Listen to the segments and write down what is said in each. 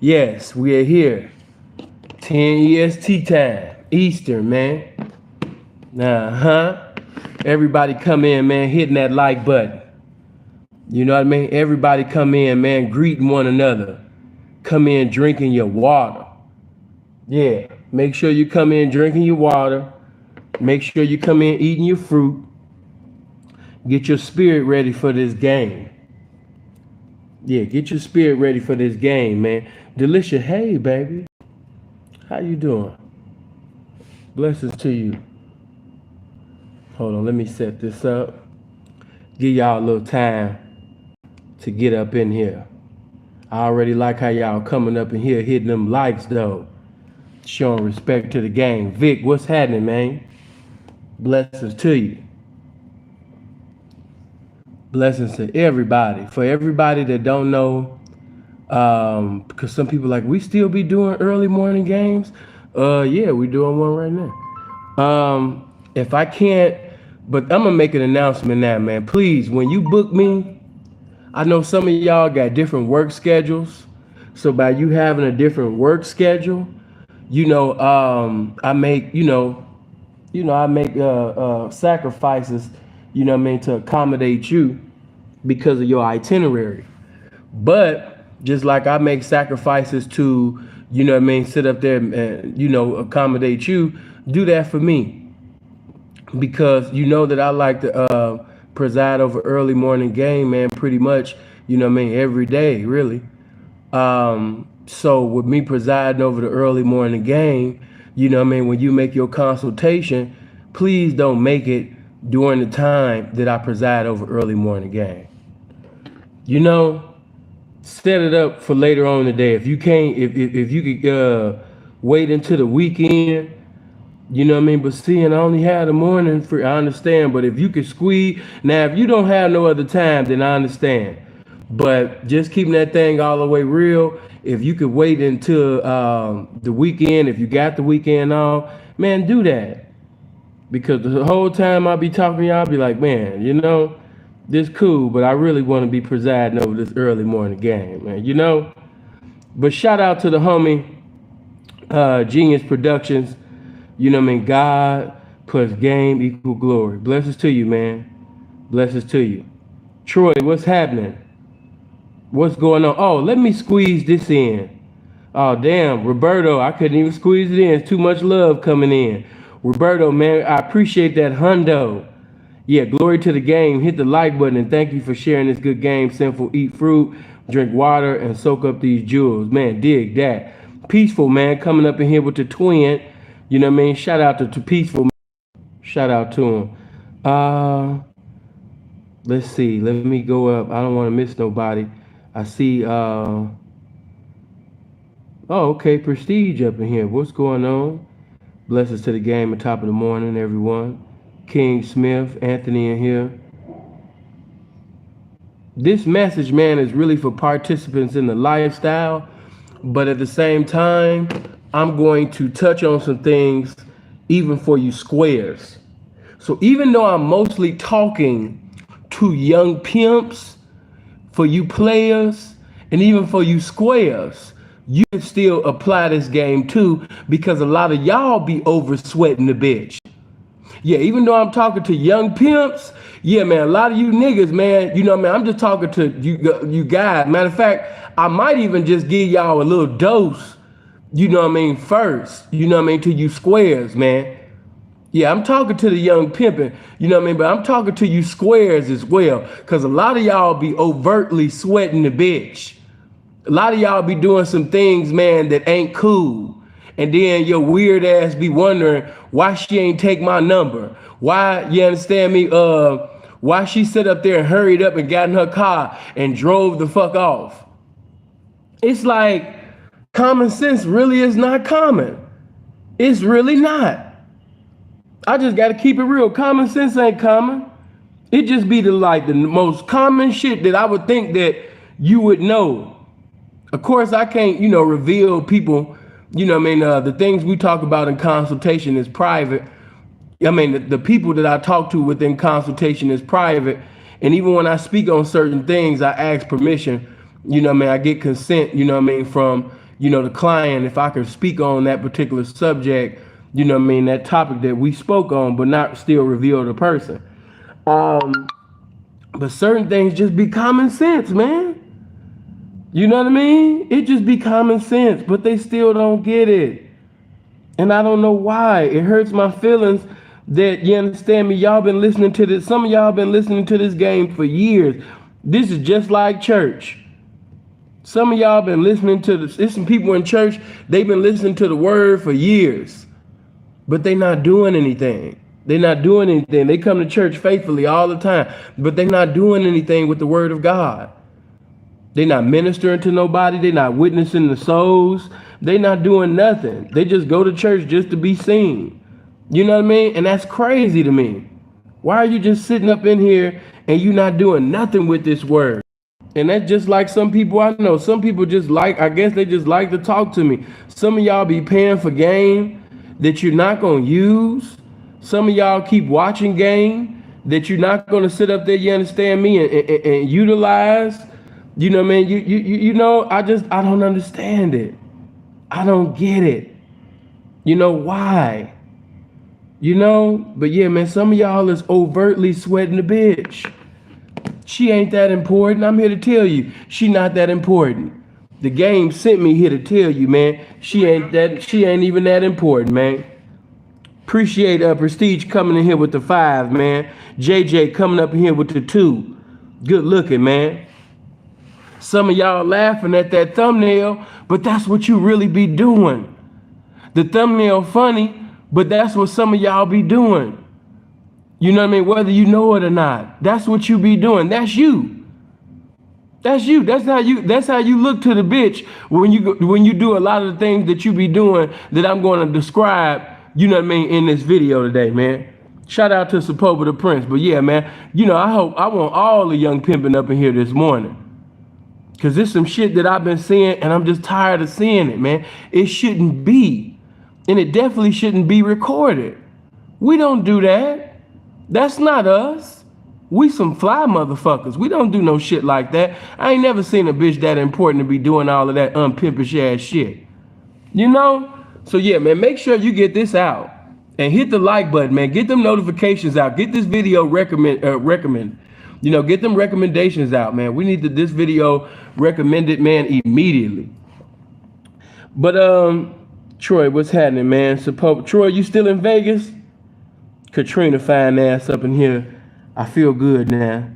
Yes, we are here. 10 EST time. Eastern, man. Everybody come in, man, hitting that like button. You know what I mean? Everybody come in, man, greeting one another. Come in drinking your water. Yeah, make sure you come in drinking your water. Make sure you come in eating your fruit. Get your spirit ready for this game. Yeah, get your spirit ready for this game, man. Delicious, hey, baby. How you doing? Blessings to you. Hold on, let me set this up. Give y'all a little time to get up in here. I already like how y'all coming up in here hitting them likes, though. Showing respect to the game. Vic, what's happening, man? Blessings to you. Blessings to everybody. For everybody that don't know, because some people like, we still be doing early morning games. Yeah, we doing one right now. If I can't, but I'm gonna make an announcement now, man. Please, when you book me, I know some of y'all got different work schedules. So by you having a different work schedule, I make, I make sacrifices, to accommodate you because of your itinerary. But just like I make sacrifices to, sit up there and, accommodate you, do that for me. Because you know that I like to preside over early morning game, man, pretty much, every day, really. So with me presiding over the early morning game, when you make your consultation, please don't make it during the time that I preside over early morning game. Set it up for later on in the day. If you can't, if you could wait until the weekend, but seeing I only had the morning for, I understand, but if you could squeeze, now if you don't have no other time, then I understand. But just keeping that thing all the way real, if you could wait until the weekend, if you got the weekend off, man, do that. Because the whole time I'll be talking to y'all, I'll be like, man, this cool, but I really want to be presiding over this early morning game, man, But shout out to the homie, Genius Productions, God plus game equal glory. Blessings to you, man. Blessings to you. Troy, what's happening? What's going on? Oh, let me squeeze this in. Oh, damn, Roberto, I couldn't even squeeze it in. It's too much love coming in. Roberto, man, I appreciate that hundo. Yeah, glory to the game. Hit the like button and thank you for sharing this good game. Sinful, eat fruit, drink water, and soak up these jewels. Man, dig that. Peaceful, man, coming up in here with the twin. Shout out to Peaceful. Shout out to him. Let's see. Let me go up. I don't want to miss nobody. I see. Oh, okay. Prestige up in here. What's going on? Blessings to the game at top of the morning, everyone. King Smith, Anthony in here. This message, man, is really for participants in the lifestyle, but at the same time, I'm going to touch on some things even for you squares. So even though I'm mostly talking to young pimps, for you players, and even for you squares, you can still apply this game too, because a lot of y'all be over sweating the bitch. Yeah, even though I'm talking to young pimps, yeah, man, a lot of you niggas, man, I'm just talking to you guys. Matter of fact, I might even just give y'all a little dose, first, to you squares, man. Yeah, I'm talking to the young pimping, but I'm talking to you squares as well, because a lot of y'all be overtly sweating the bitch. A lot of y'all be doing some things, man, that ain't cool. And then your weird ass be wondering why she ain't take my number. Why, you understand me? Why she sit up there and hurried up and got in her car and drove the fuck off. It's like common sense really is not common. It's really not. I just got to keep it real. Common sense ain't common. It just be the most common shit that I would think that you would know. Of course, I can't, reveal people, the things we talk about in consultation is private. The people that I talk to within consultation is private. And even when I speak on certain things, I ask permission, I get consent, from, the client if I could speak on that particular subject, that topic that we spoke on, but not still reveal the person. But certain things just be common sense, man. You know what I mean? It just be common sense, but they still don't get it. And I don't know why. It hurts my feelings that, you understand me, y'all been listening to this. Some of y'all been listening to this game for years. This is just like church. Some of y'all been listening to this. There's some people in church, they've been listening to the word for years, but they not doing anything. They're not doing anything. They come to church faithfully all the time, but they're not doing anything with the word of God. They're not ministering to nobody. They're not witnessing the souls. They're not doing nothing. They just go to church just to be seen. You know what I mean? And that's crazy to me. Why are you just sitting up in here and you not doing nothing with this word? And that's just like some people I know. Some people just like, I guess they just like to talk to me. Some of y'all be paying for game that you're not going to use. Some of y'all keep watching game that you're not going to sit up there, you understand me, and utilize. You know what I mean? I don't understand it. I don't get it. Why? But yeah, man, some of y'all is overtly sweating the bitch. She ain't that important. I'm here to tell you, she not that important. The game sent me here to tell you, man, she ain't even that important, man. Appreciate Prestige coming in here with the 5, man. JJ coming up in here with the 2. Good looking, man. Some of y'all laughing at that thumbnail, but that's what you really be doing. The thumbnail funny, but that's what some of y'all be doing. You know what I mean? Whether you know it or not, that's what you be doing. That's you. That's you. That's how you look to the bitch when you do a lot of the things that you be doing that I'm going to describe, you know what I mean, in this video today, man. Shout out to Sapoba the Prince. But yeah, man, I want all the young pimping up in here this morning. Cause there's some shit that I've been seeing and I'm just tired of seeing it, man. It shouldn't be. And it definitely shouldn't be recorded. We don't do that. That's not us. We some fly motherfuckers. We don't do no shit like that. I ain't never seen a bitch that important to be doing all of that unpimpish ass shit. So yeah, man, make sure you get this out and hit the like button, man. Get them notifications out. Get this video recommend. Get them recommendations out, man. We need this video recommended, man, immediately. But Troy, what's happening, man? Troy, you still in Vegas? Katrina fine ass up in here. I feel good now.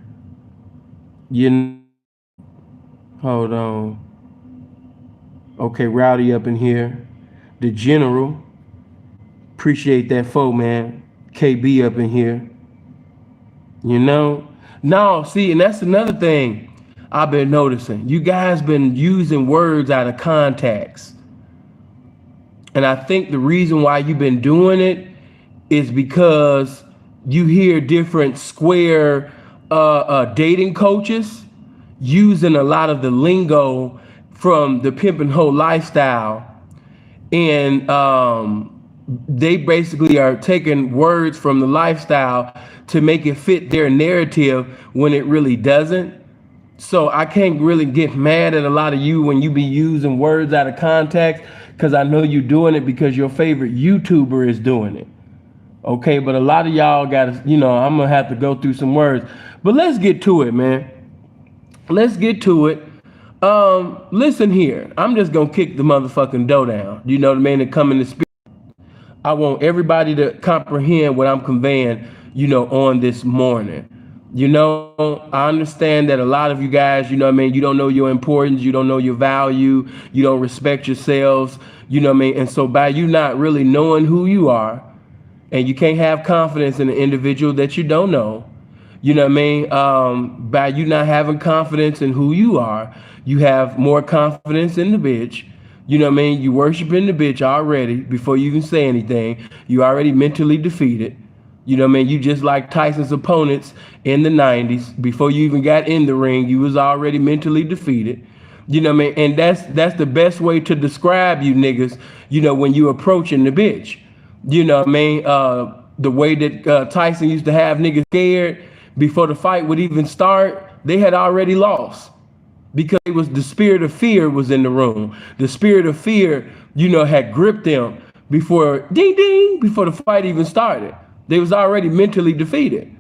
Hold on. Okay, Rowdy up in here. The General. Appreciate that foe, man. KB up in here. No, see, and that's another thing I've been noticing. You guys been using words out of context. And I think the reason why you've been doing it is because you hear different square dating coaches using a lot of the lingo from the pimp and hoe lifestyle. And they basically are taking words from the lifestyle to make it fit their narrative when it really doesn't. So I can't really get mad at a lot of you when you be using words out of context, because I know you're doing it because your favorite YouTuber is doing it. Okay, but a lot of y'all got to, I'm going to have to go through some words. But let's get to it, man. Let's get to it. Listen here. I'm just going to kick the motherfucking dough down. You know what I mean? And come in the spirit. I want everybody to comprehend what I'm conveying, on this morning. I understand that a lot of you guys, you don't know your importance, you don't know your value, you don't respect yourselves, and so by you not really knowing who you are, and you can't have confidence in an individual that you don't know, by you not having confidence in who you are, you have more confidence in the bitch. You worshiping the bitch already before you even say anything. You already mentally defeated. You just like Tyson's opponents in the 90s. Before you even got in the ring, you was already mentally defeated. And that's the best way to describe you niggas, when you approaching the bitch. The way that Tyson used to have niggas scared before the fight would even start, they had already lost. because it was the spirit of fear was in the room. The spirit of fear, had gripped them before before the fight even started. They was already mentally defeated.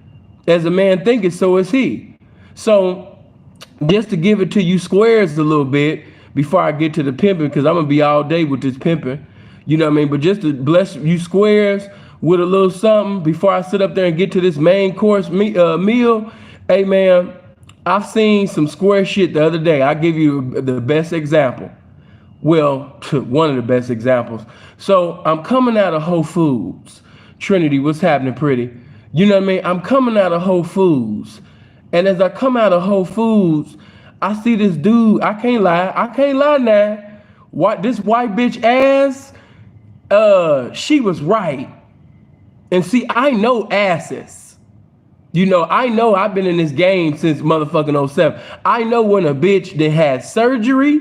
As a man thinketh, so is he. So just to give it to you squares a little bit before I get to the pimping, because I'm gonna be all day with this pimping. You know what I mean? But just to bless you squares with a little something before I sit up there and get to this main course meal. Hey man, I've seen some square shit the other day. I'll give you the best example. Well, one of the best examples. So I'm coming out of Whole Foods. Trinity, what's happening, pretty? You know what I mean? I'm coming out of Whole Foods. And as I come out of Whole Foods, I see this dude. I can't lie now. This white bitch ass, she was right. And see, I know asses. I know I've been in this game since motherfucking 07. I know when a bitch that had surgery,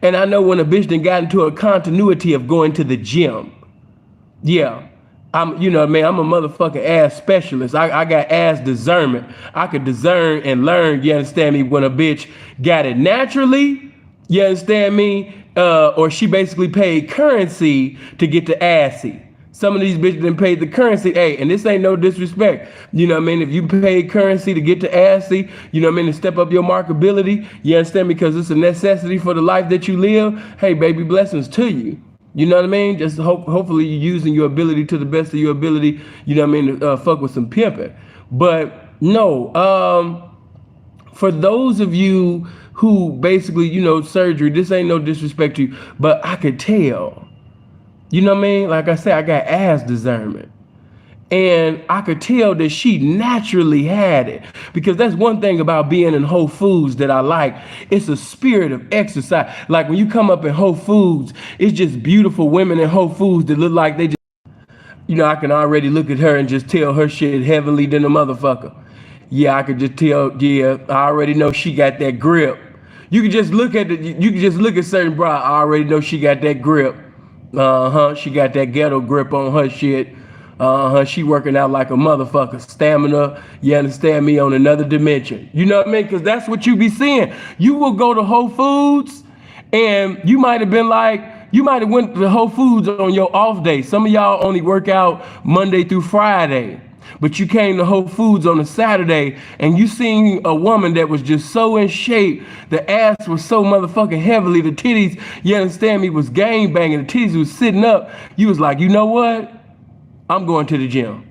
and I know when a bitch that got into a continuity of going to the gym. Yeah. I'm a motherfucking ass specialist. I got ass discernment. I could discern and learn, you understand me, when a bitch got it naturally, you understand me, or she basically paid currency to get the assy. Some of these bitches didn't pay the currency. Hey, and this ain't no disrespect. You know what I mean? If you pay currency to get to assy, you know what I mean, to step up your marketability, you understand me, because it's a necessity for the life that you live. Hey, baby, blessings to you. You know what I mean? Just hopefully you're using your ability to the best of your ability, you know what I mean, to fuck with some pimping. But no, for those of you who basically, surgery, this ain't no disrespect to you, but I could tell. You know what I mean? Like I said, I got ass discernment. And I could tell that she naturally had it, because that's one thing about being in Whole Foods that I like. It's a spirit of exercise. Like when you come up in Whole Foods, it's just beautiful women in Whole Foods that look like they just, I can already look at her and just tell her shit heavenly than a motherfucker. Yeah, I could just tell, I already know she got that grip. You can just look at certain bra, I already know she got that grip. She got that ghetto grip on her shit. She working out like a motherfucker. Stamina, you understand me, on another dimension. You know what I mean? Because that's what you be seeing. You will go to Whole Foods and you might have went to Whole Foods on your off day. Some of y'all only work out Monday through Friday. But you came to Whole Foods on a Saturday and you seen a woman that was just so in shape. The ass was so motherfucking heavily. The titties, you understand me, was gang banging. The titties was sitting up. You was like, you know what? I'm going to the gym.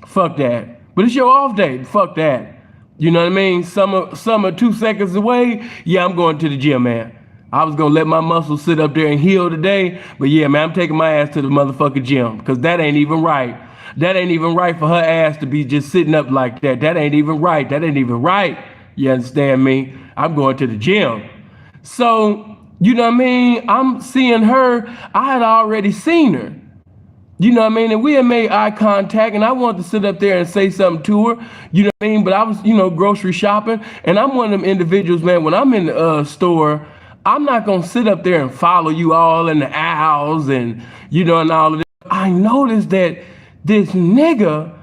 Fuck that. But it's your off day. Fuck that. You know what I mean? Summer 2 seconds away. Yeah, I'm going to the gym, man. I was going to let my muscles sit up there and heal today. But yeah, man, I'm taking my ass to the motherfucking gym, because that ain't even right. That ain't even right for her ass to be just sitting up like that. That ain't even right. That ain't even right. You understand me? I'm going to the gym. So, you know what I mean? I'm seeing her. I had already seen her. You know what I mean? And we had made eye contact, and I wanted to sit up there and say something to her. You know what I mean? But I was, grocery shopping, and I'm one of them individuals, man, when I'm in the store, I'm not going to sit up there and follow you all in the aisles and, and all of that. I noticed that this nigga,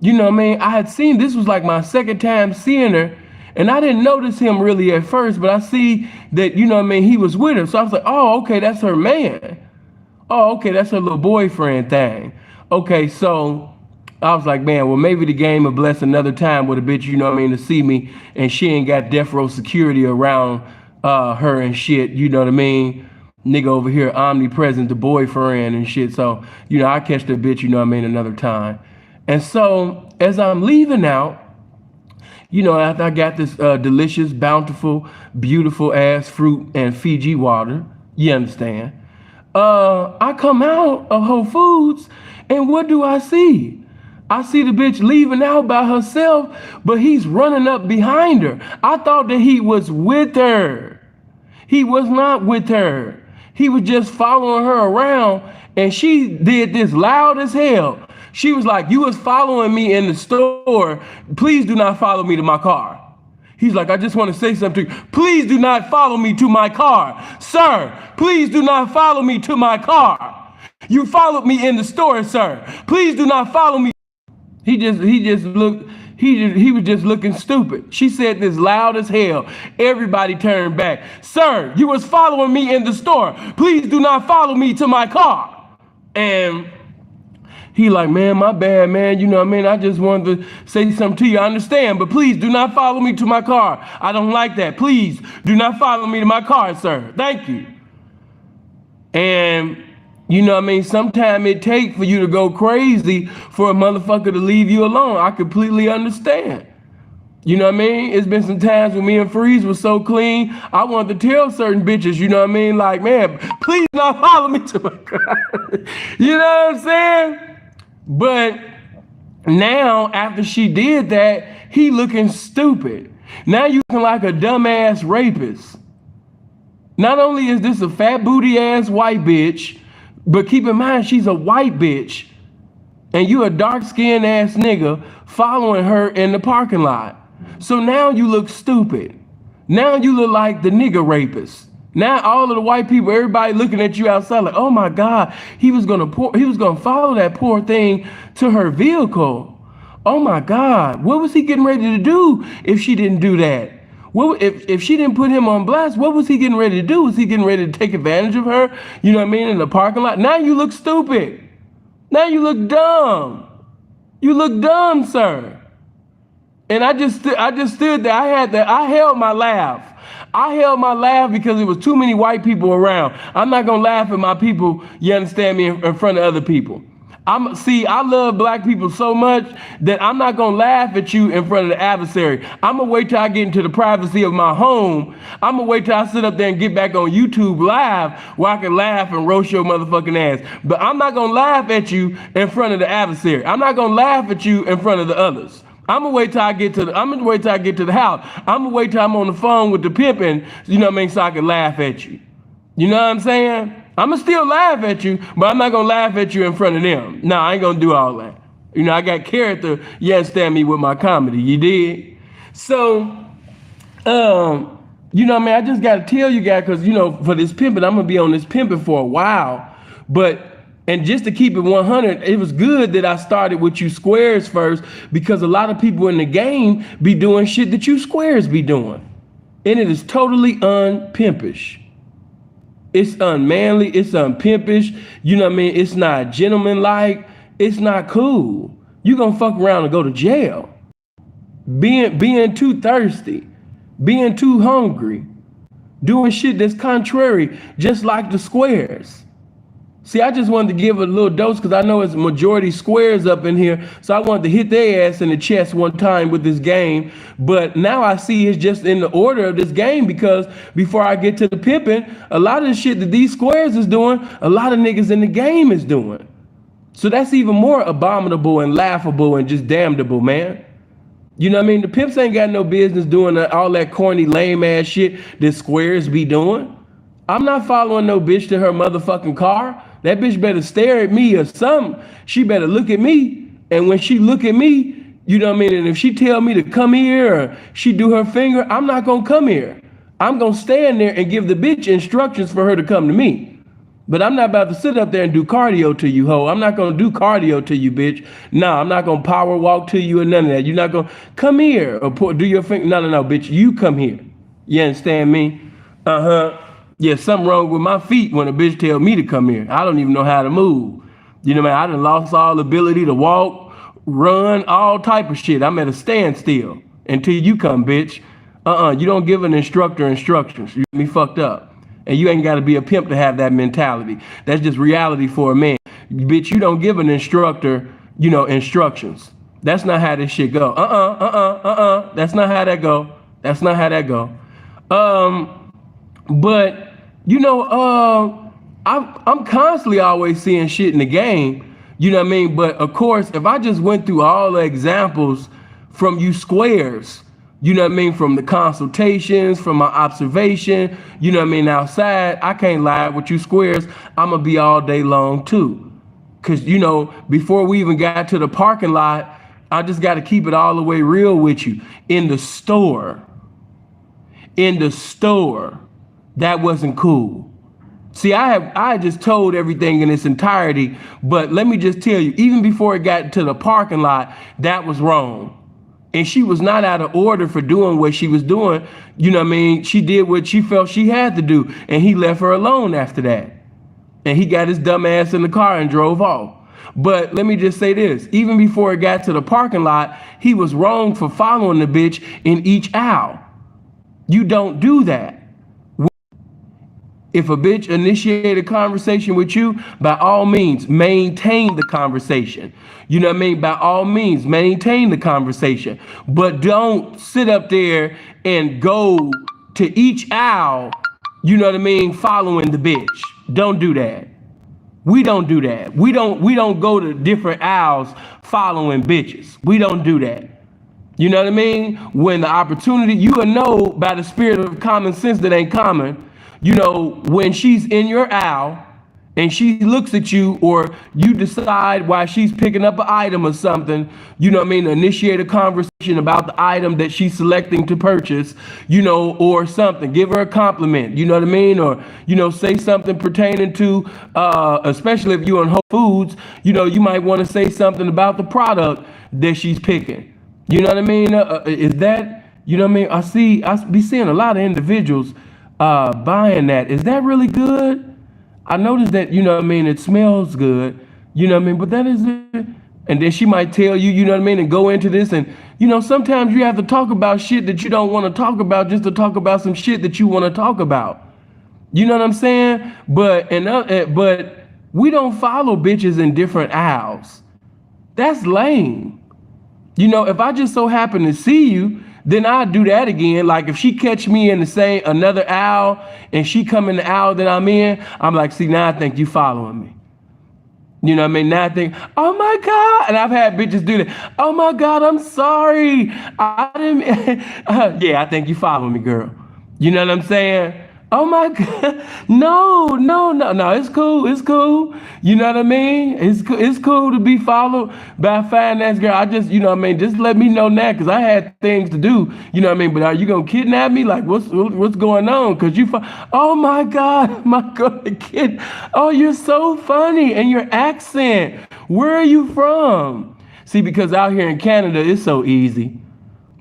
you know what I mean? I had seen, this was like my second time seeing her, and I didn't notice him really at first, but I see that, you know what I mean, he was with her. So I was like, oh, okay, that's her man. Oh, okay, that's her little boyfriend thing. Okay, so I was like, man, well, maybe the game will bless another time with a bitch, you know what I mean, to see me, and she ain't got death row security around her and shit, you know what I mean? Nigga over here omnipresent, the boyfriend and shit. So, I catch that bitch, you know what I mean, another time. And so as I'm leaving out, after I got this delicious, bountiful, beautiful ass fruit and Fiji water, you understand? I come out of Whole Foods and what do I see? I see the bitch leaving out by herself, but he's running up behind her. I thought that he was with her. He was not with her. He was just following her around, and she did this loud as hell. She was like, you was following me in the store. Please do not follow me to my car. He's like, I just want to say something to you. Please do not follow me to my car. Sir, please do not follow me to my car. You followed me in the store, sir. Please do not follow me. He just looked He was just looking stupid. She said this loud as hell. Everybody turned back. Sir, you was following me in the store. Please do not follow me to my car. And he like, man, my bad, man. You know what I mean? I just wanted to say something to you. I understand, but please do not follow me to my car. I don't like that. Please do not follow me to my car, sir. Thank you. And you know what I mean? Sometimes it takes for you to go crazy for a motherfucker to leave you alone. I completely understand. You know what I mean? It's been some times when me and Freeze was so clean, I wanted to tell certain bitches, you know what I mean? Like, man, please not follow me to my car. You know what I'm saying? But now, after she did that, he looking stupid. Now you looking like a dumbass rapist. Not only is this a fat booty ass white bitch, but keep in mind, she's a white bitch. And you a dark skinned ass nigga following her in the parking lot. So now you look stupid. Now you look like the nigga rapist. Now all of the white people, everybody looking at you outside like, oh my God, he was gonna follow that poor thing to her vehicle. Oh my God, what was he getting ready to do if she didn't do that? What if she didn't put him on blast? What was he getting ready to do? Was he getting ready to take advantage of her? You know what I mean? In the parking lot. Now you look stupid. Now you look dumb. You look dumb, sir. And I just stood there. I held my laugh. I held my laugh because there was too many white people around. I'm not gonna laugh at my people, you understand me, in front of other people. I love black people so much that I'm not gonna laugh at you in front of the adversary. I'm gonna wait till I get into the privacy of my home. I'm gonna wait till I sit up there and get back on YouTube live where I can laugh and roast your motherfucking ass. But I'm not gonna laugh at you in front of the adversary. I'm not gonna laugh at you in front of the others. I'm gonna wait till I get to the house. I'm gonna wait till I'm on the phone with the pimpin', you know what I mean, so I can laugh at you. You know what I'm saying? I'm gonna still laugh at you, but I'm not gonna laugh at you in front of them. No, I ain't gonna do all that. You know, I got character, you understand me, with my comedy, you dig? So, you know what I mean, I just gotta tell you guys, cause you know, for this pimping, I'm gonna be on this pimping for a while, and just to keep it 100, it was good that I started with you squares first, because a lot of people in the game be doing shit that you squares be doing. And it is totally unpimpish. It's unmanly, it's unpimpish, you know what I mean? It's not gentlemanlike, it's not cool. You gonna fuck around and go to jail. Being too thirsty, being too hungry, doing shit that's contrary, just like the squares. See, I just wanted to give a little dose because I know it's majority squares up in here. So I wanted to hit their ass in the chest one time with this game. But now I see it's just in the order of this game, because before I get to the pimping, a lot of the shit that these squares is doing, a lot of niggas in the game is doing. So that's even more abominable and laughable and just damnable, man. You know what I mean? The pimps ain't got no business doing all that corny, lame ass shit that squares be doing. I'm not following no bitch to her motherfucking car. That bitch better stare at me or something. She better look at me. And when she look at me, you know what I mean? And if she tell me to come here or she do her finger, I'm not gonna come here. I'm gonna stand there and give the bitch instructions for her to come to me. But I'm not about to sit up there and do cardio to you, ho. I'm not gonna do cardio to you, bitch. Nah, I'm not gonna power walk to you or none of that. You're not gonna come here or do your finger. No, bitch, you come here. You understand me? Yeah, something wrong with my feet when a bitch tell me to come here. I don't even know how to move. You know what I mean? I done lost all ability to walk, run, all type of shit. I'm at a standstill until you come, bitch. You don't give an instructor instructions. You get me fucked up. And you ain't got to be a pimp to have that mentality. That's just reality for a man. Bitch, you don't give an instructor, you know, instructions. That's not how this shit go. That's not how that go. That's not how that go. But you know, I'm constantly always seeing shit in the game, you know what I mean? But of course, if I just went through all the examples from you squares, you know what I mean? From the consultations, from my observation, you know what I mean? Outside, I can't lie with you squares. I'm gonna be all day long too. Cause you know, before we even got to the parking lot, I just got to keep it all the way real with you. In the store, that wasn't cool. See, I just told everything in its entirety, but let me just tell you, even before it got to the parking lot, that was wrong. And she was not out of order for doing what she was doing. You know what I mean? She did what she felt she had to do. And he left her alone after that. And he got his dumb ass in the car and drove off. But let me just say this. Even before it got to the parking lot, he was wrong for following the bitch in each aisle. You don't do that. If a bitch initiate a conversation with you, by all means, maintain the conversation. You know what I mean? By all means, maintain the conversation. But don't sit up there and go to each aisle, you know what I mean, following the bitch. Don't do that. We don't do that. We don't go to different aisles following bitches. We don't do that. You know what I mean? When the opportunity, you will know by the spirit of common sense that ain't common. You know, when she's in your aisle and she looks at you, or you decide while she's picking up an item or something, you know what I mean, initiate a conversation about the item that she's selecting to purchase, you know, or something, give her a compliment, you know what I mean? Or, you know, say something pertaining to, especially if you're on Whole Foods, you know, you might want to say something about the product that she's picking. You know what I mean? Is that, you know what I mean? I be seeing a lot of individuals buying that. Is that really good? I noticed that, you know what I mean, it smells good, you know what I mean, but that is it. And then she might tell you, you know what I mean, and go into this. And, you know, sometimes you have to talk about shit that you don't want to talk about just to talk about some shit that you want to talk about. You know what I'm saying? But we don't follow bitches in different aisles. That's lame. You know, if I just so happen to see you, then I'd do that again. Like if she catch me in the same another aisle and she come in the aisle that I'm in, I'm like, see, now I think you following me. You know what I mean? Now I think, oh my God. And I've had bitches do that. Oh my God, I'm sorry. I didn't. Yeah, I think you following me, girl. You know what I'm saying? Oh my God. No. It's cool. It's cool. You know what I mean? It's cool to be followed by a fine ass girl. I just, you know what I mean? Just let me know now, because I had things to do. You know what I mean? But are you going to kidnap me? Like, what's going on? Because oh my God, my God, kid. Oh, you're so funny. And your accent. Where are you from? See, because out here in Canada, it's so easy.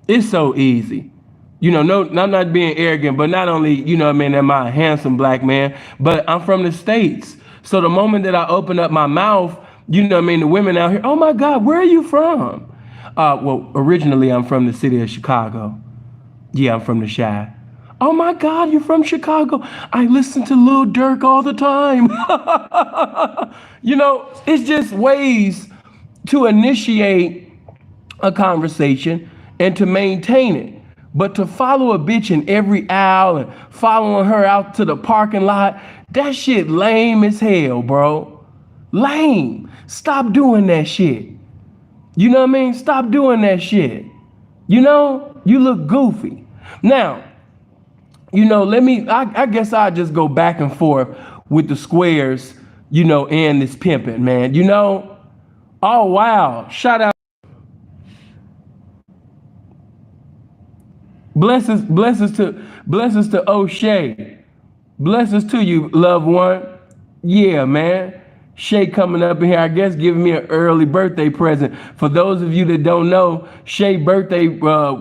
It's so easy. You know, no, I'm not being arrogant, but not only, you know what I mean, am I a handsome black man, but I'm from the States. So the moment that I open up my mouth, you know what I mean, the women out here, oh my God, where are you from? Well, originally I'm from the city of Chicago. Yeah, I'm from the Chi. Oh my God, you're from Chicago. I listen to Lil Durk all the time. You know, it's just ways to initiate a conversation and to maintain it. But to follow a bitch in every aisle and following her out to the parking lot, that shit lame as hell, bro. Lame. Stop doing that shit. You know what I mean? Stop doing that shit. You know, you look goofy. Now, you know, I guess I'll just go back and forth with the squares, you know, and this pimping, man. You know? Oh, wow. Shout out. Blessings to O'Shea. Blessings to you, loved one. Yeah, man. Shay coming up in here, I guess, giving me an early birthday present. For those of you that don't know, Shay's birthday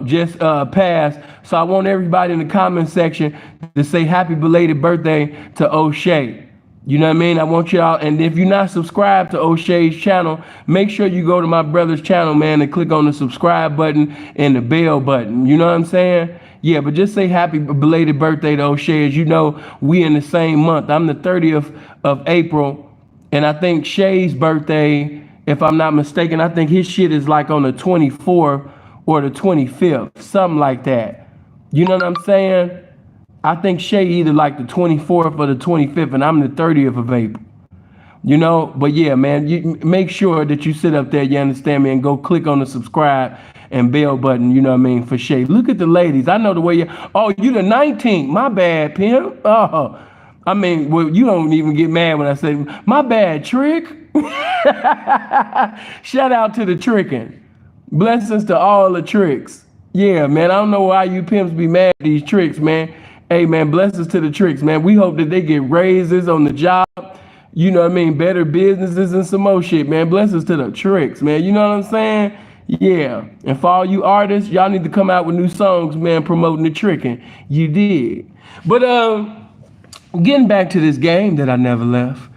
just passed. So I want everybody in the comment section to say happy belated birthday to O'Shea. You know what I mean? I want y'all, and if you're not subscribed to O'Shea's channel, make sure you go to my brother's channel, man, and click on the subscribe button and the bell button. You know what I'm saying? Yeah, but just say happy belated birthday to O'Shea. As you know, we in the same month. I'm the 30th of April, and I think Shay's birthday, if I'm not mistaken, I think his shit is like on the 24th or the 25th, something like that. You know what I'm saying? I think Shay either like the 24th or the 25th, and I'm the 30th of April. You know, but yeah, man, you make sure that you sit up there, you understand me, and go click on the subscribe and bell button, you know what I mean, for Shay. Look at the ladies. I know the way you, oh, you the 19th. My bad, pimp. Oh, I mean, well, you don't even get mad when I say, my bad, trick. Shout out to the tricking. Blessings to all the tricks. Yeah, man, I don't know why you pimps be mad at these tricks, man. Hey, man, blessings to the tricks, man. We hope that they get raises on the job. You know what I mean? Better businesses and some more shit, man. Blessings to the tricks, man. You know what I'm saying? Yeah, and for all you artists, y'all need to come out with new songs, man, promoting the tricking. You did. But getting back to this game that I never left.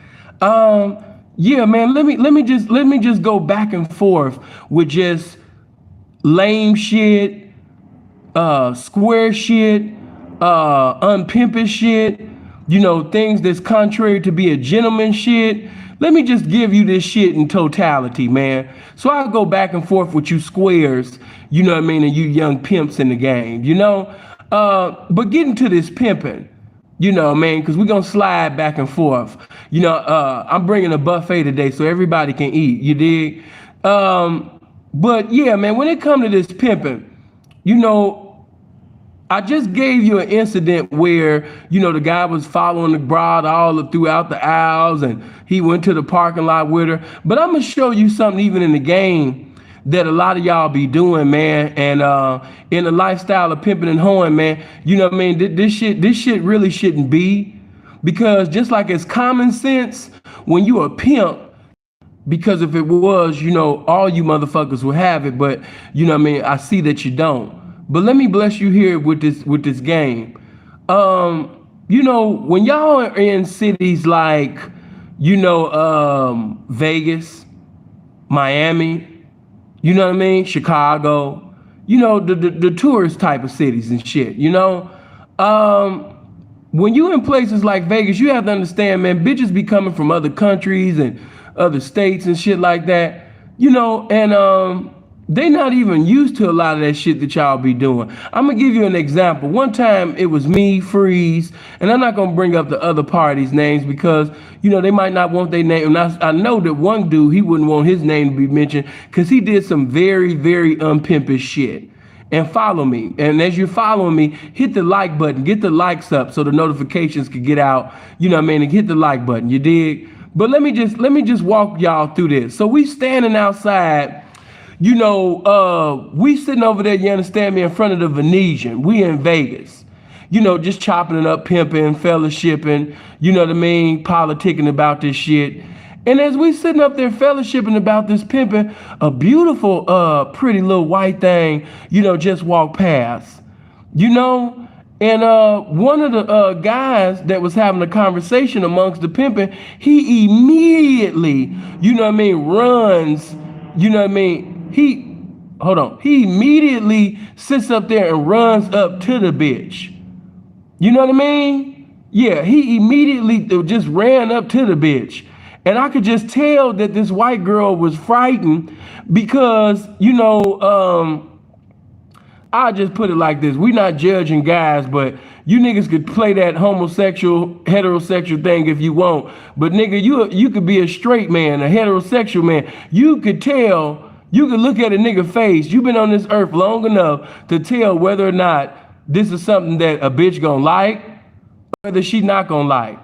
Yeah, man, let me just go back and forth with just lame shit, square shit, unpimpish shit, things that's contrary to be a gentleman shit. Let me just give you this shit in totality, man. So I'll go back and forth with you squares, you know what I mean, and you young pimps in the game, But getting to this pimping, man, because we're going to slide back and forth. I'm bringing a buffet today so everybody can eat, you dig? But yeah, man, when it comes to this pimping, I just gave you an incident where, the guy was following the broad all throughout the aisles and he went to the parking lot with her. But I'm going to show you something even in the game that a lot of y'all be doing, man. And in the lifestyle of pimping and hoeing, man, you know what I mean? This shit really shouldn't be, because just like it's common sense when you a pimp, because if it was, all you motherfuckers would have it. But I see that you don't. But let me bless you here with this game. When y'all are in cities like, Vegas, Miami, you know what I mean? Chicago, the tourist type of cities and shit, when you in places like Vegas, you have to understand, man, bitches be coming from other countries and other states and shit like that, and they not even used to a lot of that shit that y'all be doing. I'm gonna give you an example. One time it was me, Freeze, and I'm not gonna bring up the other parties' names because, they might not want their name. And I know that one dude, he wouldn't want his name to be mentioned because he did some very, very unpimpish shit. And follow me. And as you're following me, hit the like button, get the likes up so the notifications can get out, and hit the like button, you dig? But let me just walk y'all through this. So we standing outside, we sitting over there, you understand me, in front of the Venetian. We in Vegas, just chopping it up, pimping, fellowshipping, you know what I mean, politicking about this shit. And as we sitting up there fellowshipping about this pimping, a beautiful, pretty little white thing, just walked past, and one of the guys that was having a conversation amongst the pimping, he immediately, runs, he immediately sits up there and runs up to the bitch. You know what I mean? Yeah, he immediately just ran up to the bitch. And I could just tell that this white girl was frightened because, I'll just put it like this. We're not judging guys, but you niggas could play that homosexual, heterosexual thing if you want. But nigga, you could be a straight man, a heterosexual man. You could tell, you could look at a nigga face. You've been on this earth long enough to tell whether or not this is something that a bitch gonna like, whether she not gonna like.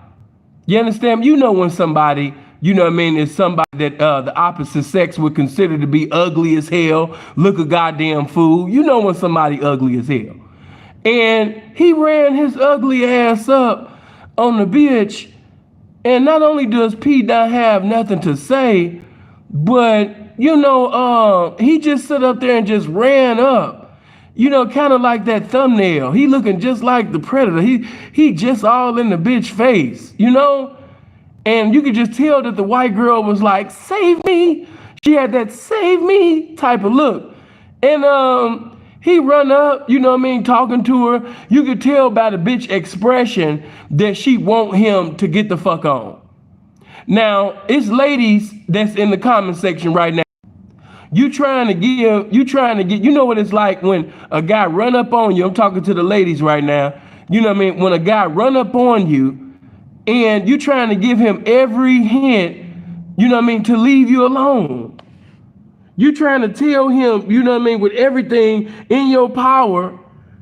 You understand? When somebody, is somebody that the opposite sex would consider to be ugly as hell, look a goddamn fool. When somebody ugly as hell. And he ran his ugly ass up on the bitch. And not only does P not have nothing to say, but, he just sit up there and just ran up. Kind of like that thumbnail. He looking just like the Predator. He just all in the bitch face, And you could just tell that the white girl was like, save me. She had that save me type of look. And he run up, talking to her. You could tell by the bitch expression that she want him to get the fuck on. Now, it's ladies that's in the comment section right now. You trying to get, you know what it's like when a guy run up on you. I'm talking to the ladies right now. When a guy run up on you and you trying to give him every hint, to leave you alone. You trying to tell him, with everything in your power,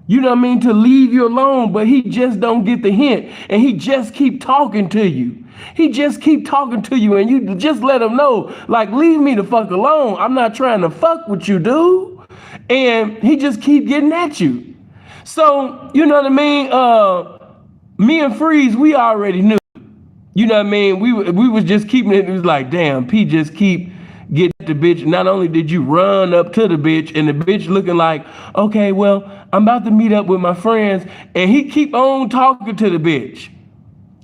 to leave you alone, but he just don't get the hint and he just keep talking to you. He just keep talking to you and you just let him know, like, leave me the fuck alone. I'm not trying to fuck with you, dude. And he just keep getting at you. So, you know what I mean? Me and Freeze, we already knew. You know what I mean? We was just keeping it. It was like, damn, P just keep get the bitch. Not only did you run up to the bitch and the bitch looking like, okay, well, I'm about to meet up with my friends, and he keep on talking to the bitch.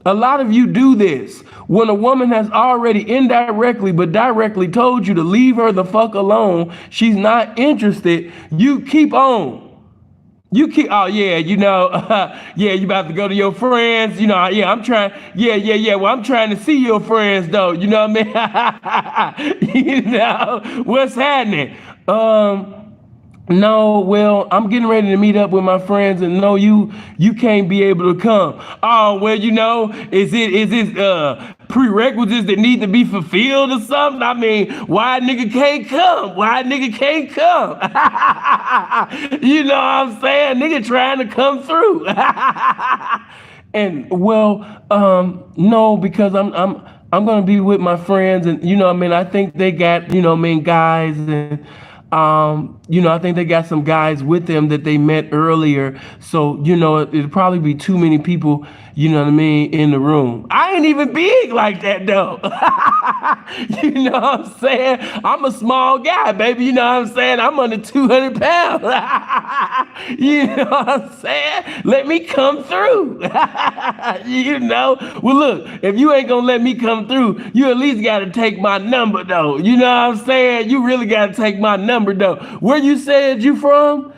A lot of you do this. When a woman has already indirectly but directly told you to leave her the fuck alone, she's not interested, you keep on. You keep, oh yeah, yeah, you about to go to your friends, yeah, I'm trying, yeah, well, I'm trying to see your friends though, you know what I mean? What's happening? No, well, I'm getting ready to meet up with my friends, and no, you can't be able to come. Oh, well, is it prerequisites that need to be fulfilled or something? I mean, why a nigga can't come? Why a nigga can't come? You know what I'm saying? Nigga trying to come through. And well, no, because I'm gonna be with my friends, and I think they got, guys, and I think they got some guys with them that they met earlier. So, it'd probably be too many people, in the room. I ain't even big like that though. You know what I'm saying? I'm a small guy, baby. You know what I'm saying? I'm under 200 pounds. You know what I'm saying? Let me come through. Well, look, if you ain't gonna let me come through, you at least gotta take my number though. You know what I'm saying? You really gotta take my number though. Where you said you from?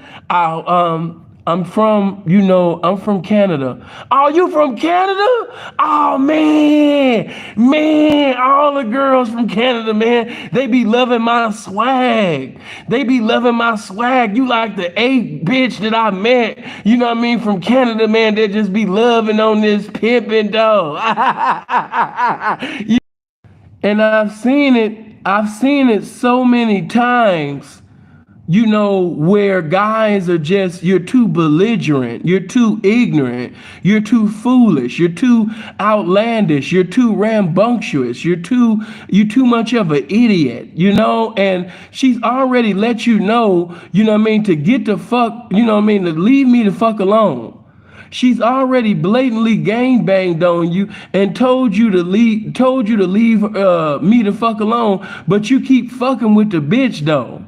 I'm from, I'm from Canada. Oh, you from Canada? Oh, man, all the girls from Canada, man, they be loving my swag. You like the 8th bitch that I met, from Canada, man, they just be loving on this pimping dog. And I've seen it so many times. Where guys are just, you're too belligerent, you're too ignorant, you're too foolish, you're too outlandish, you're too rambunctious, you're too much of an idiot, and she's already let you know, to get the fuck, to leave me the fuck alone. She's already blatantly gangbanged on you and told you to leave me the fuck alone, but you keep fucking with the bitch though.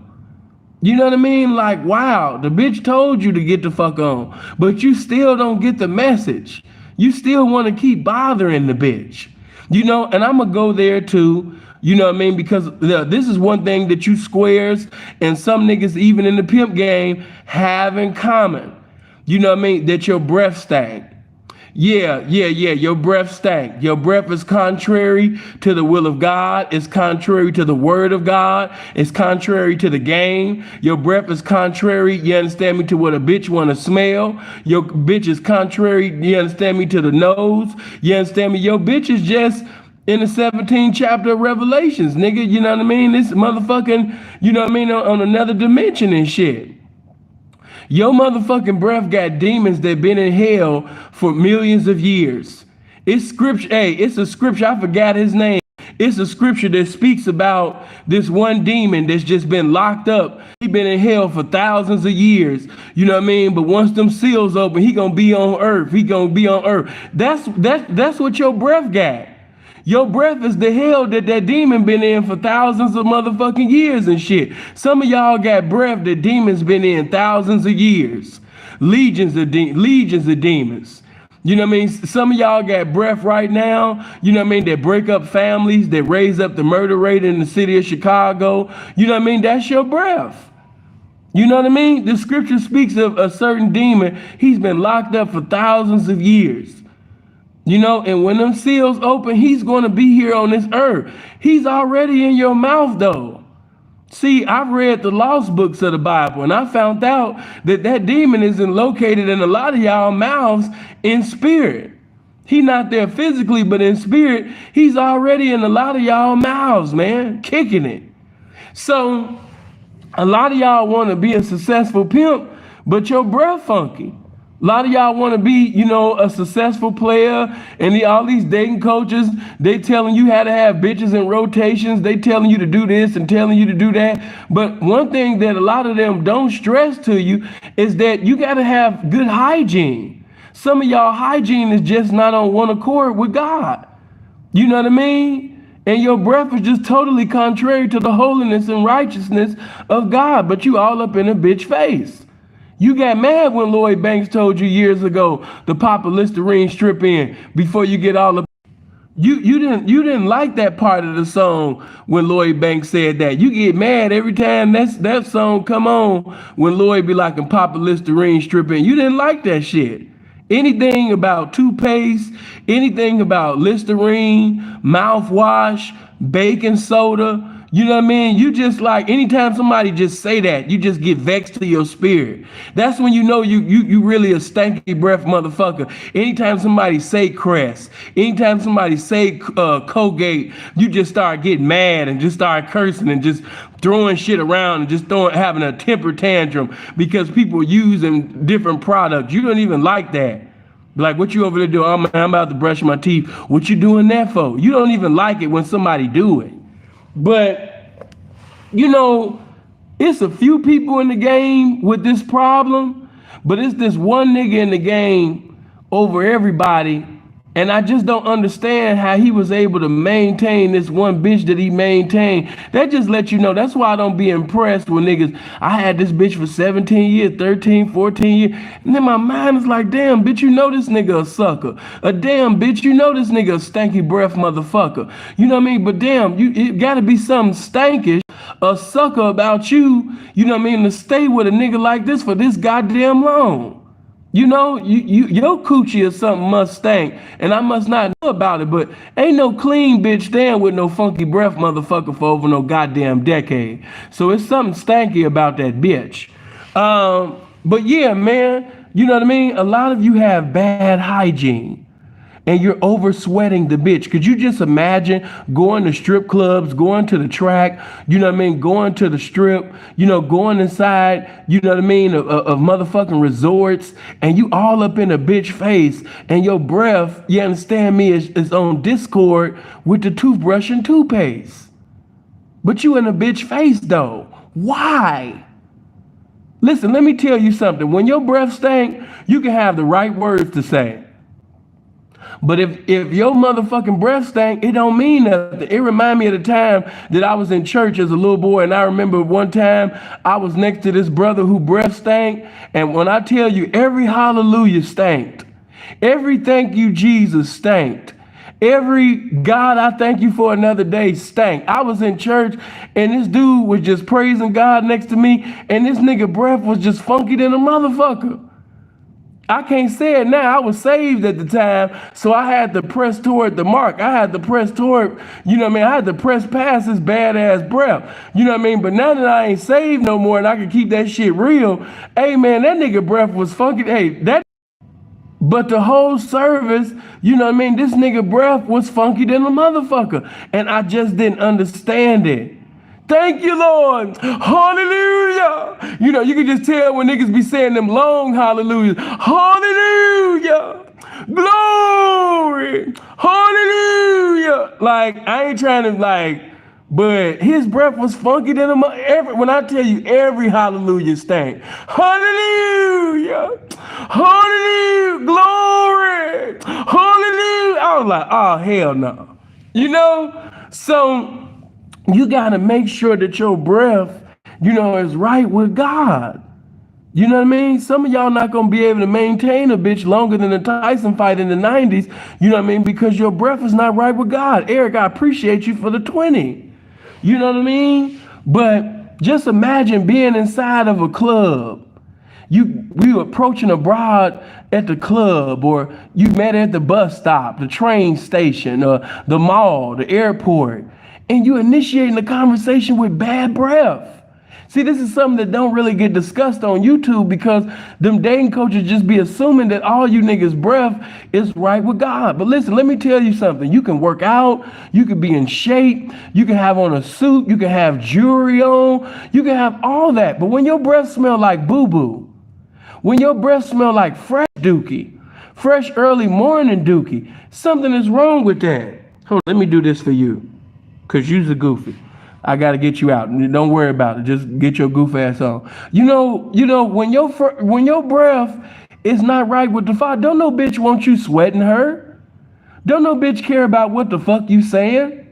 You know what I mean? Like, wow, the bitch told you to get the fuck on, but you still don't get the message. You still want to keep bothering the bitch. And I'm going to go there too, because this is one thing that you squares and some niggas even in the pimp game have in common. That your breath stank. Yeah, your breath stank. Your breath is contrary to the will of God. It's contrary to the word of God. It's contrary to the game. Your breath is contrary, you understand me, to what a bitch want to smell. Your bitch is contrary, you understand me, to the nose. You understand me? Your bitch is just in the 17th chapter of Revelations, nigga. You know what I mean? This motherfucking, on another dimension and shit. Your motherfucking breath got demons that been in hell for millions of years. It's scripture. Hey, it's a scripture. I forgot his name. It's a scripture that speaks about this one demon that's just been locked up. He been in hell for thousands of years. You know what I mean? But once them seals open, he gonna be on earth. That's what your breath got. Your breath is the hell that demon been in for thousands of motherfucking years and shit. Some of y'all got breath that demons been in thousands of years. Legions of demons. You know what I mean? Some of y'all got breath right now, that break up families, that raise up the murder rate in the city of Chicago. You know what I mean? That's your breath. You know what I mean? The scripture speaks of a certain demon. He's been locked up for thousands of years. And when them seals open, he's going to be here on this earth. He's already in your mouth, though. See, I've read the lost books of the Bible, and I found out that demon isn't located in a lot of y'all mouths in spirit. He's not there physically, but in spirit, he's already in a lot of y'all mouths, man, kicking it. So a lot of y'all want to be a successful pimp, but your breath funky. A lot of y'all want to be, a successful player, and all these dating coaches, they telling you how to have bitches in rotations. They telling you to do this and telling you to do that. But one thing that a lot of them don't stress to you is that you got to have good hygiene. Some of y'all hygiene is just not on one accord with God. You know what I mean? And your breath is just totally contrary to the holiness and righteousness of God, but you all up in a bitch face. You got mad when Lloyd Banks told you years ago to pop a Listerine strip in before you get all up. You didn't like that part of the song when Lloyd Banks said that. You get mad every time that song come on when Lloyd be like, and pop a Listerine strip in. You didn't like that shit. Anything about toothpaste, anything about Listerine, mouthwash, baking soda, you know what I mean? You just like, anytime somebody just say that, you just get vexed to your spirit. That's when you know you really a stanky breath motherfucker. Anytime somebody say Crest, anytime somebody say Colgate, you just start getting mad and just start cursing and just throwing shit around and just having a temper tantrum because people using different products. You don't even like that. Like, what you over there doing? I'm about to brush my teeth. What you doing that for? You don't even like it when somebody do it. But, you know, it's a few people in the game with this problem, but it's this one nigga in the game over everybody. And I just don't understand how he was able to maintain this one bitch that he maintained. That just lets you know. That's why I don't be impressed with niggas. I had this bitch for 17 years, 13, 14 years. And then my mind is like, damn, bitch, you know this nigga a sucker. A damn, bitch, you know this nigga a stanky breath motherfucker. You know what I mean? But damn, it gotta be something stankish, a sucker about you, you know what I mean, to stay with a nigga like this for this goddamn long. You know, your coochie or something must stink, and I must not know about it, but ain't no clean bitch staying with no funky breath motherfucker for over no goddamn decade. So it's something stanky about that bitch. But yeah, man, you know what I mean? A lot of you have bad hygiene. And you're over sweating the bitch. Could you just imagine going to strip clubs, going to the track, you know what I mean, going to the strip, you know, going inside, you know what I mean, of motherfucking resorts, and you all up in a bitch face, and your breath, you understand me, is on Discord with the toothbrush and toothpaste. But you in a bitch face though. Why? Listen, let me tell you something. When your breath stank, you can have the right words to say. But if your motherfucking breath stank, it don't mean nothing. It remind me of the time that I was in church as a little boy, and I remember one time I was next to this brother who breath stank, and when I tell you, every hallelujah stanked. Every thank you, Jesus, stanked. Every God, I thank you for another day stank. I was in church, and this dude was just praising God next to me, and this nigga breath was just funky than a motherfucker. I can't say it now. I was saved at the time, so I had to press toward the mark. I had to press toward, you know what I mean? I had to press past this badass breath. You know what I mean? But now that I ain't saved no more and I can keep that shit real, hey man, that nigga breath was funky. But the whole service, you know what I mean? This nigga breath was funky than a motherfucker. And I just didn't understand it. Thank you, Lord. Hallelujah. You know, you can just tell when niggas be saying them long hallelujahs. Hallelujah. Glory. Hallelujah. Like, I ain't trying to but his breath was funky than when I tell you every hallelujah stank. Hallelujah. Hallelujah. Glory. Hallelujah. I was like, oh, hell no. You know? So you got to make sure that your breath, you know, is right with God. You know what I mean? Some of y'all not going to be able to maintain a bitch longer than the Tyson fight in the 90s. You know what I mean? Because your breath is not right with God. Eric, I appreciate you for the 20. You know what I mean? But just imagine being inside of a club. We were approaching a broad at the club, or you met at the bus stop, the train station, or the mall, the airport. And you initiating a conversation with bad breath. See, this is something that don't really get discussed on YouTube because them dating coaches just be assuming that all you niggas' breath is right with God. But listen, let me tell you something. You can work out, you can be in shape, you can have on a suit, you can have jewelry on, you can have all that. But when your breath smell like boo-boo, when your breath smell like fresh dookie, fresh early morning dookie, something is wrong with that. Hold on, let me do this for you. Cause you's a goofy. I gotta get you out. Don't worry about it. Just get your goof ass on. You know when your breath is not right with the Father, don't no bitch want you sweating her. Don't no bitch care about what the fuck you saying.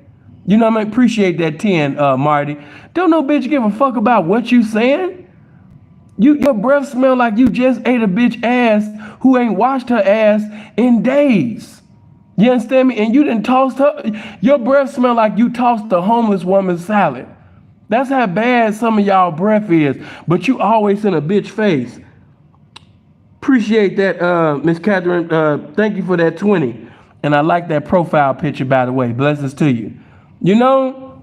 You know what I mean? Appreciate that 10, Marty. Don't no bitch give a fuck about what you saying. Your breath smell like you just ate a bitch ass who ain't washed her ass in days. You understand me? And you didn't toss her. Your breath smell like you tossed the homeless woman's salad. That's how bad some of y'all breath is. But you always in a bitch face. Appreciate that, Miss Catherine. Thank you for that 20. And I like that profile picture, by the way. Blessings to you. You know,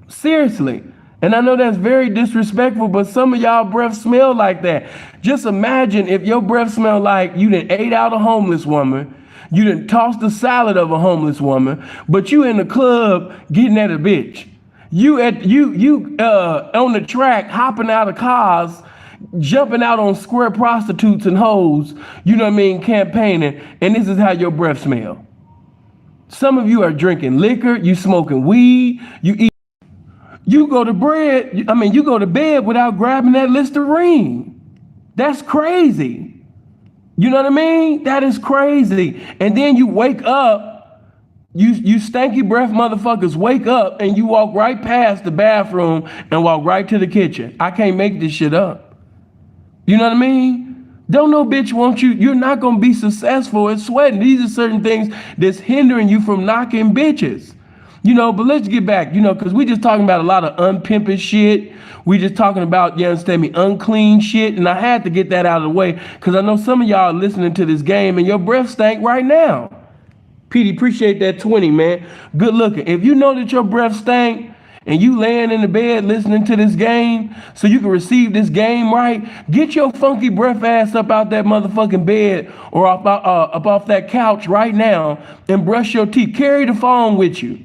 seriously. And I know that's very disrespectful, but some of y'all breath smell like that. Just imagine if your breath smell like you done ate out a homeless woman, you done tossed the salad of a homeless woman, but you in the club getting at a bitch. You on the track hopping out of cars, jumping out on square prostitutes and hoes, you know what I mean, campaigning, and this is how your breath smell. Some of you are drinking liquor, you smoking weed, you go to bed without grabbing that Listerine. That's crazy. You know what I mean? That is crazy. And then you wake up, you stanky breath motherfuckers wake up and you walk right past the bathroom and walk right to the kitchen. I can't make this shit up. You know what I mean? Don't no bitch want you. You're not going to be successful at sweating. These are certain things that's hindering you from knocking bitches. You know, but let's get back, you know, because we just talking about a lot of unpimpish shit. We just talking about, you understand me, unclean shit. And I had to get that out of the way because I know some of y'all are listening to this game and your breath stank right now. Petey, appreciate that 20, man. Good looking. If you know that your breath stank, and you laying in the bed listening to this game so you can receive this game right, get your funky breath ass up out that motherfucking bed or up off that couch right now and brush your teeth. Carry the phone with you.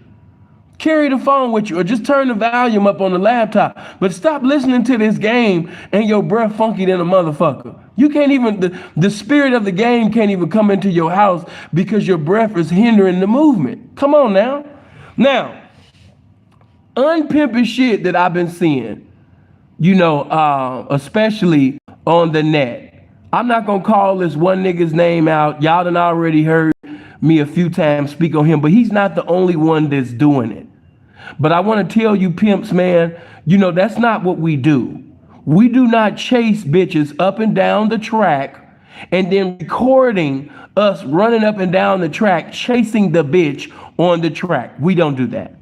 Carry the phone with you or just turn the volume up on the laptop. But stop listening to this game and your breath funky than a motherfucker. You can't even, the spirit of the game can't even come into your house because your breath is hindering the movement. Come on now. Now, unpimpish shit that I've been seeing, you know, especially on the net. I'm not going to call this one nigga's name out. Y'all done already heard me a few times speak on him, but he's not the only one that's doing it. But I want to tell you pimps, man, you know, that's not what we do. We do not chase bitches up and down the track and then recording us running up and down the track, chasing the bitch on the track. We don't do that.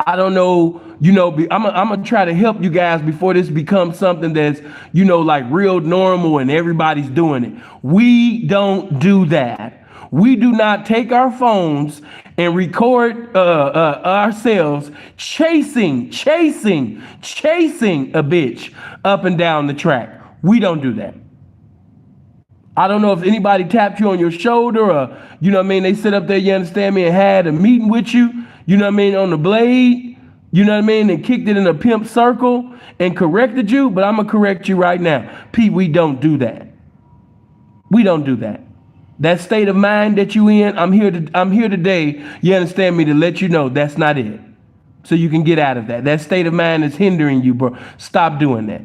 I don't know, you know, I'm going to try to help you guys before this becomes something that's, you know, like real normal and everybody's doing it. We don't do that. We do not take our phones and record ourselves chasing a bitch up and down the track. We don't do that. I don't know if anybody tapped you on your shoulder or, you know what I mean, they sit up there, you understand me, and had a meeting with you. You know what I mean, on the blade, you know what I mean, and kicked it in a pimp circle and corrected you, but I'm going to correct you right now. Pete, we don't do that. We don't do that. That state of mind that you in, I'm here today, you understand me, to let you know that's not it. So you can get out of that. That state of mind is hindering you, bro. Stop doing that.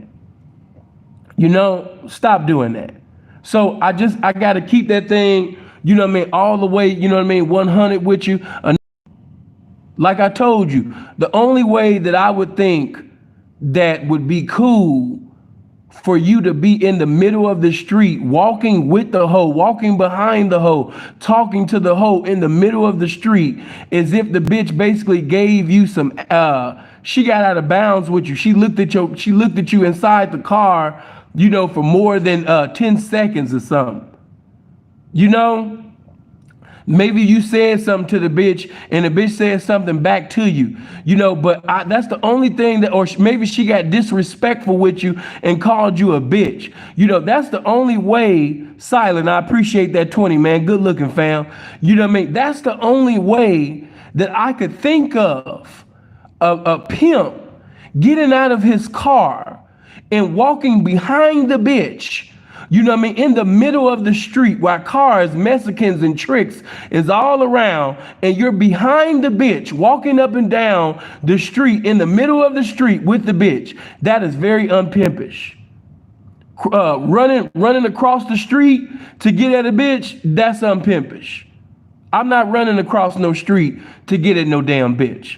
You know, stop doing that. So I got to keep that thing, you know what I mean, all the way, you know what I mean, 100 with you. Like I told you, the only way that I would think that would be cool for you to be in the middle of the street, walking with the hoe, walking behind the hoe, talking to the hoe in the middle of the street, is if the bitch basically gave you some, she got out of bounds with you. She looked at you inside the car, you know, for more than 10 seconds or something. You know? Maybe you said something to the bitch and the bitch said something back to you, you know, but that's the only thing that, or maybe she got disrespectful with you and called you a bitch. You know, that's the only way, Silent, I appreciate that 20, man. Good looking, fam. You know what I mean? That's the only way that I could think of a pimp getting out of his car and walking behind the bitch, you know what I mean, in the middle of the street where cars, Mexicans, and tricks is all around, and you're behind the bitch, walking up and down the street, in the middle of the street with the bitch. That is very unpimpish. Running across the street to get at a bitch, that's unpimpish. I'm not running across no street to get at no damn bitch.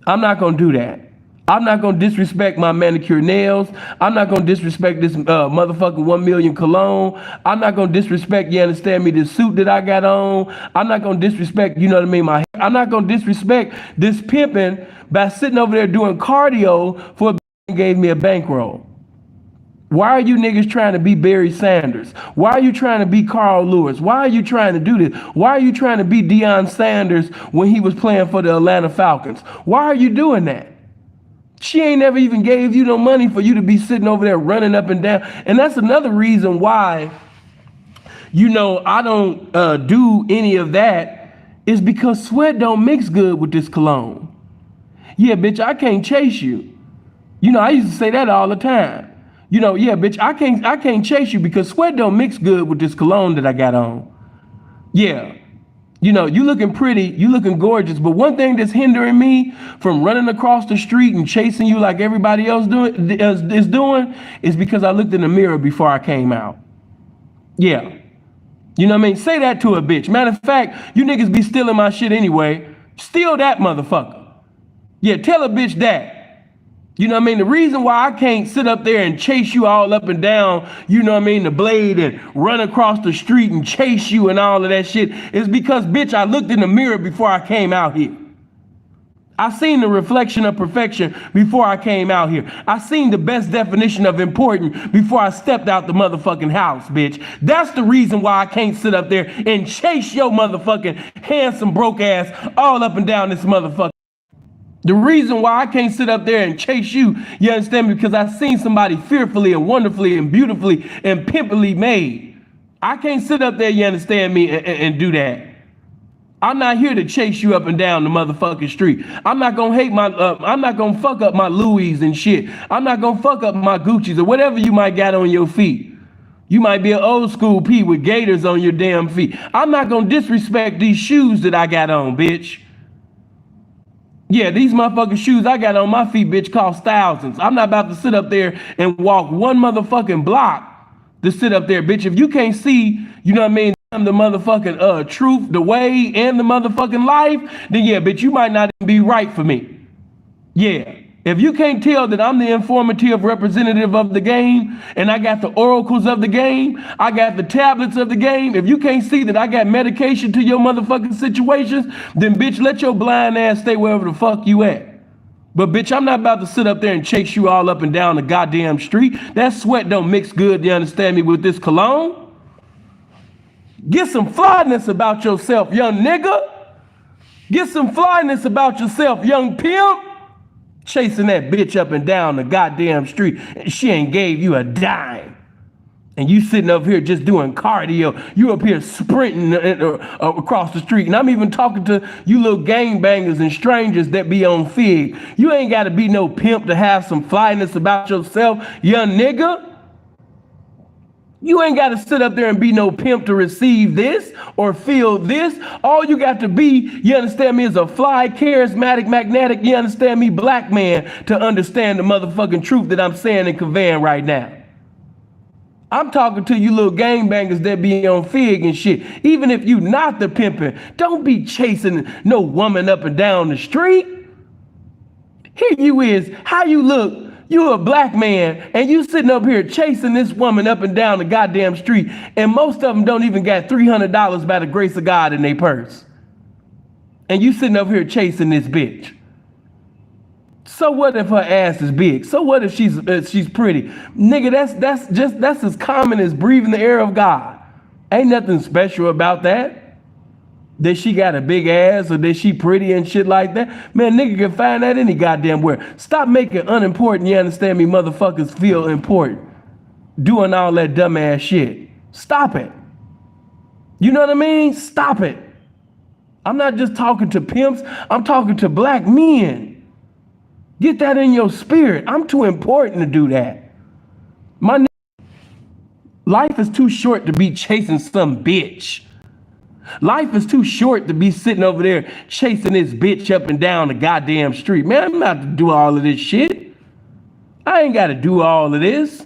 I'm not gonna do that. I'm not gonna disrespect my manicure nails. I'm not gonna disrespect this motherfucking 1 million cologne. I'm not gonna disrespect, you understand me, this suit that I got on. I'm not gonna disrespect, you know what I mean, my hair. I'm not gonna disrespect this pimping by sitting over there doing cardio for a gave me a bankroll. Why are you niggas trying to be Barry Sanders? Why are you trying to be Carl Lewis? Why are you trying to do this? Why are you trying to be Deion Sanders when he was playing for the Atlanta Falcons? Why are you doing that? She ain't never even gave you no money for you to be sitting over there running up and down. And that's another reason why, you know, I don't do any of that, is because sweat don't mix good with this cologne. Yeah, bitch, I can't chase you. You know, I used to say that all the time. You know, yeah, bitch, I can't chase you because sweat don't mix good with this cologne that I got on. Yeah. You know, you looking pretty, you looking gorgeous, but one thing that's hindering me from running across the street and chasing you like everybody else is doing is because I looked in the mirror before I came out. Yeah. You know what I mean? Say that to a bitch. Matter of fact, you niggas be stealing my shit anyway. Steal that motherfucker. Yeah, tell a bitch that. You know what I mean? The reason why I can't sit up there and chase you all up and down, you know what I mean, the blade and run across the street and chase you and all of that shit is because, bitch, I looked in the mirror before I came out here. I seen the reflection of perfection before I came out here. I seen the best definition of important before I stepped out the motherfucking house, bitch. That's the reason why I can't sit up there and chase your motherfucking handsome broke ass all up and down this motherfucker. The reason why I can't sit up there and chase you, you understand me, because I've seen somebody fearfully and wonderfully and beautifully and pimply made. I can't sit up there, you understand me, and do that. I'm not here to chase you up and down the motherfucking street. I'm not gonna I'm not gonna fuck up my Louis and shit. I'm not gonna fuck up my Gucci's or whatever you might got on your feet. You might be an old school P with gators on your damn feet. I'm not gonna disrespect these shoes that I got on, bitch. Yeah, these motherfucking shoes I got on my feet, bitch, cost thousands. I'm not about to sit up there and walk one motherfucking block to sit up there, bitch. If you can't see, you know what I mean, the motherfucking truth, the way, and the motherfucking life, then yeah, bitch, you might not even be right for me. Yeah. If you can't tell that I'm the informative representative of the game and I got the oracles of the game, I got the tablets of the game, if you can't see that I got medication to your motherfucking situations, then bitch, let your blind ass stay wherever the fuck you at. But bitch, I'm not about to sit up there and chase you all up and down the goddamn street. That sweat don't mix good, you understand me, with this cologne. Get some flyness about yourself, young nigga. Get some flyness about yourself, young pimp. Chasing that bitch up and down the goddamn street and she ain't gave you a dime. And you sitting up here just doing cardio. You up here sprinting across the street. And I'm even talking to you little gangbangers and strangers that be on Fig. You ain't got to be no pimp to have some flyness about yourself, young nigga. You ain't got to sit up there and be no pimp to receive this or feel this. All you got to be, you understand me, is a fly, charismatic, magnetic, you understand me, black man to understand the motherfucking truth that I'm saying and conveying right now. I'm talking to you little gangbangers that be on Fig and shit. Even if you not the pimping, don't be chasing no woman up and down the street. Here you is, how you look. You a black man and you sitting up here chasing this woman up and down the goddamn street, and most of them don't even got $300 by the grace of God in their purse. And you sitting up here chasing this bitch. So what if her ass is big? So what if she's pretty? Nigga, that's as common as breathing the air of God. Ain't nothing special about that. That she got a big ass or that she pretty and shit like that. Man, nigga can find that any goddamn where. Stop making unimportant, you understand me, motherfuckers feel important. Doing all that dumbass shit. Stop it. You know what I mean? Stop it. I'm not just talking to pimps. I'm talking to black men. Get that in your spirit. I'm too important to do that. My life is too short to be chasing some bitch. Life is too short to be sitting over there chasing this bitch up and down the goddamn street. Man, I'm not to do all of this shit. I ain't got to do all of this.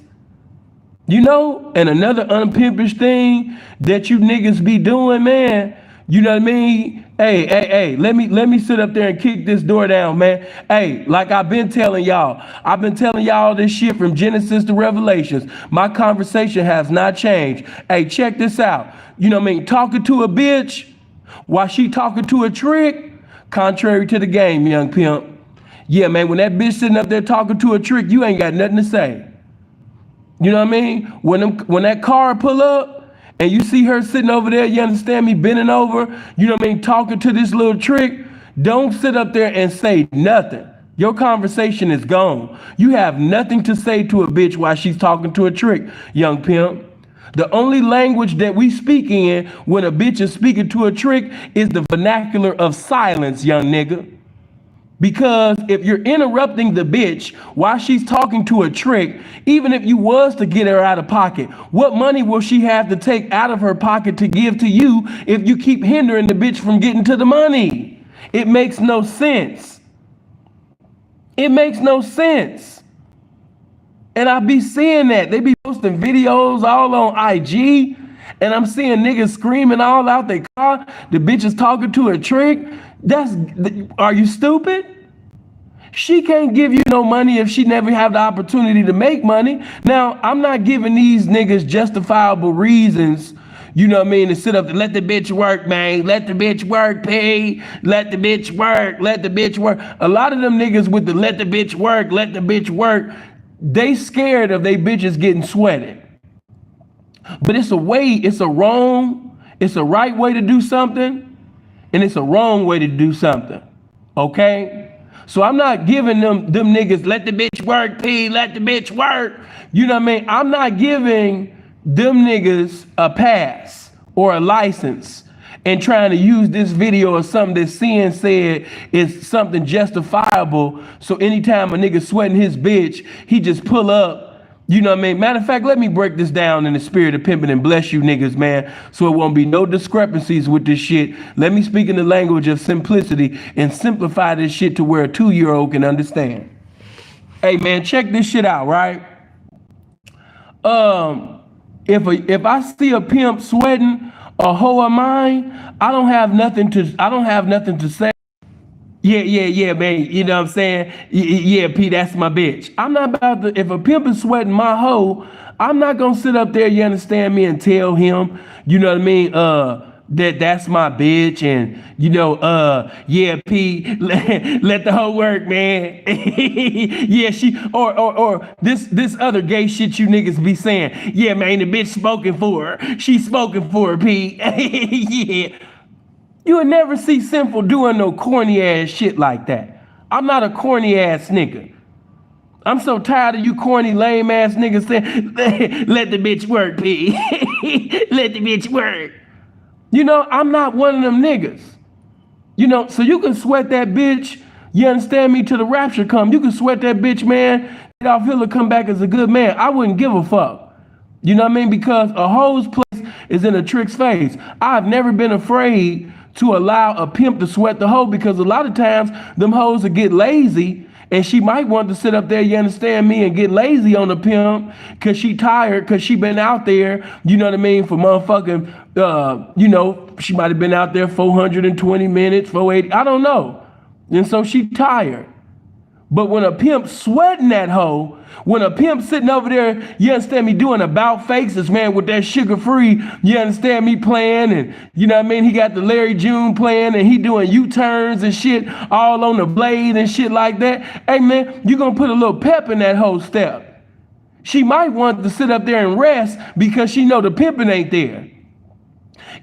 You know, and another unpimpish thing that you niggas be doing, man, You know what I mean? Hey, let me sit up there and kick this door down, man. Hey, like I've been telling y'all this shit from Genesis to Revelations. My conversation has not changed. Hey, check this out. You know what I mean? Talking to a bitch while she talking to a trick, contrary to the game, young pimp. Yeah, man, when that bitch sitting up there talking to a trick, you ain't got nothing to say. You know what I mean? When that car pull up, and you see her sitting over there, you understand me, bending over, you know what I mean, talking to this little trick, don't sit up there and say nothing. Your conversation is gone. You have nothing to say to a bitch while she's talking to a trick, young pimp. The only language that we speak in when a bitch is speaking to a trick is the vernacular of silence, young nigga. Because if you're interrupting the bitch while she's talking to a trick, even if you was to get her out of pocket, what money will she have to take out of her pocket to give to you if you keep hindering the bitch from getting to the money? It makes no sense. It makes no sense. And I be seeing that. They be posting videos all on IG, and I'm seeing niggas screaming all out their car. The bitch is talking to a trick. Are you stupid? She can't give you no money if she never have the opportunity to make money. Now, I'm not giving these niggas justifiable reasons, you know what I mean, to sit up and let the bitch work, man. Let the bitch work, P. Let the bitch work. Let the bitch work. A lot of them niggas with the let the bitch work, they scared of they bitches getting sweated. But it's a right way to do something, and it's a wrong way to do something. Okay? So I'm not giving them niggas, let the bitch work, P, let the bitch work. You know what I mean? I'm not giving them niggas a pass or a license and trying to use this video or something that CN said is something justifiable. So anytime a nigga sweating his bitch, he just pull up. You know what I mean? Matter of fact, let me break this down in the spirit of pimping and bless you niggas, man, so it won't be no discrepancies with this shit. Let me speak in the language of simplicity and simplify this shit to where a 2-year-old can understand. Hey, man, check this shit out, right? If I see a pimp sweating a hoe of mine, I don't have nothing to say. Yeah, man. You know what I'm saying? Yeah, P, that's my bitch. I'm not about to, if a pimp is sweating my hoe, I'm not gonna sit up there, you understand me, and tell him, you know what I mean, that's my bitch, and you know, yeah, P, let the hoe work, man. Yeah, she or this other gay shit you niggas be saying. Yeah, man, the bitch spoken for her. She spoken for her, P. Yeah. You would never see Sinful doing no corny ass shit like that. I'm not a corny ass nigga. I'm so tired of you corny lame ass niggas saying, let the bitch work, P. Let the bitch work. You know, I'm not one of them niggas. You know, so you can sweat that bitch, you understand me, till the rapture come. You can sweat that bitch, man. Adolf Hitler come back as a good man. I wouldn't give a fuck. You know what I mean? Because a hoe's place is in a trick's face. I've never been afraid to allow a pimp to sweat the hoe, because a lot of times them hoes will get lazy, and she might want to sit up there, you understand me, and get lazy on the pimp because she tired, because she been out there, you know what I mean, for motherfucking, you know, she might have been out there 420 minutes, 480, I don't know. And so she tired. But when a pimp sweating that hoe, when a pimp sitting over there, you understand me, doing about faces, man, with that sugar-free, you understand me, playing, and you know what I mean, he got the Larry June playing, and he doing U-turns and shit all on the blade and shit like that. Hey, man, you gonna put a little pep in that whole step. She might want to sit up there and rest because she know the pimping ain't there.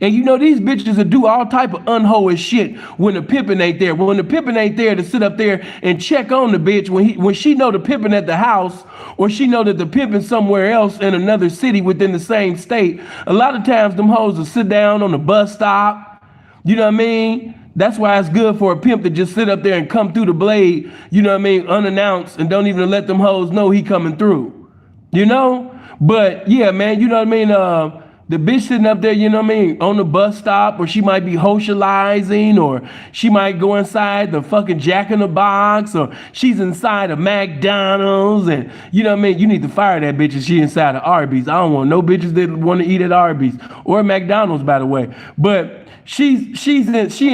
And you know, these bitches will do all type of unholy shit when the pimping ain't there. When the pimping ain't there to sit up there and check on the bitch, when she know the pimping at the house, or she know that the pimping somewhere else in another city within the same state, a lot of times them hoes will sit down on the bus stop. You know what I mean? That's why it's good for a pimp to just sit up there and come through the blade, you know what I mean, unannounced, and don't even let them hoes know he coming through. You know? But yeah, man, you know what I mean? The bitch sitting up there, you know what I mean, on the bus stop, or she might be socializing, or she might go inside the fucking Jack in the Box, or she's inside of McDonald's, and you know what I mean, you need to fire that bitch if she inside of Arby's. I don't want no bitches that want to eat at Arby's or McDonald's, by the way. But She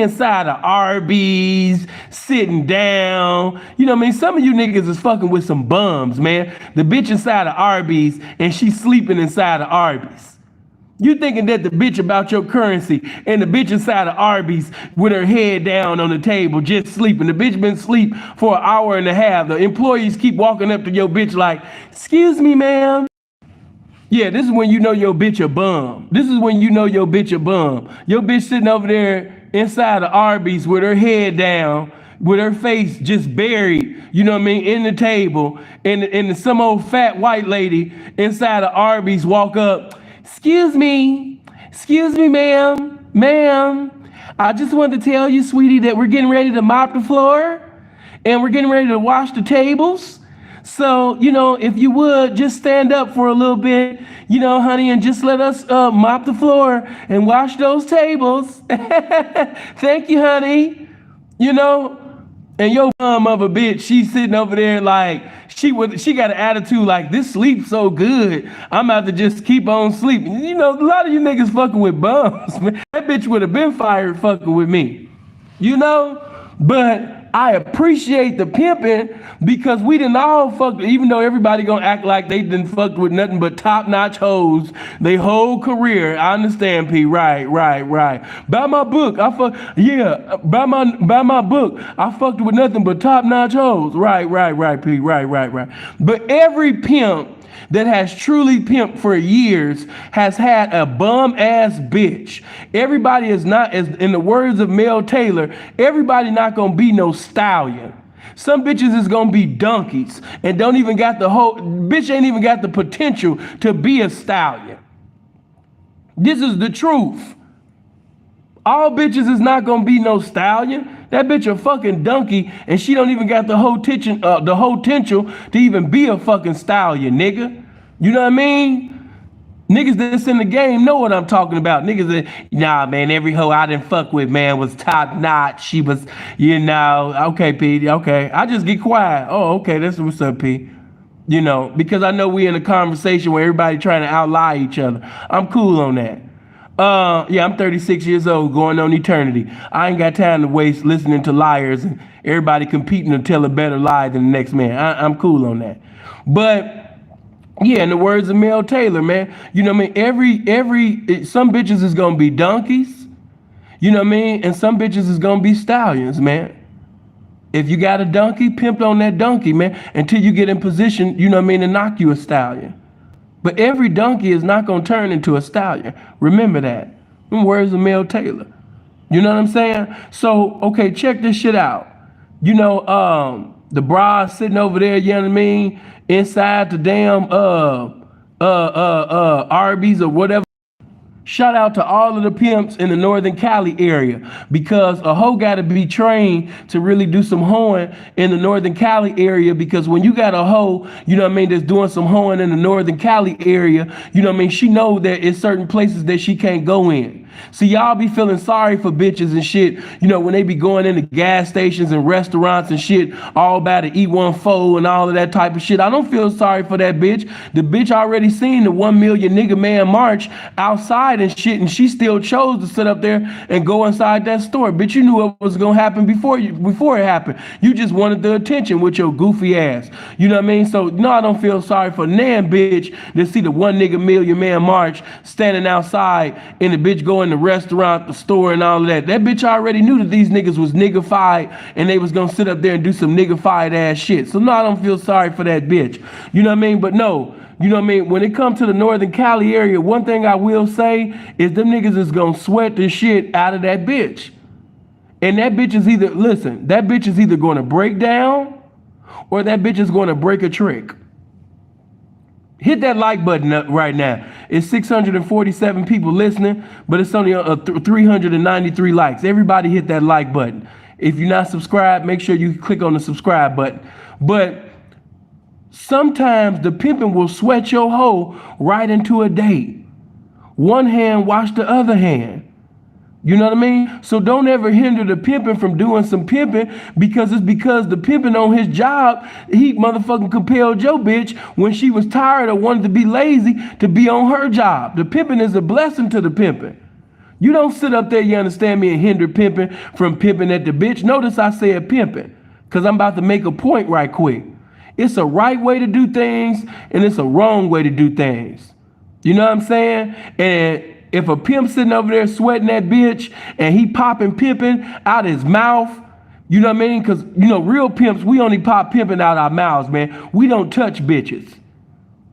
inside of Arby's, sitting down. You know what I mean? Some of you niggas is fucking with some bums, man. The bitch inside of Arby's and she's sleeping inside of Arby's. You thinking that the bitch about your currency and the bitch inside of Arby's with her head down on the table just sleeping. The bitch been asleep for an hour and a half. The employees keep walking up to your bitch like, excuse me, ma'am. Yeah, this is when you know your bitch a bum. This is when you know your bitch a bum. Your bitch sitting over there inside of Arby's with her head down, with her face just buried, you know what I mean, in the table. And some old fat white lady inside of Arby's walk up, excuse me, ma'am. I just wanted to tell you, sweetie, that we're getting ready to mop the floor and we're getting ready to wash the tables. So, you know, if you would just stand up for a little bit, you know, honey, and just let us mop the floor and wash those tables. Thank you, honey. You know, and your bum of a bitch, she's sitting over there like, she got an attitude like, this sleep's so good, I'm about to just keep on sleeping. You know, a lot of you niggas fucking with bums, man. That bitch would have been fired fucking with me. You know? But I appreciate the pimping because we didn't all fuck, even though everybody gonna act like they didn't fuck with nothing but top-notch hoes they whole career. I understand, P. Right. Buy my book. Buy my book. I fucked with nothing but top-notch hoes. Right, P. Right. But every pimp that has truly pimped for years has had a bum-ass bitch. Everybody is not, as in the words of Mel Taylor, everybody not gonna be no stallion. Some bitches is gonna be donkeys and don't even got the whole, bitch ain't even got the potential to be a stallion. This is the truth. All bitches is not gonna be no stallion. That bitch a fucking donkey and she don't even got the whole potential to even be a fucking stallion, nigga. You know what I mean? Niggas that's in the game know what I'm talking about. Niggas that, nah, man, every hoe I didn't fuck with, man, was top notch. She was, you know, okay, P, okay. I just get quiet. Oh, okay, that's what's up, P. You know, because I know we in a conversation where everybody trying to outlie each other. I'm cool on that. Yeah, I'm 36 years old, going on eternity. I ain't got time to waste listening to liars and everybody competing to tell a better lie than the next man. I'm cool on that. But yeah, in the words of Mel Taylor, man, you know what I mean? Some bitches is gonna be donkeys, you know what I mean? And some bitches is gonna be stallions, man. If you got a donkey, pimp on that donkey, man, until you get in position, you know what I mean, to knock you a stallion. But every donkey is not going to turn into a stallion. Remember that. In words of Mel Taylor. You know what I'm saying? So, okay, check this shit out. You know, the bra sitting over there, you know what I mean? Inside the damn Arby's or whatever. Shout out to all of the pimps in the Northern Cali area because a hoe got to be trained to really do some hoeing in the Northern Cali area because when you got a hoe, you know what I mean, that's doing some hoeing in the Northern Cali area, you know what I mean, she know that it's certain places that she can't go in. See, y'all be feeling sorry for bitches and shit, you know, when they be going into gas stations and restaurants and shit, all about to eat one foe and all of that type of shit. I don't feel sorry for that bitch. The bitch already seen the 1 million nigga man march outside and shit, and she still chose to sit up there and go inside that store. Bitch, you knew what was gonna happen before it happened. You just wanted the attention with your goofy ass. You know what I mean? So no, I don't feel sorry for nan bitch that see the 1 nigga million man march standing outside and the bitch going the restaurant, the store, and all of that. That bitch already knew that these niggas was niggified and they was gonna sit up there and do some niggified ass shit. So no, I don't feel sorry for that bitch. You know what I mean? But no, you know what I mean? When it comes to the Northern Cali area, one thing I will say is them niggas is gonna sweat the shit out of that bitch. And that bitch is either, listen, that bitch is either gonna break down or that bitch is gonna break a trick. Hit that like button up right now. It's 647 people listening, but it's only 393 likes. Everybody hit that like button. If you're not subscribed, make sure you click on the subscribe button. But sometimes the pimping will sweat your hoe right into a date. One hand wash the other hand. You know what I mean? So don't ever hinder the pimping from doing some pimping because it's because the pimping on his job, he motherfucking compelled your bitch when she was tired or wanted to be lazy to be on her job. The pimping is a blessing to the pimping. You don't sit up there, you understand me, and hinder pimping from pimping at the bitch. Notice I said pimping, because I'm about to make a point right quick. It's a right way to do things, and it's a wrong way to do things. You know what I'm saying? And if a pimp sitting over there sweating that bitch, and he popping pimping out his mouth, you know what I mean? Because, you know, real pimps, we only pop pimping out our mouths, man. We don't touch bitches.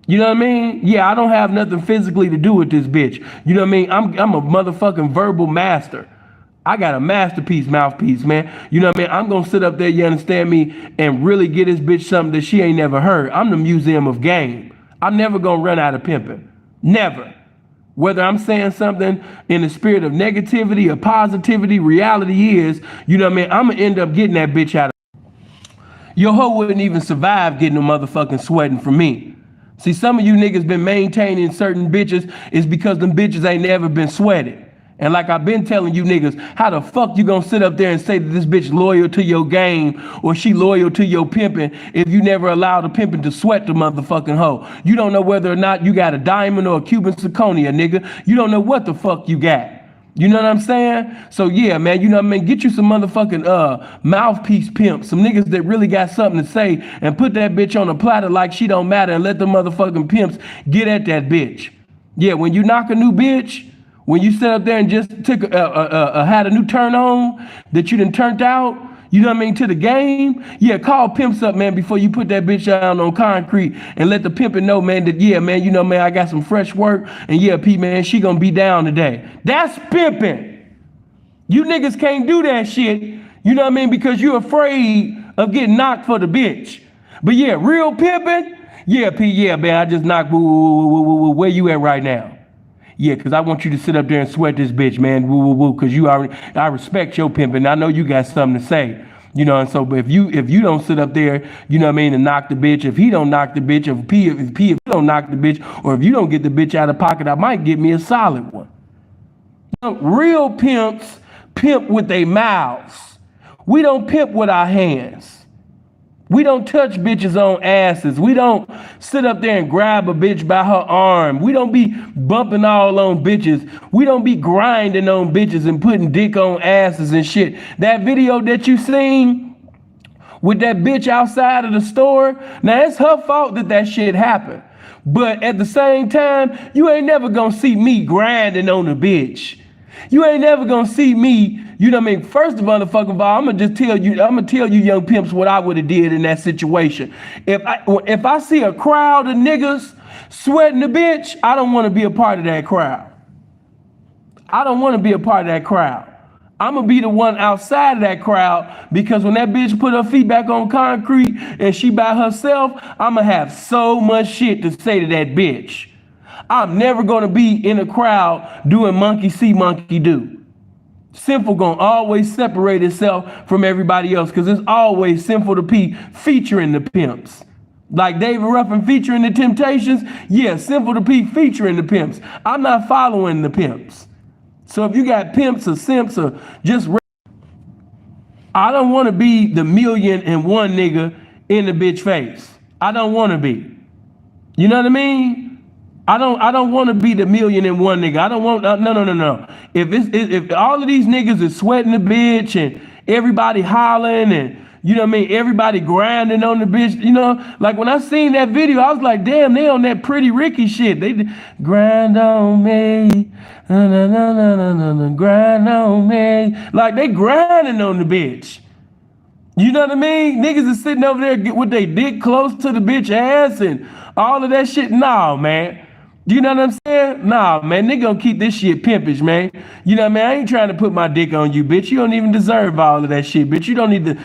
You know what I mean? Yeah, I don't have nothing physically to do with this bitch. You know what I mean? I'm a motherfucking verbal master. I got a masterpiece mouthpiece, man. You know what I mean? I'm gonna sit up there, you understand me, and really get this bitch something that she ain't never heard. I'm the museum of game. I'm never gonna run out of pimping. Never. Whether I'm saying something in the spirit of negativity or positivity, reality is, you know what I mean? I'm gonna end up getting that bitch out of. Your hoe wouldn't even survive getting a motherfucking sweating from me. See, some of you niggas been maintaining certain bitches is because them bitches ain't never been sweated. And like I've been telling you niggas, how the fuck you gonna sit up there and say that this bitch loyal to your game or she loyal to your pimping if you never allow the pimping to sweat the motherfucking hoe? You don't know whether or not you got a diamond or a Cuban zirconia, nigga. You don't know what the fuck you got. You know what I'm saying? So yeah, man, you know what I mean? Get you some motherfucking mouthpiece pimps, some niggas that really got something to say, and put that bitch on a platter like she don't matter, and let the motherfucking pimps get at that bitch. Yeah, when you knock a new bitch, when you sit up there and just took had a new turn on that you done turned out, you know what I mean, to the game, yeah, call pimps up, man, before you put that bitch down on concrete, and let the pimpin' know, man, that, yeah, man, you know, man, I got some fresh work, and yeah, Pete, man, she gonna be down today. That's pimping. You niggas can't do that shit, you know what I mean, because you're afraid of getting knocked for the bitch. But yeah, real pimping, yeah, Pete, yeah, man, I just knocked, where you at right now? Yeah, because I want you to sit up there and sweat this bitch, man, because you already, I respect your pimping. I know you got something to say, you know, and so, but if you don't sit up there, you know what I mean, and knock the bitch, if he don't knock the bitch, if you don't knock the bitch, or if you don't get the bitch out of pocket, I might get me a solid one. You know, real pimps pimp with their mouths. We don't pimp with our hands. We don't touch bitches on asses. We don't sit up there and grab a bitch by her arm. We don't be bumping all on bitches. We don't be grinding on bitches and putting dick on asses and shit. That video that you seen with that bitch outside of the store, now it's her fault that that shit happened. But at the same time, you ain't never gonna see me grinding on a bitch. You ain't never gonna see me, you know what I mean? First of all, I'm gonna tell you young pimps what I would have did in that situation. If I see a crowd of niggas sweating a bitch, I don't want to be a part of that crowd. I don't want to be a part of that crowd. I'm gonna be the one outside of that crowd, because when that bitch put her feet back on concrete and she by herself, I'm gonna have so much shit to say to that bitch. I'm never gonna be in a crowd doing monkey see, monkey do. Sinful gonna always separate itself from everybody else, because it's always Sinful to P featuring the pimps. Like David Ruffin featuring the Temptations, yeah, Sinful to P featuring the pimps. I'm not following the pimps. So if you got pimps or simps or just, I don't want to be the 1,000,001 nigga in the bitch face. I don't want to be. You know what I mean? I don't want to be the 1,000,001 nigga. I don't want, no. If all of these niggas is sweating the bitch and everybody hollering and, you know what I mean, everybody grinding on the bitch, you know, like when I seen that video, I was like, damn, they on that Pretty Ricky shit. They grind on me, grind on me. Like they grinding on the bitch. You know what I mean? Niggas is sitting over there with their dick close to the bitch ass and all of that shit. Nah, man. You know what I'm saying? Nah, man, nigga gonna keep this shit pimpish, man. You know what I mean? I ain't trying to put my dick on you, bitch. You don't even deserve all of that shit, bitch. You don't even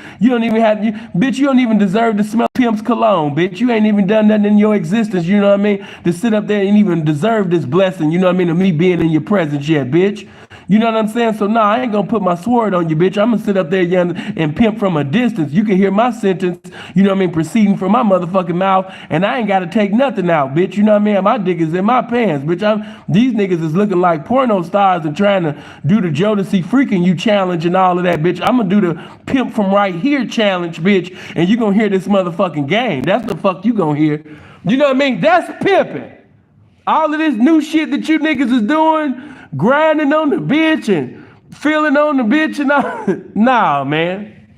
deserve to smell pimp's cologne, bitch. You ain't even done nothing in your existence, you know what I mean? To sit up there and even deserve this blessing, you know what I mean, of me being in your presence yet, bitch. You know what I'm saying? So nah, I ain't gonna put my sword on you, bitch. I'm gonna sit up there and pimp from a distance. You can hear my sentence, you know what I mean, proceeding from my motherfucking mouth, and I ain't gotta take nothing out, bitch. You know what I mean? My dick is in my pants, bitch. These niggas is looking like porno stars and trying to do the Jodeci freaking you challenge and all of that, bitch. I'm gonna do the pimp from right here challenge, bitch, and you gonna hear this motherfucking game. That's the fuck you gonna hear. You know what I mean? That's pimping. All of this new shit that you niggas is doing, grinding on the bitch and feeling on the bitch and all. Nah, man.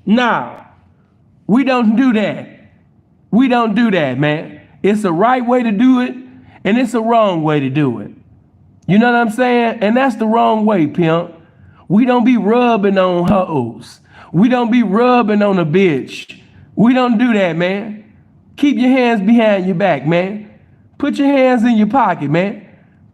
Nah. We don't do that. We don't do that, man. It's a right way to do it, and it's a wrong way to do it. You know what I'm saying? And that's the wrong way, pimp. We don't be rubbing on hoes. We don't be rubbing on a bitch. We don't do that, man. Keep your hands behind your back, man. Put your hands in your pocket, man.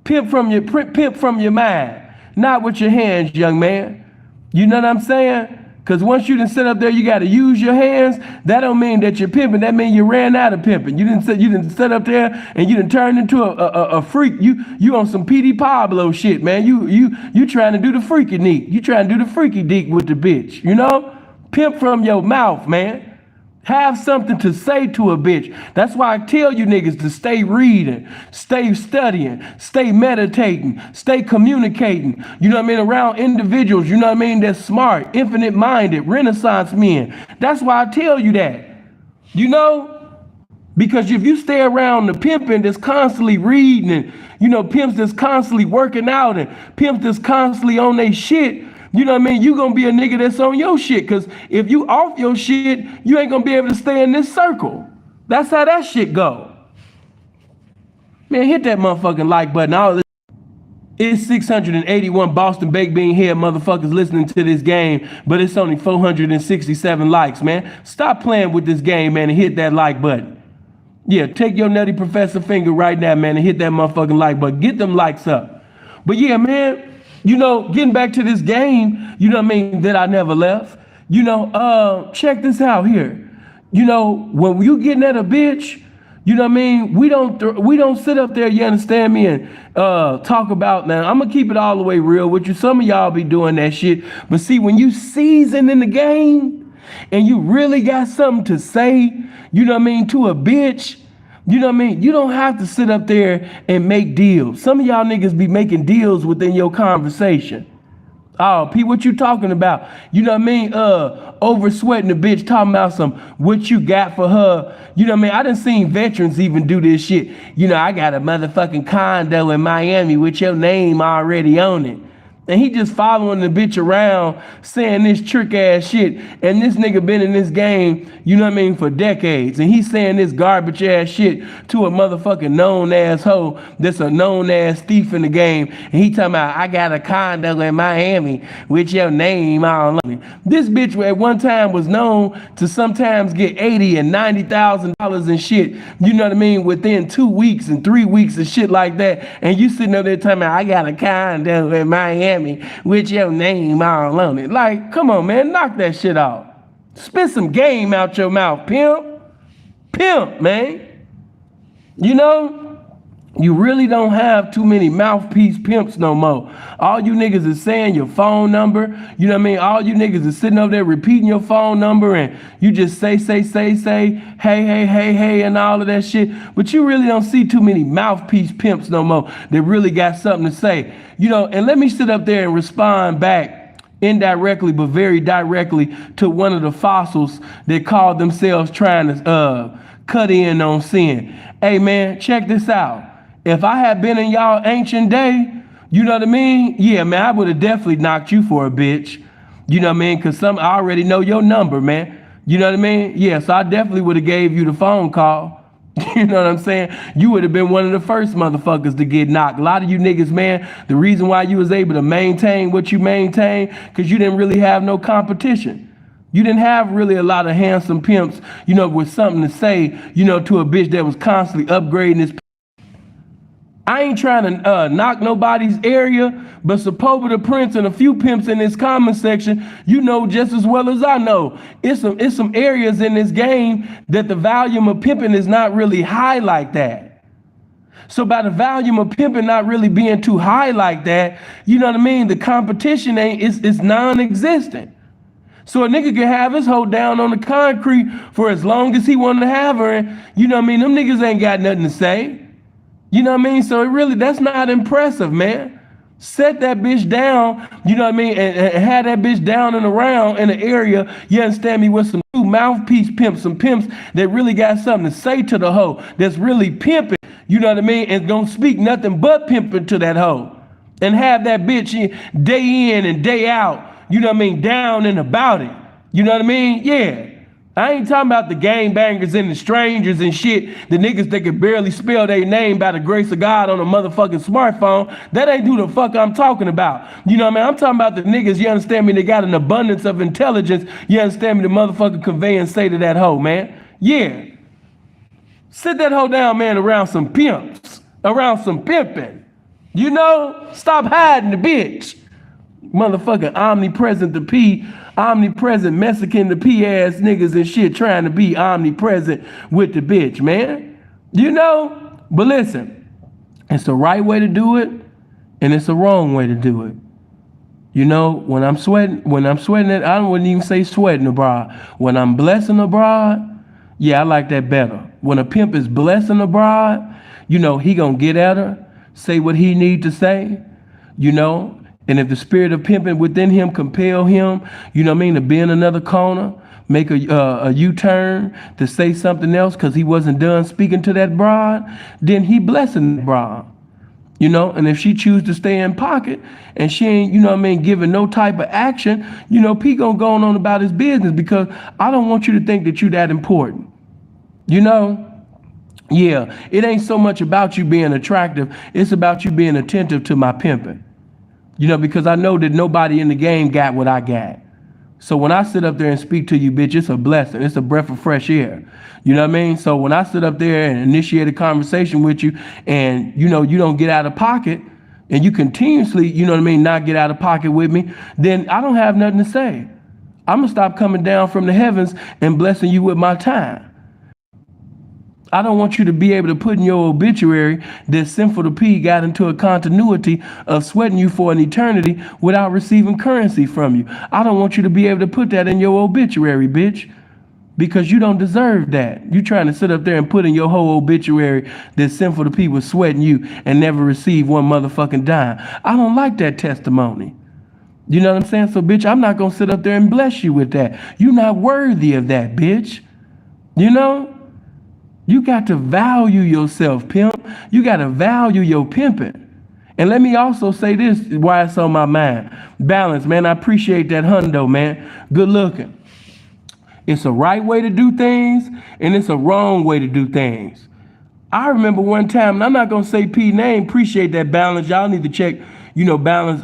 Pimp from your mind, not with your hands, young man. You know what I'm saying? Because once you done sit up there, you got to use your hands. That don't mean that you're pimping. That means you ran out of pimping. You didn't sit up there and you done turned into a freak. You on some PD Pablo shit, man. You trying to do the freaky neek. You trying to do the freaky deek with the bitch. You know? Pimp from your mouth, man. Have something to say to a bitch. That's why I tell you niggas to stay reading, stay studying, stay meditating, stay communicating, you know what I mean, around individuals, you know what I mean, that's smart, infinite-minded, Renaissance men. That's why I tell you that, you know, because if you stay around the pimping that's constantly reading and, you know, pimps that's constantly working out and pimps that's constantly on their shit, you know what I mean? You gonna be a nigga that's on your shit, because if you off your shit, you ain't gonna be able to stay in this circle. That's how that shit go. Man, hit that motherfucking like button. All it's 681 Boston baked bean head motherfuckers listening to this game, but it's only 467 likes, man. Stop playing with this game, man, and hit that like button. Yeah, take your nutty professor finger right now, man, and hit that motherfucking like button. Get them likes up. But yeah, man, you know, getting back to this game, you know what I mean, that I never left. You know, check this out here. You know, when you getting at a bitch, you know what I mean, we don't sit up there, you understand me, and talk about, now, I'm gonna keep it all the way real with you. Some of y'all be doing that shit. But see, when you seasoned in the game and you really got something to say, you know what I mean, to a bitch, you know what I mean? You don't have to sit up there and make deals. Some of y'all niggas be making deals within your conversation. Oh, P, what you talking about? You know what I mean? Over sweating the bitch, talking about some what you got for her. You know what I mean? I done seen veterans even do this shit. You know, I got a motherfucking condo in Miami with your name already on it. And he just following the bitch around saying this trick ass shit. And this nigga been in this game, you know what I mean, for decades. And he's saying this garbage ass shit to a motherfucking known ass hoe that's a known ass thief in the game. And he talking about, I got a condo in Miami with your name all on it. This bitch at one time was known to sometimes get $80,000 and $90,000 and shit, you know what I mean, within 2 weeks and 3 weeks and shit like that. And you sitting up there talking about, I got a condo in Miami with your name all on it. Like, come on, man, knock that shit off. Spit some game out your mouth, pimp. Pimp, man. You know, you really don't have too many mouthpiece pimps no more. All you niggas is saying your phone number. You know what I mean? All you niggas is sitting over there repeating your phone number, and you just say, hey, and all of that shit. But you really don't see too many mouthpiece pimps no more that really got something to say. You know, and let me sit up there and respond back indirectly, but very directly to one of the fossils that called themselves trying to cut in on sin. Hey, man, check this out. If I had been in y'all ancient day, you know what I mean? Yeah, man, I would have definitely knocked you for a bitch. You know what I mean? Because I already know your number, man. You know what I mean? Yeah, so I definitely would have gave you the phone call. You know what I'm saying? You would have been one of the first motherfuckers to get knocked. A lot of you niggas, man, the reason why you was able to maintain what you maintained, because you didn't really have no competition. You didn't have really a lot of handsome pimps, you know, with something to say, you know, to a bitch that was constantly upgrading his. I ain't trying to knock nobody's area, but Sepulveda the Prince and a few pimps in this comment section, you know just as well as I know. It's some areas in this game that the volume of pimping is not really high like that. So by the volume of pimping not really being too high like that, you know what I mean? The competition is non-existent. So a nigga can have his hoe down on the concrete for as long as he wanted to have her, and you know what I mean? Them niggas ain't got nothing to say. You know what I mean? So it really, that's not impressive, man. Set that bitch down, you know what I mean, and have that bitch down and around in the area, you understand me, with some new mouthpiece pimps, some pimps that really got something to say to the hoe, that's really pimping, you know what I mean, and gonna speak nothing but pimping to that hoe. and have that bitch day in and day out, you know what I mean, down and about it. You know what I mean? Yeah. I ain't talking about the gangbangers and the strangers and shit, the niggas that can barely spell their name by the grace of God on a motherfucking smartphone. That ain't who the fuck I'm talking about. You know what I mean? I'm talking about the niggas, you understand me, they got an abundance of intelligence, you understand me, the motherfucker convey and say to that hoe, man. Yeah. Sit that hoe down, man, around some pimps, around some pimping. You know? Stop hiding the bitch. Motherfucking omnipresent the P, omnipresent Mexican the P ass niggas and shit trying to be omnipresent with the bitch, man. You know? But listen, it's the right way to do it, and it's the wrong way to do it. You know, when I'm sweating it, I wouldn't even say sweating abroad. When I'm blessing abroad, yeah, I like that better. When a pimp is blessing abroad, you know, he gonna get at her, say what he need to say, you know, and if the spirit of pimping within him compel him, you know what I mean, to be in another corner, make a U-turn to say something else because he wasn't done speaking to that broad, then he blessing that broad. You know, and if she choose to stay in pocket and she ain't, you know what I mean, giving no type of action, you know, P gonna go on about his business because I don't want you to think that you that important. You know? Yeah, it ain't so much about you being attractive, it's about you being attentive to my pimping. You know, because I know that nobody in the game got what I got. So when I sit up there and speak to you, bitch, it's a blessing. It's a breath of fresh air. You know what I mean? So when I sit up there and initiate a conversation with you and, you know, you don't get out of pocket and you continuously, you know what I mean, not get out of pocket with me, then I don't have nothing to say. I'm going to stop coming down from the heavens and blessing you with my time. I don't want you to be able to put in your obituary that Sinful to P got into a continuity of sweating you for an eternity without receiving currency from you. I don't want you to be able to put that in your obituary, bitch, because you don't deserve that. You trying to sit up there and put in your whole obituary that Sinful to P was sweating you and never received one motherfucking dime. I don't like that testimony. You know what I'm saying? So, bitch, I'm not going to sit up there and bless you with that. You're not worthy of that, bitch. You know? You got to value yourself, pimp. You got to value your pimping. And let me also say this, why it's on my mind. Balance, man. I appreciate that hundo, man. Good looking. It's a right way to do things, and it's a wrong way to do things. I remember one time, and I'm not going to say P name, appreciate that Balance. Y'all need to check, you know, Balance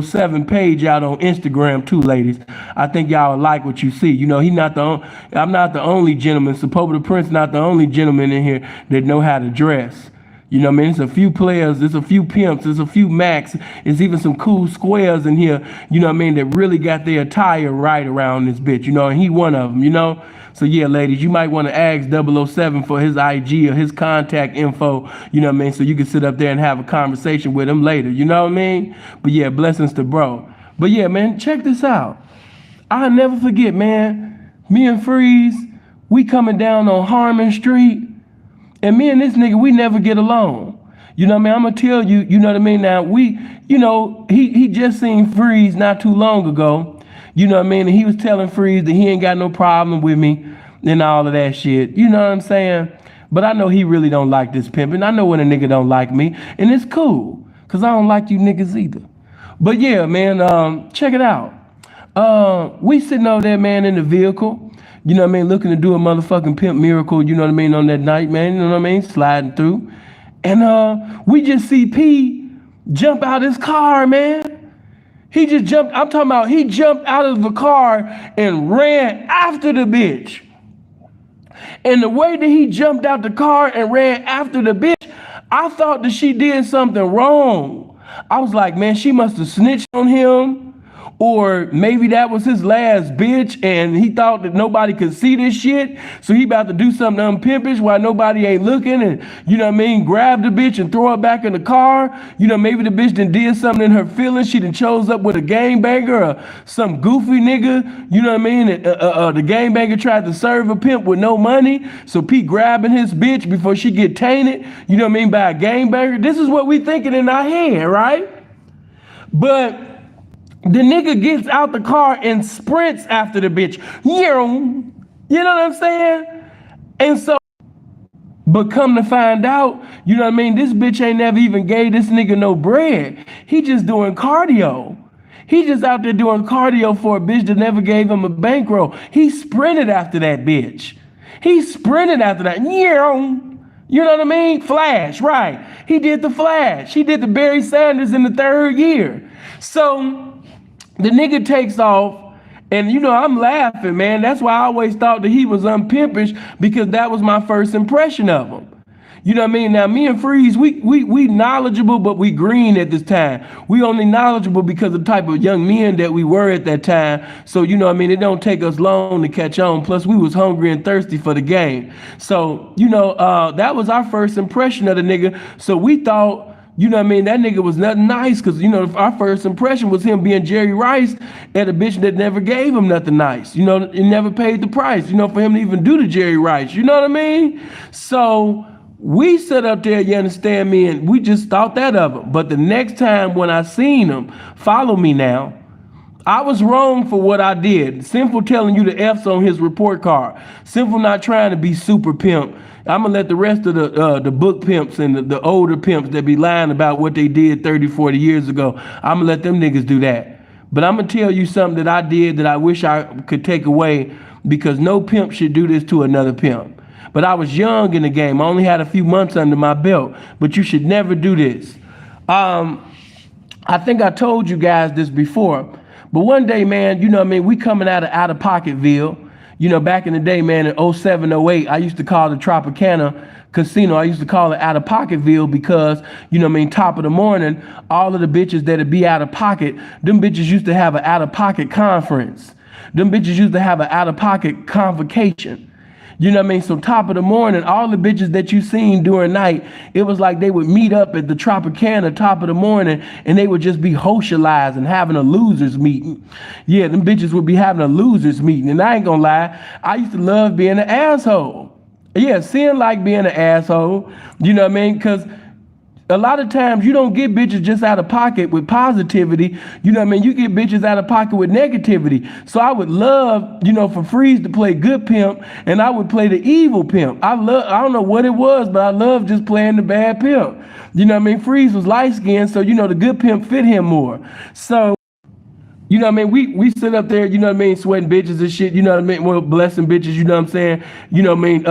007 page out on Instagram too, ladies. I think y'all like what you see. You know, I'm not the only gentleman. Pope the Prince not the only gentleman in here that know how to dress. You know what I mean? It's a few players, there's a few pimps, there's a few Macs, there's even some cool squares in here, you know what I mean, that really got their attire right around this bitch, you know, and he one of them, you know? So yeah, ladies, you might want to ask 007 for his IG or his contact info, you know what I mean, so you can sit up there and have a conversation with him later, you know what I mean? But yeah, blessings to bro. But yeah, man, check this out. I'll never forget, man, me and Freeze, we coming down on Harmon Street, and me and this nigga, we never get along. You know what I mean? I'm going to tell you, you know what I mean? Now, you know, he just seen Freeze not too long ago. You know what I mean? And he was telling Freeze that he ain't got no problem with me and all of that shit. You know what I'm saying? But I know he really don't like this pimping. I know when a nigga don't like me. And it's cool, because I don't like you niggas either. But yeah, man, check it out. We sitting over there, man, in the vehicle. You know what I mean? Looking to do a motherfucking pimp miracle, you know what I mean, on that night, man. You know what I mean? Sliding through. And we just see P jump out his car, man. He just jumped, I'm talking about he jumped out of the car and ran after the bitch. And the way that he jumped out the car and ran after the bitch, I thought that she did something wrong. I was like, man, she must have snitched on him. Or maybe that was his last bitch and he thought that nobody could see this shit. So he about to do something unpimpish while nobody ain't looking and, you know what I mean, grab the bitch and throw her back in the car. You know, maybe the bitch done did something in her feelings. She done chose up with a gangbanger or some goofy nigga. You know what I mean? The gangbanger tried to serve a pimp with no money. So Pete grabbing his bitch before she get tainted, you know what I mean, by a gangbanger. This is what we thinking in our head, right? But the nigga gets out the car and sprints after the bitch. You know what I'm saying? And so But come to find out, you know what I mean, this bitch ain't never even gave this nigga no bread. He just doing cardio. He just out there doing cardio for a bitch that never gave him a bankroll. He sprinted after that bitch. He sprinted after that. You know what I mean? Flash, right. He did the Flash. He did the Barry Sanders in the 3rd year. So the nigga takes off. And you know, I'm laughing, man. That's why I always thought that he was unpimpish, because that was my first impression of him. You know what I mean? Now, me and Freeze, we knowledgeable, but we green at this time. We only knowledgeable because of the type of young men that we were at that time. So, you know what I mean? It don't take us long to catch on. Plus, we was hungry and thirsty for the game. So, you know, that was our first impression of the nigga. So we thought, you know what I mean, that nigga was nothing nice, because, you know, our first impression was him being Jerry Rice at a bitch that never gave him nothing nice. You know, he never paid the price, you know, for him to even do the Jerry Rice. You know what I mean? So we sat up there, you understand me, and we just thought that of him. But the next time when I seen him, follow me now, I was wrong for what I did. Simple telling you the F's on his report card. Simple not trying to be super pimp. I'm gonna let the rest of the book pimps and the older pimps that be lying about what they did 30, 40 years ago, I'm gonna let them niggas do that. But I'm gonna tell you something that I did that I wish I could take away, because no pimp should do this to another pimp. But I was young in the game. I only had a few months under my belt. But you should never do this. I think I told you guys this before. But one day, man, you know what I mean, we coming out of Pocketville. You know, back in the day, man, in 07, 08, I used to call the Tropicana Casino, I used to call it Out of Pocketville, because, you know what I mean, top of the morning, all of the bitches that'd be out of pocket, them bitches used to have an out of pocket conference. Them bitches used to have an out of pocket convocation. You know what I mean? So top of the morning, all the bitches that you seen during night, it was like they would meet up at the Tropicana top of the morning, and they would just be socializing, having a losers meeting. Yeah, them bitches would be having a losers meeting. And I ain't gonna lie, I used to love being an asshole. Yeah, seeing like being an asshole, you know what I mean? Because a lot of times you don't get bitches just out of pocket with positivity. You know what I mean? You get bitches out of pocket with negativity. So I would love, you know, for Freeze to play good pimp, and I would play the evil pimp. I don't know what it was, but I love just playing the bad pimp. You know what I mean? Freeze was light skinned, so, you know, the good pimp fit him more. So, you know what I mean? We sit up there, you know what I mean, sweating bitches and shit, you know what I mean? Well, blessing bitches, you know what I'm saying? You know what I mean?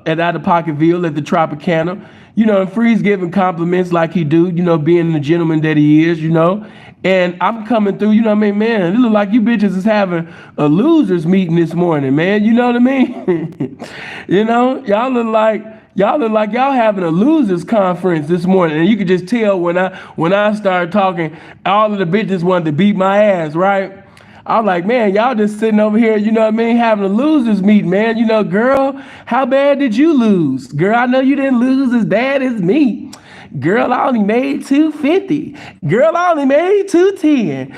At Out of Pocketville, at the Tropicana. You know, and Freeze giving compliments like he do, you know, being the gentleman that he is, you know. And I'm coming through, you know what I mean, man, it look like you bitches is having a losers meeting this morning, man. You know what I mean? You know, y'all look like y'all having a losers conference this morning. And you could just tell when I started talking, all of the bitches wanted to beat my ass, right? I was like, man, y'all just sitting over here, you know what I mean, having a losers meeting, man. You know, girl, how bad did you lose? Girl, I know you didn't lose as bad as me. Girl, I only made $250. Girl, I only made $210.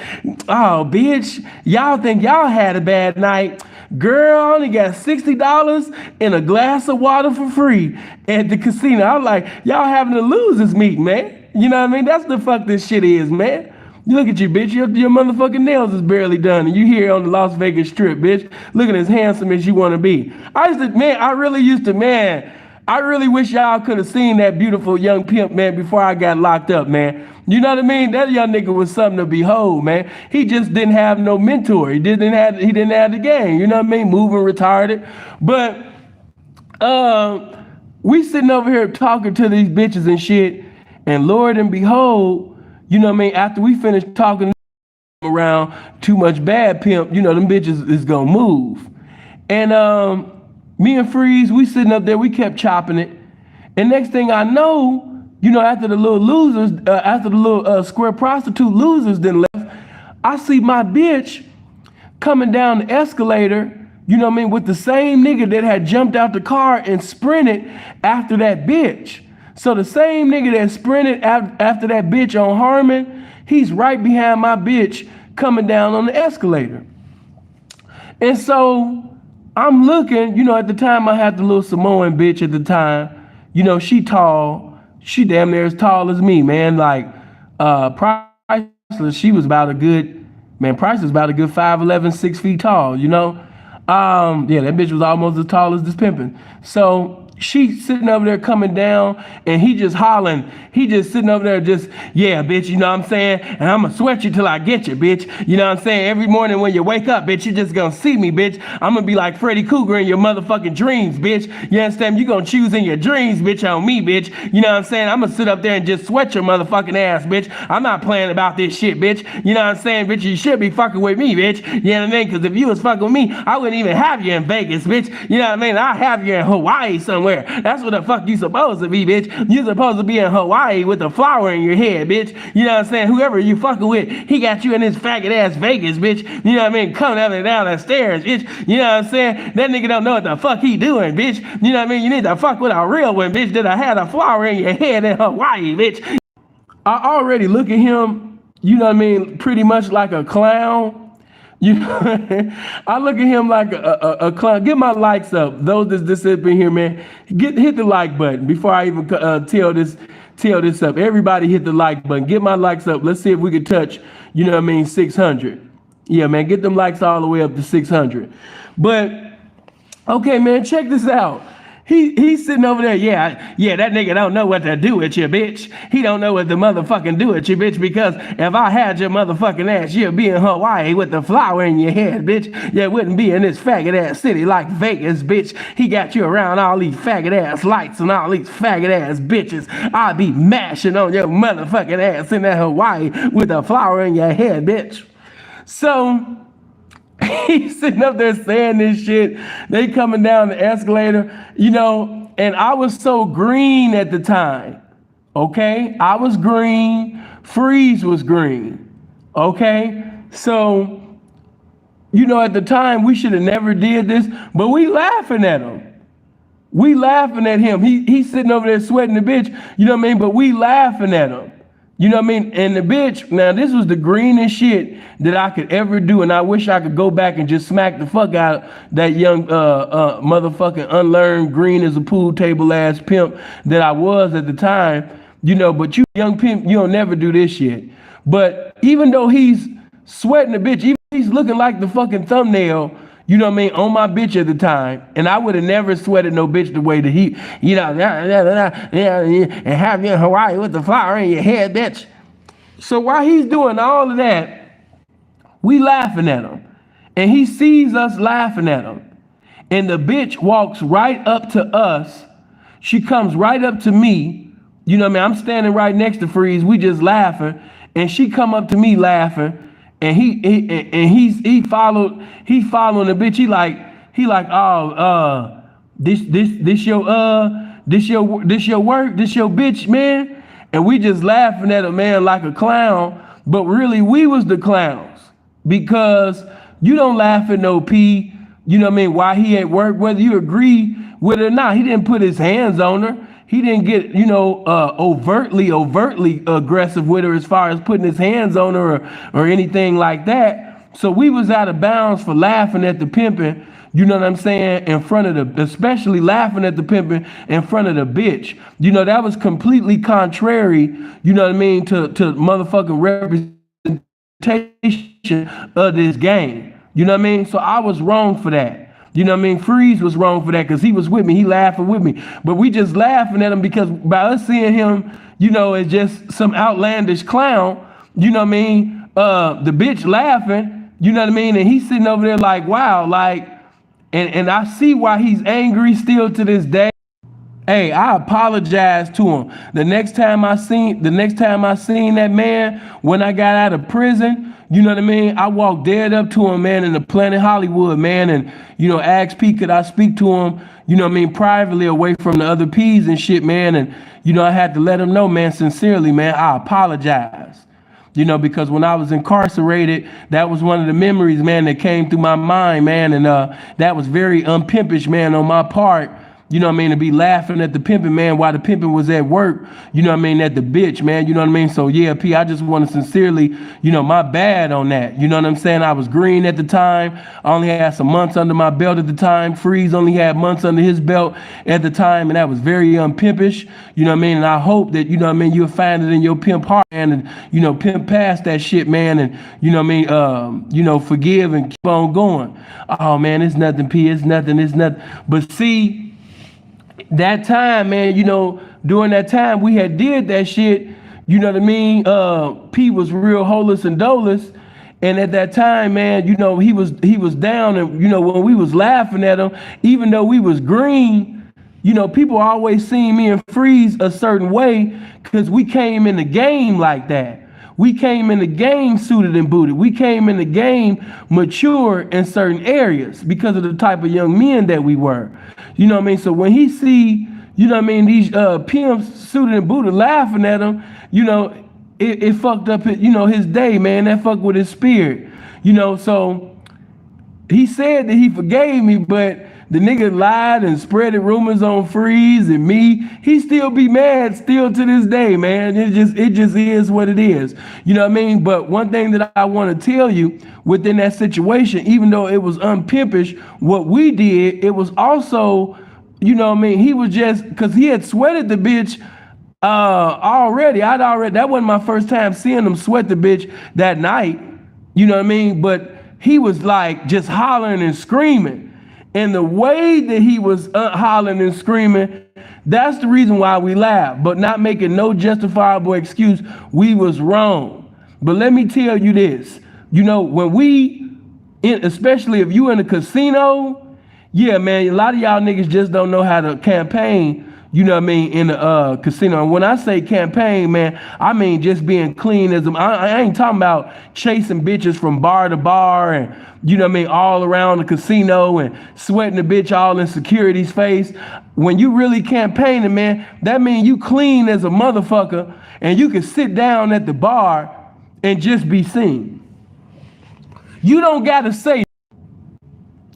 Oh, bitch, y'all think y'all had a bad night. Girl, I only got $60 and a glass of water for free at the casino. I was like, y'all having a losers meeting, man. You know what I mean? That's the fuck this shit is, man. You look at you, bitch. Your motherfucking nails is barely done, and you here on the Las Vegas Strip, bitch, looking as handsome as you want to be. I really wish y'all could have seen that beautiful young pimp, man, before I got locked up, man. You know what I mean? That young nigga was something to behold, man. He just didn't have no mentor. He didn't have the game. You know what I mean? Moving retarded. But we sitting over here talking to these bitches and shit, and Lord and behold, you know what I mean? After we finished talking around too much bad pimp, you know, them bitches is gonna move. And me and Freeze, we sitting up there, we kept chopping it. And next thing I know, you know, after the little losers, after the little square prostitute losers then left, I see my bitch coming down the escalator, you know what I mean, with the same nigga that had jumped out the car and sprinted after that bitch. So the same nigga that sprinted after that bitch on Harmon, he's right behind my bitch coming down on the escalator. And so I'm looking, you know, at the time I had the little Samoan bitch at the time, you know, she tall, she damn near as tall as me, man. Like Priceless, she was about a good, man, Price was about a good 5'11", 6 feet tall, you know. Yeah, that bitch was almost as tall as this pimpin'. So She sitting over there coming down, and he just hollering. He just sitting over there just, yeah, bitch, you know what I'm saying? And I'm gonna sweat you till I get you, bitch. You know what I'm saying? Every morning when you wake up, bitch, you just gonna see me, bitch. I'm gonna be like Freddy Krueger in your motherfucking dreams, bitch. You understand? You gonna choose in your dreams, bitch, on me, bitch. You know what I'm saying? I'm gonna sit up there and just sweat your motherfucking ass, bitch. I'm not playing about this shit, bitch. You know what I'm saying, bitch? You should be fucking with me, bitch. You know what I mean? Because if you was fucking with me, I wouldn't even have you in Vegas, bitch. You know what I mean? I'd have you in Hawaii somewhere. That's what the fuck you supposed to be, bitch. You supposed to be in Hawaii with a flower in your head, bitch. You know what I'm saying? Whoever you fucking with, he got you in his faggot ass Vegas, bitch. You know what I mean? Coming up and down the stairs, bitch. You know what I'm saying? That nigga don't know what the fuck he doing, bitch. You know what I mean? You need to fuck with a real one, bitch, that I had a flower in your head in Hawaii, bitch. I already look at him, you know what I mean, pretty much like a clown. You know, I look at him like a clown. Get my likes up. Those that's up in here, man. Hit the like button before I even tell this up. Everybody hit the like button. Get my likes up. Let's see if we can touch, you know what I mean, 600. Yeah, man, get them likes all the way up to 600. But, okay, man, check this out. He's sitting over there, yeah, that nigga don't know what to do with you, bitch. He don't know what to motherfucking do with you, bitch, because if I had your motherfucking ass, you'd be in Hawaii with the flower in your head, bitch. You wouldn't be in this faggot ass city like Vegas, bitch. He got you around all these faggot ass lights and all these faggot ass bitches. I'd be mashing on your motherfucking ass in that Hawaii with a flower in your head, bitch. So he's sitting up there saying this shit. They coming down the escalator, you know, and I was so green at the time, okay? I was green, Freeze was green, okay? So, you know, at the time, we should have never did this, but we laughing at him. We laughing at him. He's sitting over there sweating the bitch, you know what I mean? But we laughing at him. You know what I mean? And the bitch, now this was the greenest shit that I could ever do. And I wish I could go back and just smack the fuck out that young motherfucking unlearned green as a pool table ass pimp that I was at the time. You know, but you young pimp, you don't never do this shit. But even though he's sweating the bitch, even he's looking like the fucking thumbnail, you know what I mean, on my bitch at the time. And I would have never sweated no bitch the way that he, you know, and have you in Hawaii with the flower in your head, bitch. So while he's doing all of that, we laughing at him. And he sees us laughing at him. And the bitch walks right up to us. She comes right up to me. You know what I mean? I'm standing right next to Freeze. We just laughing. And she come up to me laughing. And he following the bitch. He like, oh, this your work, this your bitch, man. And we just laughing at a man like a clown, but really we was the clowns because you don't laugh at no P, you know what I mean, while he at work, whether you agree with it or not. He didn't put his hands on her. He didn't get, you know, overtly aggressive with her as far as putting his hands on her or anything like that. So we was out of bounds for laughing at the pimping, you know what I'm saying, in front of the, especially laughing at the pimping in front of the bitch. You know, that was completely contrary, you know what I mean, to motherfucking representation of this game. You know what I mean? So I was wrong for that. You know what I mean? Freeze was wrong for that because he was with me. He laughing with me. But we just laughing at him because by us seeing him, you know, as just some outlandish clown, you know what I mean? The bitch laughing, you know what I mean? And he's sitting over there like, wow, like, and I see why he's angry still to this day. Hey, I apologize to him. The next time I seen that man when I got out of prison, you know what I mean? I walked dead up to him, man, in the Planet Hollywood, man, and, you know, asked P, could I speak to him, you know what I mean, privately away from the other P's and shit, man. And, you know, I had to let him know, man, sincerely, man, I apologize. You know, because when I was incarcerated, that was one of the memories, man, that came through my mind, man. And that was very unpimpish, man, on my part. You know what I mean? To be laughing at the pimping, man, while the pimping was at work, you know what I mean, at the bitch, man, you know what I mean? So, yeah, P, I just want to sincerely, you know, my bad on that. You know what I'm saying? I was green at the time. I only had some months under my belt at the time. Freeze only had months under his belt at the time, and that was very unpimpish, you know what I mean? And I hope that, you know what I mean, you'll find it in your pimp heart, man, and, you know, pimp past that shit, man, and, you know what I mean, you know, forgive and keep on going. Oh, man, it's nothing, P, it's nothing. But see, that time, man, you know, during that time we had did that shit, you know what I mean? P was real holeless and doleless. And at that time, man, you know, he was down, and you know, when we was laughing at him, even though we was green, you know, people always seen me and Freeze a certain way because we came in the game like that. We came in the game suited and booted. We came in the game mature in certain areas because of the type of young men that we were. You know what I mean? So when he see, you know what I mean, these pimps suited and booted laughing at him, you know, it fucked up, you know, his day, man. That fucked with his spirit. You know, so he said that he forgave me, but the nigga lied and spreaded rumors on Freeze and me. He still be mad still to this day, man. It just is what it is. You know what I mean? But one thing that I want to tell you within that situation, even though it was unpimpish, what we did, it was also, you know what I mean? He was just, because he had sweated the bitch already. That wasn't my first time seeing him sweat the bitch that night. You know what I mean? But he was like just hollering and screaming. And the way that he was hollering and screaming, that's the reason why we laughed, but not making no justifiable excuse. We was wrong. But let me tell you this, you know, when especially if you in a casino, yeah, man, a lot of y'all niggas just don't know how to campaign, you know what I mean, in the casino. And when I say campaign, man, I mean just being clean as I ain't talking about chasing bitches from bar to bar and, you know what I mean, all around the casino and sweating the bitch all in security's face. When you really campaigning, man, that means you clean as a motherfucker and you can sit down at the bar and just be seen. You don't gotta say,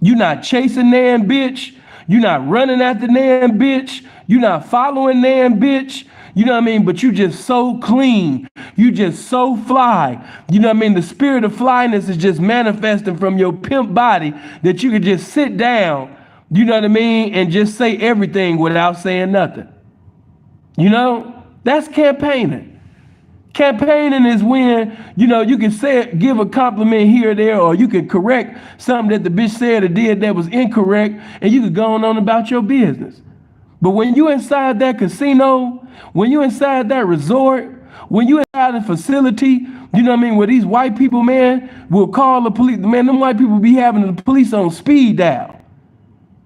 you're not chasing nan bitch. You're not running after nan bitch. You're not following nan bitch. You know what I mean? But you just so clean. You just so fly. You know what I mean? The spirit of flyness is just manifesting from your pimp body that you could just sit down, you know what I mean, and just say everything without saying nothing. You know? That's campaigning. Campaigning is when, you know, you can say it, give a compliment here or there, or you can correct something that the bitch said or did that was incorrect, and you could go on about your business. But when you inside that casino, when you inside that resort, when you inside a facility, you know what I mean, where these white people, man, will call the police. Man, them white people be having the police on speed dial.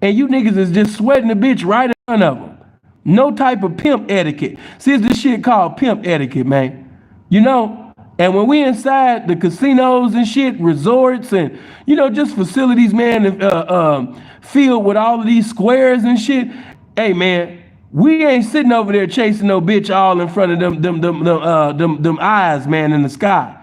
And you niggas is just sweating the bitch right in front of them. No type of pimp etiquette. See, it's this shit called pimp etiquette, man. You know? And when we inside the casinos and shit, resorts and, you know, just facilities, man, filled with all of these squares and shit, hey, man, we ain't sitting over there chasing no bitch all in front of them eyes, man, in the sky.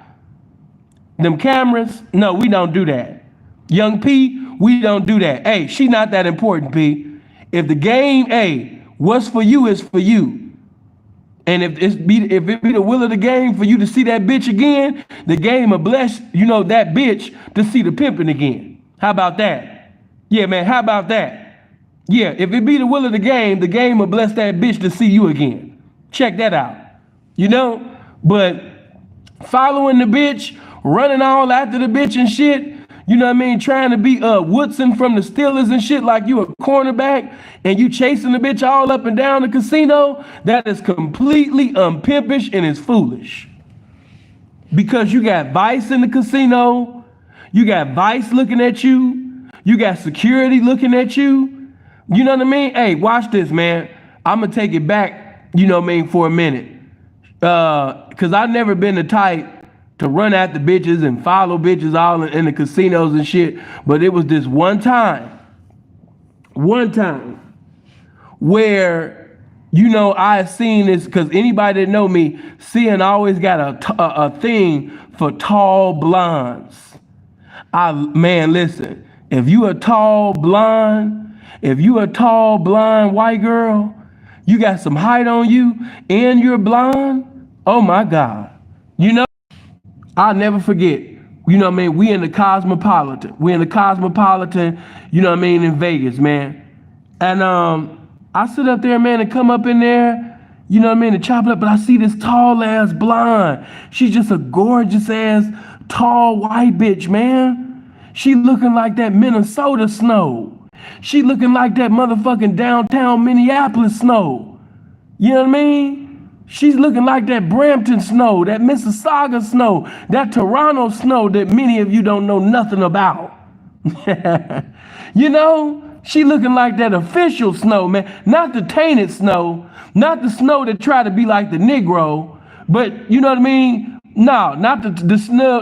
Them cameras, no, we don't do that. Young P, we don't do that. Hey, she not that important, P. If the game, hey, what's for you is for you. And if it be the will of the game for you to see that bitch again, the game will bless, you know, that bitch to see the pimping again. How about that? Yeah, man, how about that? Yeah, if it be the will of the game will bless that bitch to see you again. Check that out. You know? But following the bitch, running all after the bitch and shit, you know what I mean? Trying to be Woodson from the Steelers and shit like you a cornerback and you chasing the bitch all up and down the casino, that is completely unpimpish and is foolish. Because you got Vice in the casino, you got Vice looking at you, you got security looking at you. You know what I mean? Hey, watch this, man. I'm gonna take it back, you know what I mean, for a minute. Cause I've never been the type to run after bitches and follow bitches all in the casinos and shit. But it was this one time where, you know, I had seen this, because anybody that know me, seeing always got a thing for tall blondes. Man, listen, if you a tall blonde white girl, you got some height on you and you're blonde, oh my God. You know, I'll never forget, you know what I mean? We in the Cosmopolitan, you know what I mean, in Vegas, man. And I sit up there, man, and come up in there, you know what I mean, and chop it up, but I see this tall ass blonde. She's just a gorgeous ass, tall white bitch, man. She looking like that Minnesota snow. She looking like that motherfucking downtown Minneapolis snow. You know what I mean? She's looking like that Brampton snow, that Mississauga snow, that Toronto snow that many of you don't know nothing about. You know, she looking like that official snow, man. Not the tainted snow, not the snow that try to be like the Negro, but you know what I mean? No, not the snow,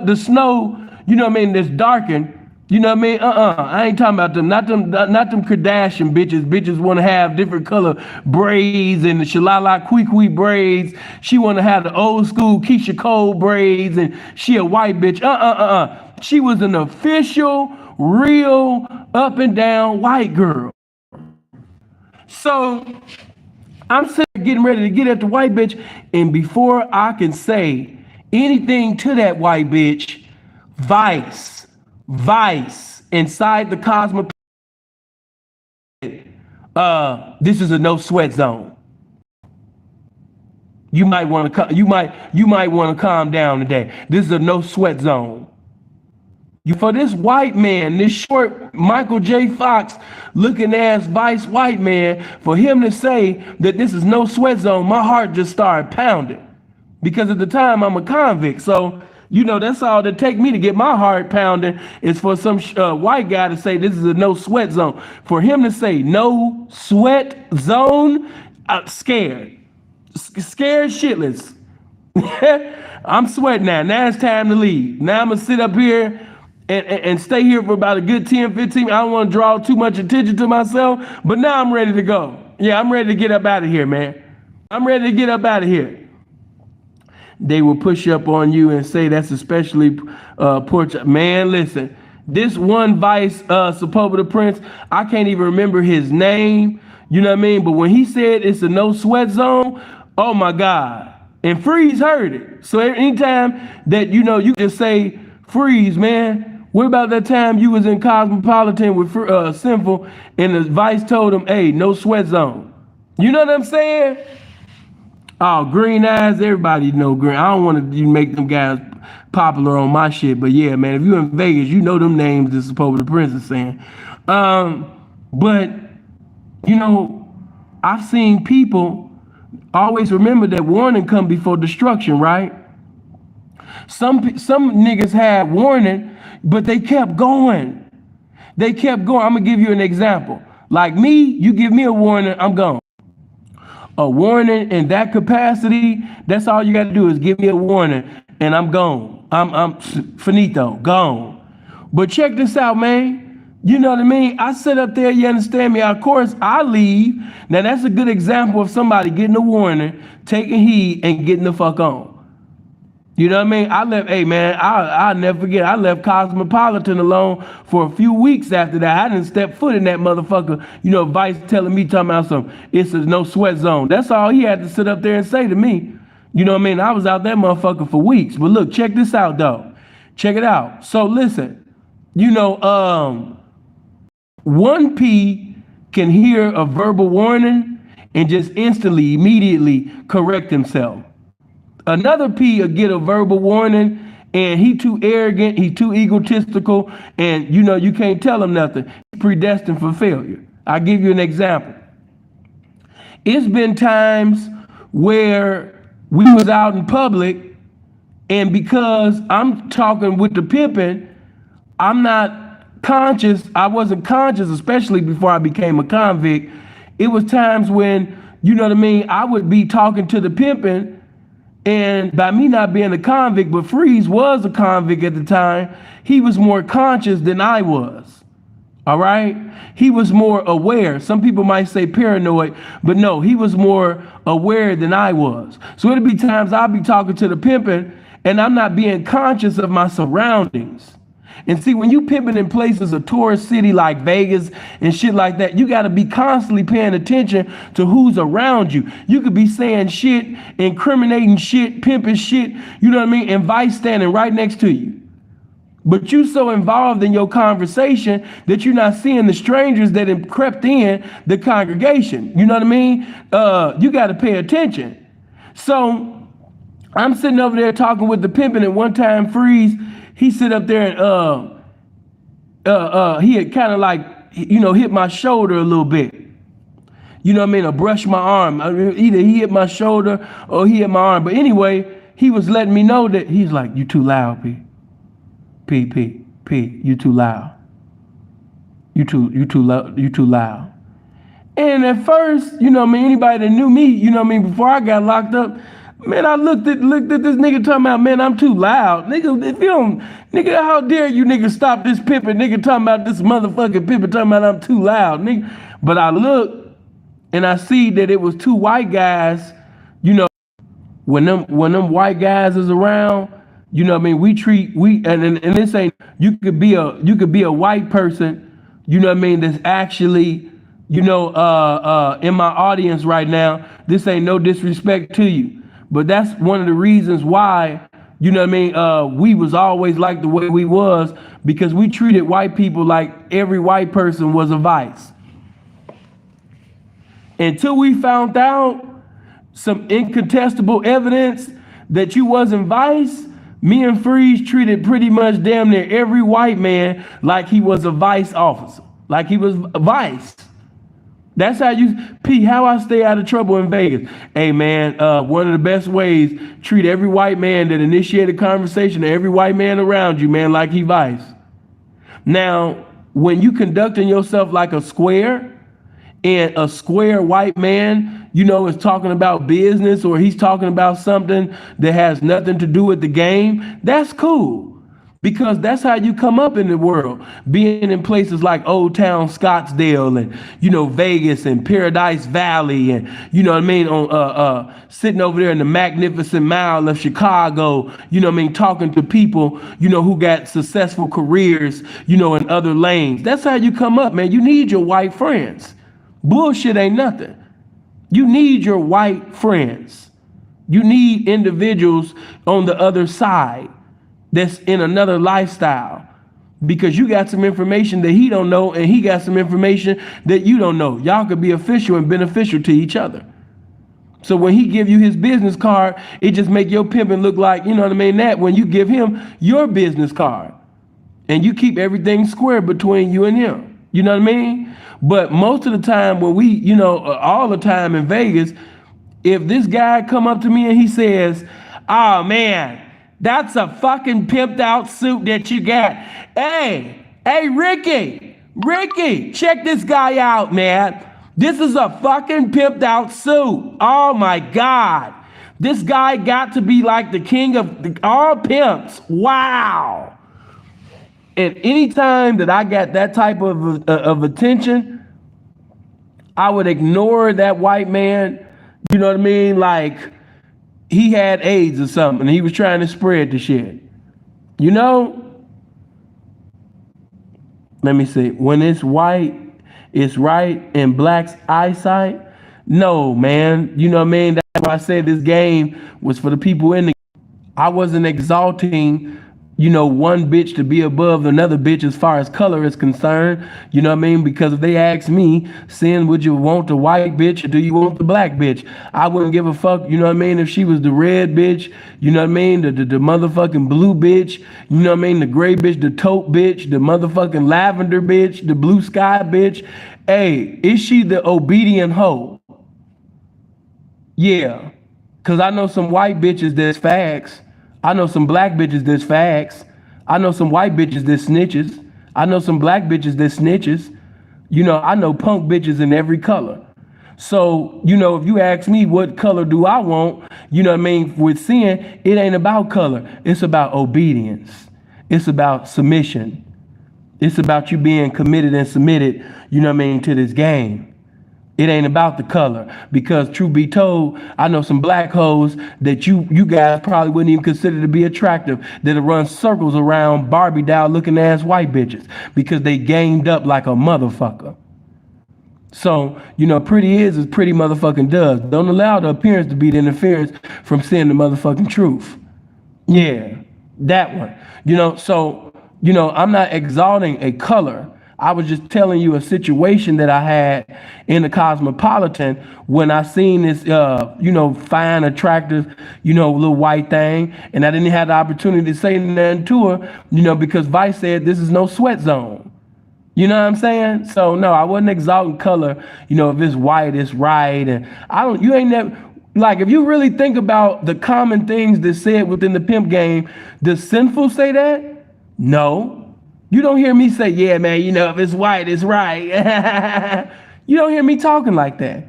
you know what I mean, that's darkened. You know what I mean? I ain't talking about them. Not them Kardashian bitches. Bitches want to have different color braids and the shalala kwee braids. She want to have the old school Keisha Cole braids, and she a white bitch. She was an official, real, up and down white girl. So I'm sitting there getting ready to get at the white bitch, and before I can say anything to that white bitch, Vice inside the Cosmopolitan. This is a no sweat zone. You might want to calm down today. This is a no sweat zone. For this white man, this short Michael J. Fox looking ass Vice white man, for him to say that this is no sweat zone, my heart just started pounding, because at the time I'm a convict. So you know, that's all that take me to get my heart pounding is for some white guy to say this is a no sweat zone. For him to say no sweat zone, I'm scared shitless. I'm sweating now. Now it's time to leave. Now I'm going to sit up here and stay here for about a good 10, 15. I don't want to draw too much attention to myself, but now I'm ready to go. Yeah, I'm ready to get up out of here, man. I'm ready to get up out of here. They will push up on you and say that's especially poor. Man, listen, this one Vice Sepulveda Prince, I can't even remember his name. You know what I mean? But when he said it's a no sweat zone, oh my God. And Freeze heard it. So anytime that, you know, you just say, Freeze, man, what about that time you was in Cosmopolitan with Sinful and the Vice told him, hey, no sweat zone. You know what I'm saying? Oh, Green Eyes, everybody know Green. I don't want to make them guys popular on my shit, but yeah, man, if you in Vegas, you know them names that Sepulveda Prince is saying. But, you know, I've seen people always remember that warning come before destruction, right? Some niggas had warning, but they kept going. They kept going. I'm going to give you an example. Like me, you give me a warning, I'm gone. A warning in that capacity, that's all you got to do is give me a warning and I'm gone. I'm finito, gone. But check this out, man. You know what I mean? I sit up there, you understand me? Of course, I leave. Now, that's a good example of somebody getting a warning, taking heed, and getting the fuck on. You know what I mean? I left, hey man, I'll never forget, I left Cosmopolitan alone for a few weeks after that. I didn't step foot in that motherfucker. You know, Vice telling me, talking about something, it's a no sweat zone. That's all he had to sit up there and say to me. You know what I mean? I was out that motherfucker for weeks. But look, check this out though. Check it out. So listen, you know, 1P can hear a verbal warning and just instantly, immediately correct himself. Another P will get a verbal warning and he too arrogant, he too egotistical, and you know, you can't tell him nothing. He's predestined for failure. I'll give you an example. It's been times where we was out in public, and because I'm talking with the pimpin', I'm not conscious. I wasn't conscious, especially before I became a convict. It was times when, you know what I mean, I would be talking to the pimpin', and by me not being a convict, but Freeze was a convict at the time, he was more conscious than I was. All right? He was more aware. Some people might say paranoid, but no, he was more aware than I was. So it'd be times I'll be talking to the pimpin' and I'm not being conscious of my surroundings. And see, when you pimping in places, a tourist city like Vegas and shit like that, you got to be constantly paying attention to who's around you. You could be saying shit, incriminating shit, pimping shit, you know what I mean, and Vice standing right next to you. But you so involved in your conversation that you're not seeing the strangers that have crept in the congregation. You know what I mean? You got to pay attention. So I'm sitting over there talking with the pimping, and one time Freeze, he sit up there and he had kind of like hit my shoulder a little bit. You know what I mean? Or brush my arm. Either he hit my shoulder or he hit my arm. But anyway, he was letting me know that he's like, you too loud, P. P, you too loud. You too loud. And at first, anybody that knew me, before I got locked up, man, I looked at this nigga talking about, man, I'm too loud. Nigga, if you don't, nigga, how dare you nigga stop this pimping, nigga talking about this motherfucking pimping, talking about I'm too loud, nigga. But I look and I see that it was two white guys, when them white guys is around, and this ain't, you could be a white person, that's actually, in my audience right now. This ain't no disrespect to you, but that's one of the reasons why, we was always like the way we was, because we treated white people like every white person was a vice. Until we found out some incontestable evidence that you wasn't vice, me and Freeze treated pretty much damn near every white man like he was a vice officer, like he was a vice. That's how how I stay out of trouble in Vegas. Hey man, one of the best ways, treat every white man that initiated conversation, every white man around you, man, like he vice. Now, when you conducting yourself like a square, and a square white man, is talking about business, or he's talking about something that has nothing to do with the game, that's cool. Because that's how you come up in the world, being in places like Old Town Scottsdale and, Vegas and Paradise Valley and, sitting over there in the Magnificent Mile of Chicago, talking to people, who got successful careers, in other lanes. That's how you come up, man. You need your white friends. Bullshit ain't nothing. You need your white friends. You need individuals on the other side that's in another lifestyle, because you got some information that he don't know and he got some information that you don't know. Y'all could be official and beneficial to each other. So when he give you his business card, it just make your pimping look like, that when you give him your business card and you keep everything square between you and him. You know what I mean? But most of the time when we, all the time in Vegas, if this guy come up to me and he says, oh man, that's a fucking pimped out suit that you got. Hey, Ricky, check this guy out, man. This is a fucking pimped out suit. Oh my God. This guy got to be like the king of all pimps. Wow. And anytime that I got that type of attention, I would ignore that white man, you know what I mean? Like he had AIDS or something and he was trying to spread the shit. Let me see. When it's white, it's right in black's eyesight. No, man. You know what I mean? That's why I said this game was for the people in the. I wasn't exalting, one bitch to be above another bitch as far as color is concerned. You know what I mean? Because if they ask me, Sin, would you want the white bitch or do you want the black bitch? I wouldn't give a fuck, you know what I mean, if she was the red bitch, you know what I mean, the motherfucking blue bitch, you know what I mean, the gray bitch, the taupe bitch, the motherfucking lavender bitch, the blue sky bitch. Hey, is she the obedient hoe? Yeah, because I know some white bitches that's fags. I know some black bitches that's fags. I know some white bitches that snitches. I know some black bitches that snitches. I know punk bitches in every color. So, if you ask me what color do I want, you know what I mean, with Sin, it ain't about color. It's about obedience. It's about submission. It's about you being committed and submitted, you know what I mean, to this game. It ain't about the color, because truth be told, I know some black hoes that you guys probably wouldn't even consider to be attractive, that'll run circles around Barbie doll looking ass white bitches because they gamed up like a motherfucker. So, pretty is pretty motherfucking does. Don't allow the appearance to be the interference from seeing the motherfucking truth. Yeah, that one. So, I'm not exalting a color. I was just telling you a situation that I had in the Cosmopolitan when I seen this, fine, attractive, little white thing. And I didn't have the opportunity to say nothing to her, because Vice said this is no sweat zone. You know what I'm saying? So no, I wasn't exalting color. You know, if it's white, it's right. And I don't, you ain't never, like, if you really think about the common things that said within the pimp game, does sinful say that? No. You don't hear me say, yeah, man, you know, if it's white, it's right. You don't hear me talking like that.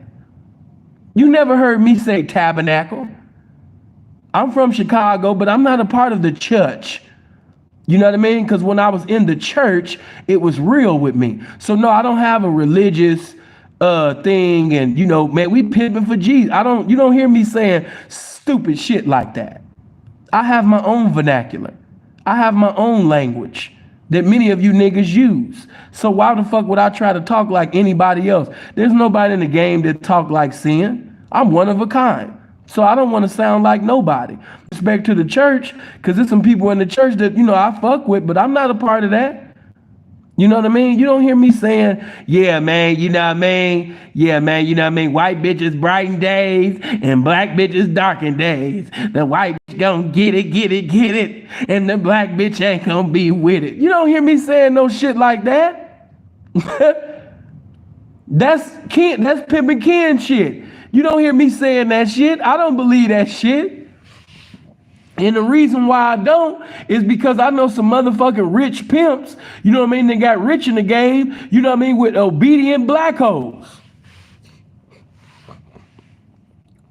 You never heard me say tabernacle. I'm from Chicago, but I'm not a part of the church. You know what I mean? Because when I was in the church, it was real with me. So no, I don't have a religious thing, and you know, man, we pimping for Jesus. You don't hear me saying stupid shit like that. I have my own vernacular. I have my own language that many of you niggas use. So why the fuck would I try to talk like anybody else? There's nobody in the game that talk like sin. I'm one of a kind. So I don't want to sound like nobody. Respect to the church, because there's some people in the church that, you know, I fuck with, but I'm not a part of that. You know what I mean? You don't hear me saying, yeah, man, you know what I mean? Yeah, man, you know what I mean? White bitches brighten days and black bitches darken days. The white bitch gonna get it, get it, get it. And the black bitch ain't gonna be with it. You don't hear me saying no shit like that. That's pimpin' Ken shit. You don't hear me saying that shit. I don't believe that shit. And the reason why I don't is because I know some motherfucking rich pimps, you know what I mean? They got rich in the game, you know what I mean, with obedient black hoes.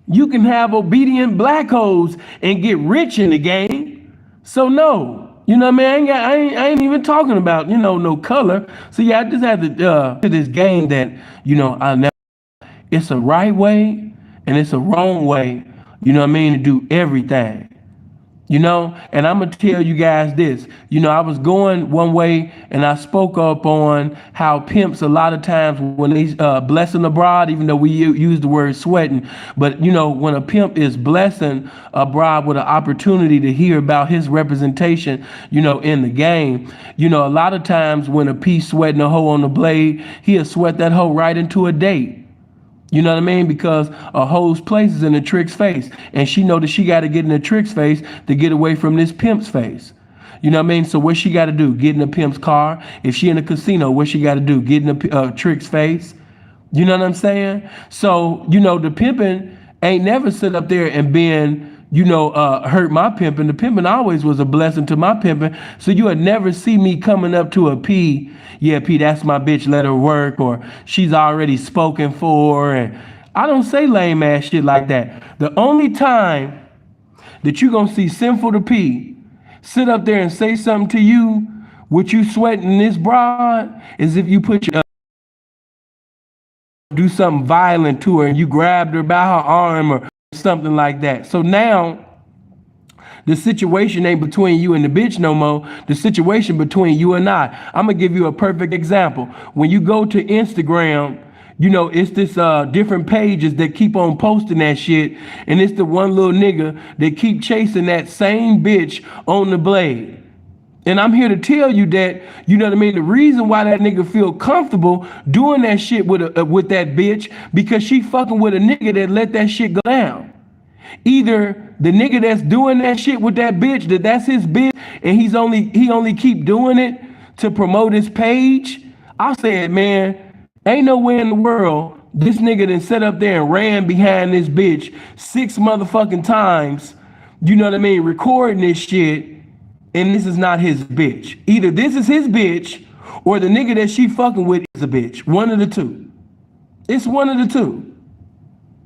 You can have obedient black hoes and get rich in the game. So no, you know what I mean? I ain't even talking about, you know, no color. So yeah, I just had to this game that, you know, it's a right way and it's a wrong way, you know what I mean, to do everything. You know, and I'm going to tell you guys this. You know, I was going one way and I spoke up on how pimps a lot of times when they blessing a bride, even though we use the word sweating, but, you know, when a pimp is blessing a bride with an opportunity to hear about his representation, you know, in the game, you know, a lot of times when a piece sweating a hoe on the blade, he'll sweat that hoe right into a date. You know what I mean? Because a hoe's place is in a trick's face. And she know that she got to get in a trick's face to get away from this pimp's face. You know what I mean? So what she got to do? Get in a pimp's car. If she in a casino, what she got to do? Get in a trick's face. You know what I'm saying? So, you know, the pimping ain't never sit up there and been, you know, hurt my pimping. The pimping always was a blessing to my pimping. So you would never see me coming up to a P, yeah, P, that's my bitch, let her work, or she's already spoken for. And I don't say lame ass shit like that. The only time that you gonna see Sinful to P sit up there and say something to you, what you sweating this broad, is if you put your do something violent to her and you grabbed her by her arm or something like that. So now the situation ain't between you and the bitch no more. The situation between you and I. I'm gonna give you a perfect example. When you go to Instagram, you know, it's this different pages that keep on posting that shit, and it's the one little nigga that keep chasing that same bitch on the blade. And I'm here to tell you that, you know what I mean, the reason why that nigga feel comfortable doing that shit with that bitch, because she fucking with a nigga that let that shit go down. Either the nigga that's doing that shit with that bitch, that's his bitch, and he only keep doing it to promote his page. I said, man, ain't no way in the world this nigga done sat up there and ran behind this bitch 6 motherfucking times, you know what I mean, recording this shit, and this is not his bitch. Either this is his bitch or the nigga that she fucking with is a bitch. One of the two. It's one of the two.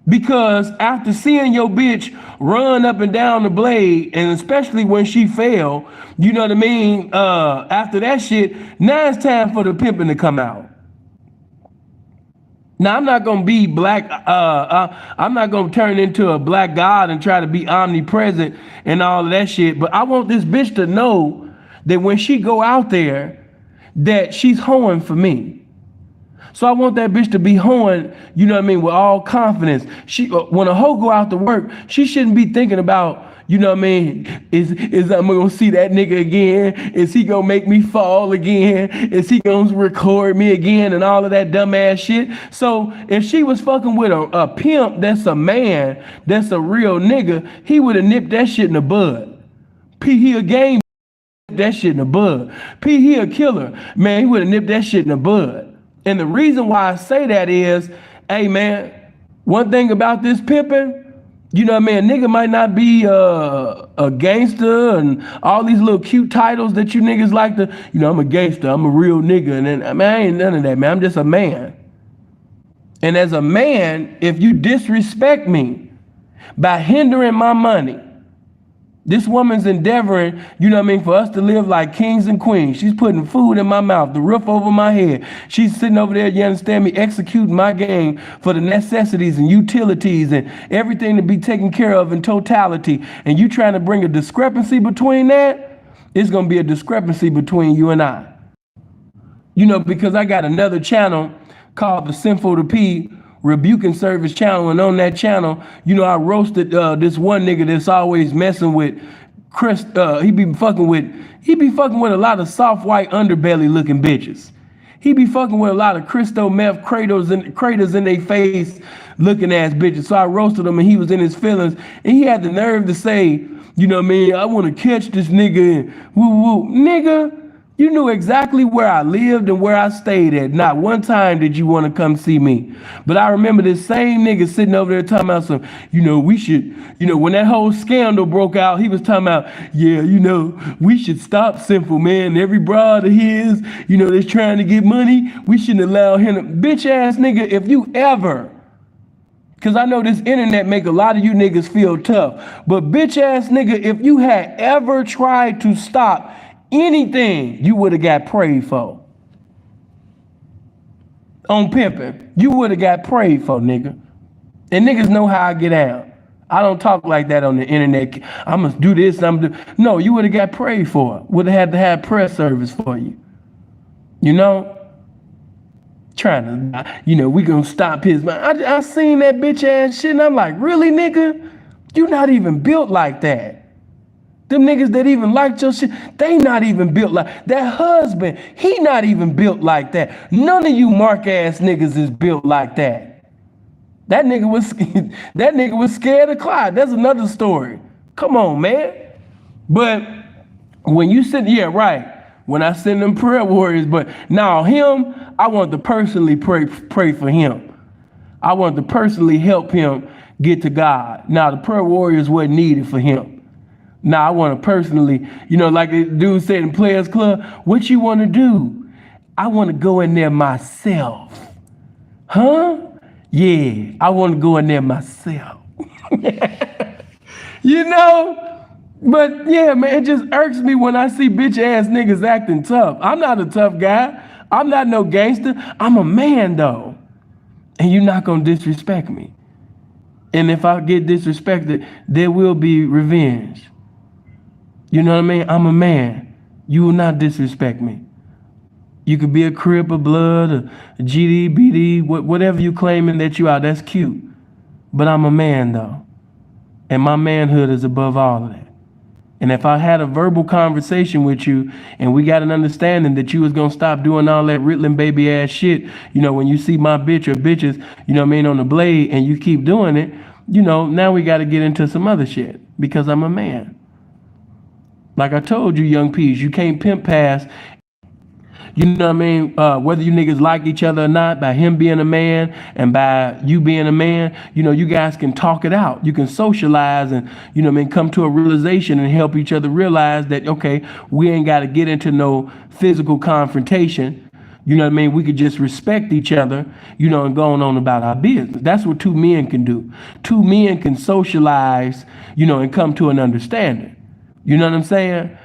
Because after seeing your bitch run up and down the blade, and especially when she fell, you know what I mean, after that shit, now it's time for the pimping to come out. Now, I'm not going to be black, I'm not going to turn into a black god and try to be omnipresent and all of that shit, but I want this bitch to know that when she go out there, that she's hoeing for me. So I want that bitch to be hoeing, you know what I mean, with all confidence. She, when a hoe go out to work, she shouldn't be thinking about, you know what I mean, is I'm gonna see that nigga again? Is he gonna make me fall again? Is he gonna record me again and all of that dumbass shit? So if she was fucking with a pimp that's a man, that's a real nigga, he would have nipped that shit in the bud. He a game that shit in the bud. P, he a killer. Man, he would have nipped that shit in the bud. And the reason why I say that is, hey man, one thing about this pimping, you know what I mean? A nigga might not be a gangster and all these little cute titles that you niggas like to, you know, I'm a gangster, I'm a real nigga. And then, man, I ain't none of that, man. I'm just a man. And as a man, if you disrespect me by hindering my money, this woman's endeavoring, you know what I mean, for us to live like kings and queens. She's putting food in my mouth, the roof over my head. She's sitting over there, you understand me, executing my game for the necessities and utilities and everything to be taken care of in totality. And you trying to bring a discrepancy between that? It's going to be a discrepancy between you and I. You know, because I got another channel called the Sinful to P Rebuking Service channel, and on that channel, you know, I roasted this one nigga that's always messing with Chris. He be fucking with a lot of soft white underbelly looking bitches. He be fucking with a lot of crystal meth craters in their face looking ass bitches. So I roasted him and he was in his feelings, and he had the nerve to say, you know what I mean, I want to catch this nigga and woo woo. Nigga, you knew exactly where I lived and where I stayed at. Not one time did you want to come see me. But I remember this same nigga sitting over there talking about some, you know, we should, you know, when that whole scandal broke out, he was talking about, yeah, you know, we should stop Sinful, man. Every broad of his, you know, that's trying to get money, we shouldn't allow him to, bitch ass nigga, if you ever, because I know this internet make a lot of you niggas feel tough, but bitch ass nigga, if you had ever tried to stop anything, you would have got prayed for. On pimping, you would have got prayed for, nigga. And niggas know how I get out. I don't talk like that on the internet. I must do this. No, you would have got prayed for. Would have had to have prayer service for you. You know? Trying to, you know, we gonna stop his. I seen that bitch ass shit and I'm like, really, nigga? You not even built like that. Them niggas that even liked your shit, they not even built like that. Husband, he not even built like that. None of you mark ass niggas is built like that. That nigga was scared of Clyde. That's another story. Come on, man. But when you said, yeah, right. When I send them prayer warriors, but now him, I want to personally pray for him. I want to personally help him get to God. Now the prayer warriors wasn't needed for him. Now I want to personally, you know, like the dude said in Players Club, what you want to do? I want to go in there myself. Huh? Yeah, I want to go in there myself. You know? But yeah, man, it just irks me when I see bitch ass niggas acting tough. I'm not a tough guy. I'm not no gangster. I'm a man though. And you're not going to disrespect me. And if I get disrespected, there will be revenge. You know what I mean? I'm a man. You will not disrespect me. You could be a Crip of blood, a GD, BD, whatever you claiming that you are. That's cute. But I'm a man though. And my manhood is above all of that. And if I had a verbal conversation with you and we got an understanding that you was going to stop doing all that Ritalin baby ass shit, you know, when you see my bitch or bitches, you know what I mean, on the blade and you keep doing it, you know, now we got to get into some other shit because I'm a man. Like I told you, young P's, you can't pimp past, you know what I mean, whether you niggas like each other or not, by him being a man and by you being a man, you know, you guys can talk it out. You can socialize and, you know what I mean, come to a realization and help each other realize that, okay, we ain't got to get into no physical confrontation. You know what I mean? We could just respect each other, you know, and going on about our business. That's what two men can do. Two men can socialize, you know, and come to an understanding. You know what I'm saying?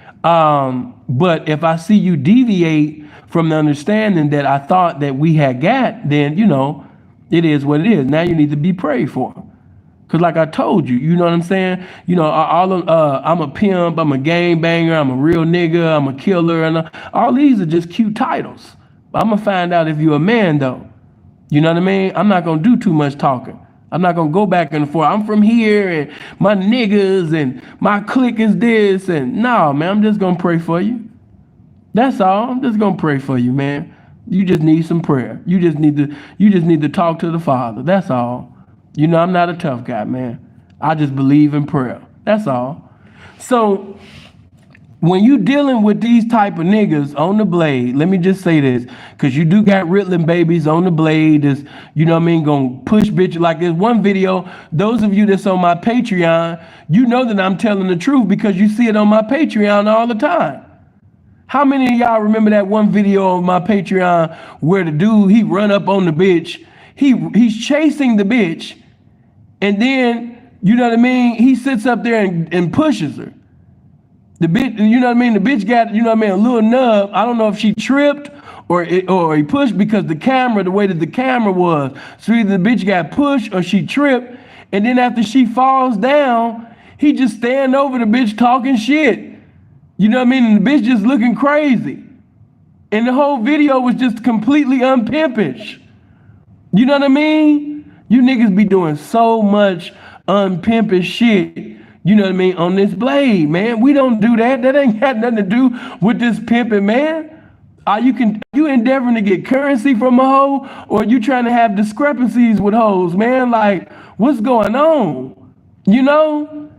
But if I see you deviate from the understanding that I thought that we had got, then, you know, it is what it is. Now you need to be prayed for. Because like I told you, you know what I'm saying? You know, I'm a pimp, I'm a gang banger, I'm a real nigga, I'm a killer. And all these are just cute titles. But I'm going to find out if you're a man, though. You know what I mean? I'm not going to do too much talking. I'm not going to go back and forth. I'm from here and my niggas and my clique is this. And no, man, I'm just going to pray for you. That's all. I'm just going to pray for you, man. You just need some prayer. You just need to talk to the Father. That's all. You know, I'm not a tough guy, man. I just believe in prayer. That's all. So when you dealing with these type of niggas on the blade, let me just say this, because you do got Ritalin babies on the blade, is, you know what I mean, gonna push bitch. Like there's one video, those of you that's on my Patreon, you know that I'm telling the truth because you see it on my Patreon all the time. How many of y'all remember that one video on my Patreon where the dude, he run up on the bitch, he's chasing the bitch, and then, you know what I mean, he sits up there and pushes her. The bitch, you know what I mean? The bitch got, you know what I mean, a little nub. I don't know if she tripped or he pushed because the camera, the way that the camera was. So either the bitch got pushed or she tripped. And then after she falls down, he just stand over the bitch talking shit. You know what I mean? And the bitch just looking crazy. And the whole video was just completely unpimpish. You know what I mean? You niggas be doing so much unpimpish shit. You know what I mean? On this blade, man. We don't do that. That ain't got nothing to do with this pimping, man. Are you endeavoring to get currency from a hoe, or are you trying to have discrepancies with hoes, man? Like, what's going on? You know?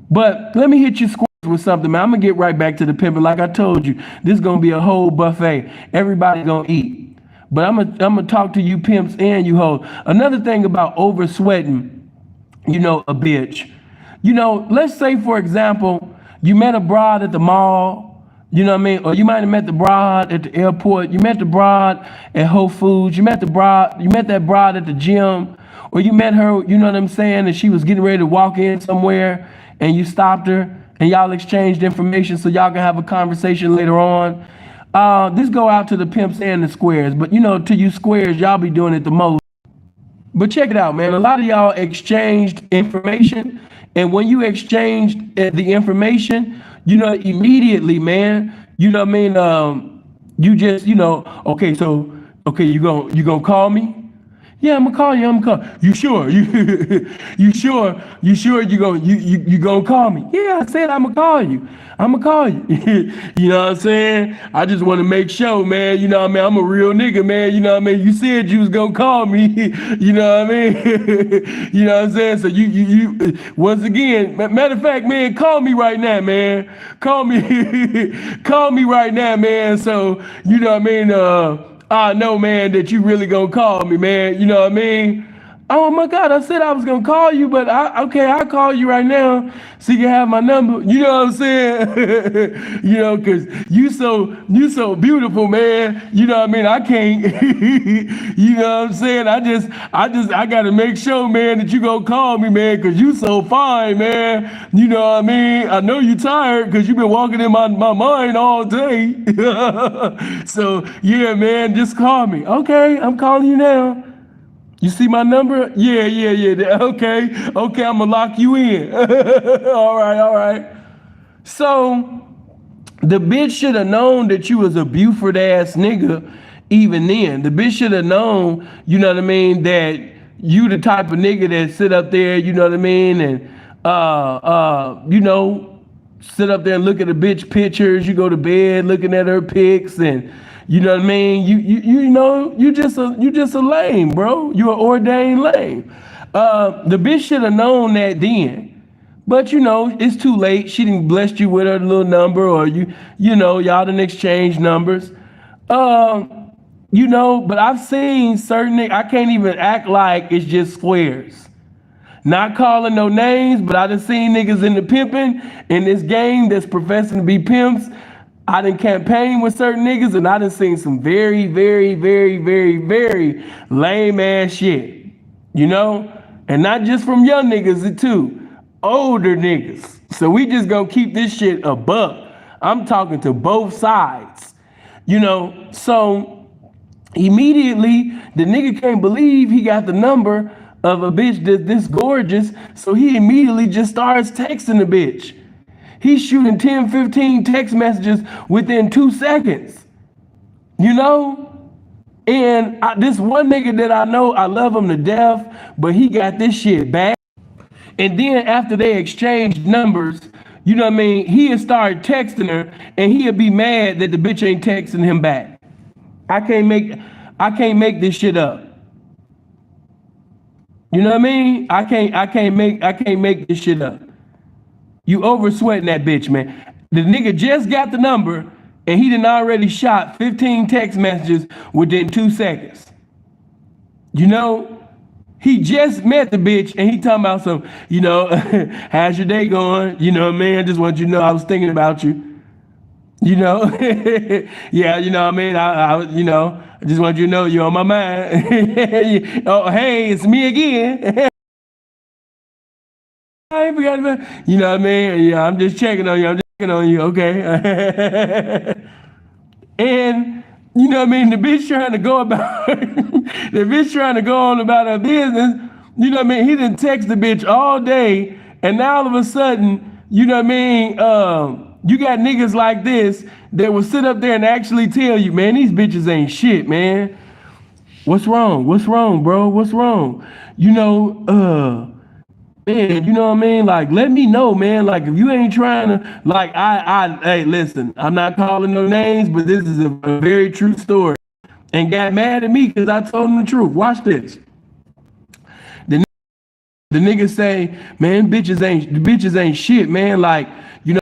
But let me hit you squares with something, man. I'm gonna get right back to the pimping. Like I told you, this is gonna be a whole buffet. Everybody gonna eat. But I'm gonna talk to you pimps and you hoes. Another thing about over sweating, you know, a bitch. You know, let's say, for example, you met a broad at the mall, you know what I mean? Or you might have met the broad at the airport. You met the broad at Whole Foods. You met that broad at the gym. Or you met her, you know what I'm saying, and she was getting ready to walk in somewhere and you stopped her and y'all exchanged information so y'all can have a conversation later on. This go out to the pimps and the squares. But, you know, to you squares, y'all be doing it the most. But check it out, man. A lot of y'all exchanged information. And when you exchange the information, you know, immediately, man, you know what I mean? You just, you know, okay, so, okay, you gonna call me? Yeah, I'm gonna call you. You sure? You sure? You sure you gonna call me? Yeah, I said I'm gonna call you. You know what I'm saying? I just want to make sure, man. You know what I mean? I'm a real nigga, man. You know what I mean? You said you was gonna call me. You know what I mean? You know what I'm saying? So you once again, matter of fact, man, call me right now, man. Call me right now, man. So you know what I mean? I know, man, that you really gonna call me, man. You know what I mean? Oh my God, I said I was gonna call you, but I'll call you right now so you can have my number. You know what I'm saying? You know, cause you so beautiful, man. You know what I mean? I can't, you know what I'm saying? I gotta make sure, man, that you gonna call me, man, cause you so fine, man. You know what I mean? I know you tired cause you been walking in my mind all day. So yeah, man, just call me. Okay, I'm calling you now. You see my number? Yeah. Okay, I'm gonna lock you in. All right. So the bitch should have known that you was a Buford ass nigga even then. The bitch should have known, you know what I mean, that you the type of nigga that sit up there, you know what I mean, and you know, sit up there and look at the bitch pictures, you go to bed looking at her pics, and you know what I mean? You know, you just a lame, bro. You an ordained lame. The bitch should have known that then. But you know, it's too late. She didn't bless you with her little number, or you know, y'all didn't exchange numbers. You know, but I've seen certain I can't even act like it's just squares. Not calling no names, but I done seen niggas in the pimping in this game that's professing to be pimps. I done campaign with certain niggas and I done seen some very lame ass shit, you know? And not just from young niggas too, older niggas. So we just gonna keep this shit a buck. I'm talking to both sides, you know? So immediately the nigga can't believe he got the number of a bitch that's this gorgeous. So he immediately just starts texting the bitch. He's shooting 10, 15 text messages within 2 seconds, you know? And this one nigga that I know, I love him to death, but he got this shit bad. And then after they exchanged numbers, you know what I mean? He'd start texting her and he'd be mad that the bitch ain't texting him back. I can't make this shit up. You know what I mean? I can't make this shit up. You over sweating that bitch, man. The nigga just got the number and he done already shot 15 text messages within 2 seconds. You know, he just met the bitch and he talking about some, you know, how's your day going? You know what I mean? I just want you to know I was thinking about you. You know? Yeah, you know what I mean? I you know, I just want you to know you're on my mind. Oh, hey, it's me again. I ain't forgot about, you know what I mean? Yeah, I'm just checking on you. I'm just checking on you, okay? And you know what I mean? The bitch trying to go about the bitch trying to go on about her business. You know what I mean? He didn't text the bitch all day, and now all of a sudden, you know what I mean? You got niggas like this that will sit up there and actually tell you, man, these bitches ain't shit, man. What's wrong? What's wrong, bro? What's wrong? You know, man, you know what I mean? Like, let me know, man. Like, if you ain't trying to, like, hey, listen, I'm not calling no names, but this is a very true story. And got mad at me because I told him the truth. Watch this. The niggas say, man, bitches ain't shit, man. Like, you know,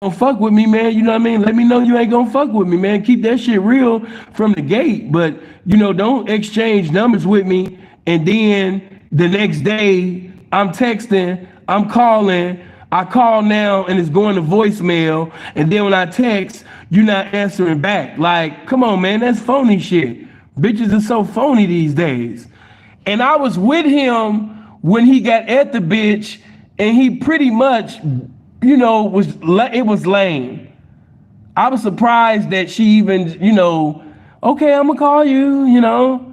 don't fuck with me, man. You know what I mean? Let me know you ain't gonna fuck with me, man. Keep that shit real from the gate. But, you know, don't exchange numbers with me. And then the next day, I'm texting, I'm calling, I call now and it's going to voicemail. And then when I text, you're not answering back. Like, come on, man, that's phony shit. Bitches are so phony these days. And I was with him when he got at the bitch and he pretty much, you know, it was lame. I was surprised that she even, you know, okay, I'm gonna call you, you know.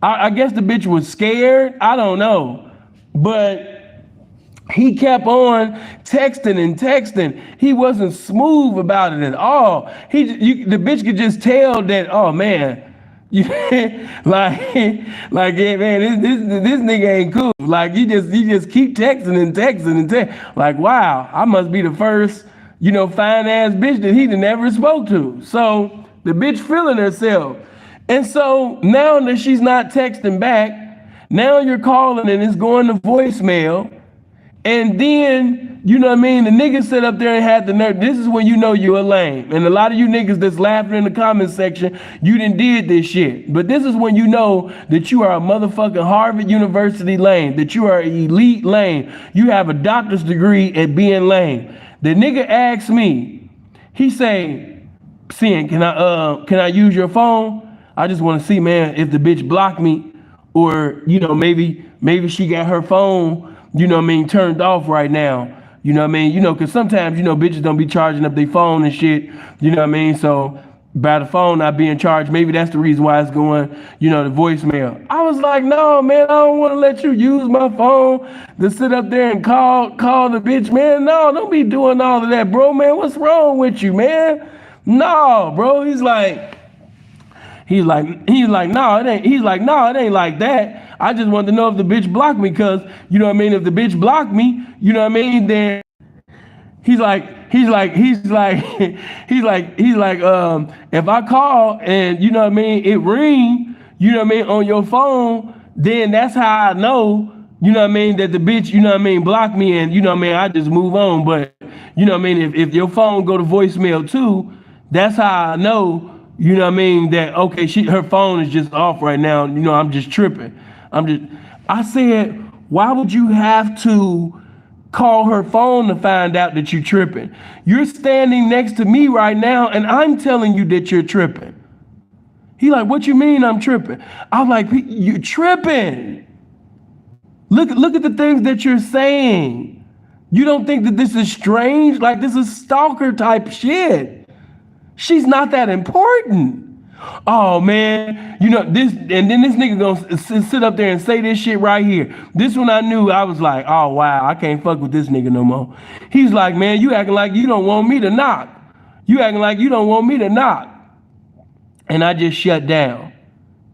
I guess the bitch was scared. I don't know. But he kept on texting and texting. He wasn't smooth about it at all. The bitch could just tell that, oh man, like yeah, man, this nigga ain't cool. Like you just keep texting and texting and texting. Like wow, I must be the first, you know, fine ass bitch that he never spoke to. So the bitch feeling herself. And so now that she's not texting back, now you're calling and it's going to voicemail. And then, you know what I mean, the niggas sit up there and had the nerve. This is when you know you're a lame. And a lot of you niggas that's laughing in the comment section, you done did this shit. But this is when you know that you are a motherfucking Harvard University lame, that you are an elite lame. You have a doctor's degree at being lame. The nigga asked me, he say, Sin, can I use your phone? I just want to see, man, if the bitch blocked me or, you know, maybe she got her phone, you know what I mean, turned off right now. You know what I mean? You know, because sometimes, you know, bitches don't be charging up their phone and shit. You know what I mean? So by the phone not being charged, maybe that's the reason why it's going, you know, the voicemail. I was like, no, man, I don't want to let you use my phone to sit up there and call the bitch, man. No, don't be doing all of that, bro, man. What's wrong with you, man? No, bro. He's like, no, it ain't. He's like, no, it ain't like that. I just wanted to know if the bitch blocked me, cause you know what I mean. If the bitch blocked me, you know what I mean. Then he's like, if I call and you know what I mean, it ring, you know what I mean, on your phone, then that's how I know, you know what I mean, that the bitch, you know what I mean, blocked me, and you know what I mean, I just move on. But you know what I mean, if your phone go to voicemail too, that's how I know. You know what I mean? That, okay, her phone is just off right now. You know, I'm just tripping. I said, why would you have to call her phone to find out that you're tripping? You're standing next to me right now and I'm telling you that you're tripping. He like, what you mean I'm tripping? I'm like, you're tripping. Look at the things that you're saying. You don't think that this is strange? Like this is stalker type shit. She's not that important. Oh man, you know this, and then this nigga gonna sit up there and say this shit right here. This one I knew, I was like, oh wow, I can't fuck with this nigga no more. He's like, man, you acting like you don't want me to knock. You acting like you don't want me to knock. And I just shut down.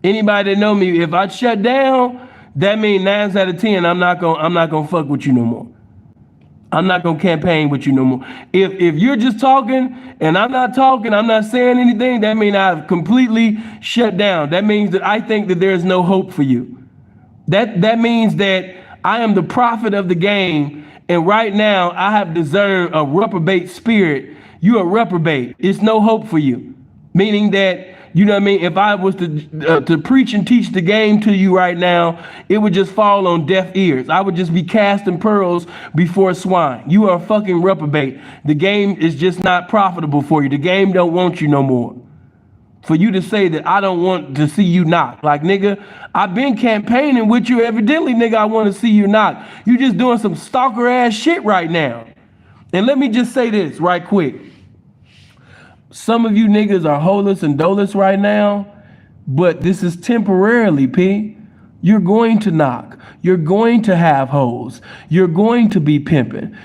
Anybody that know me, if I shut down, that means 9 out of 10, I'm not gonna fuck with you no more. I'm not gonna campaign with you no more. If you're just talking and I'm not talking, I'm not saying anything, that means I've completely shut down. That means that I think that there's no hope for you. That means that I am the prophet of the game And right now, I have discerned a reprobate spirit. You're a reprobate. It's no hope for you. Meaning that, you know what I mean? If I was to preach and teach the game to you right now, it would just fall on deaf ears. I would just be casting pearls before swine. You are a fucking reprobate. The game is just not profitable for you. The game don't want you no more. For you to say that I don't want to see you knock. Like, nigga, I've been campaigning with you. Evidently, nigga, I want to see you knock. You just doing some stalker ass shit right now. And let me just say this right quick. Some of you niggas are holeless and doleless right now, but this is temporarily, P. You're going to knock. You're going to have hoes. You're going to be pimping.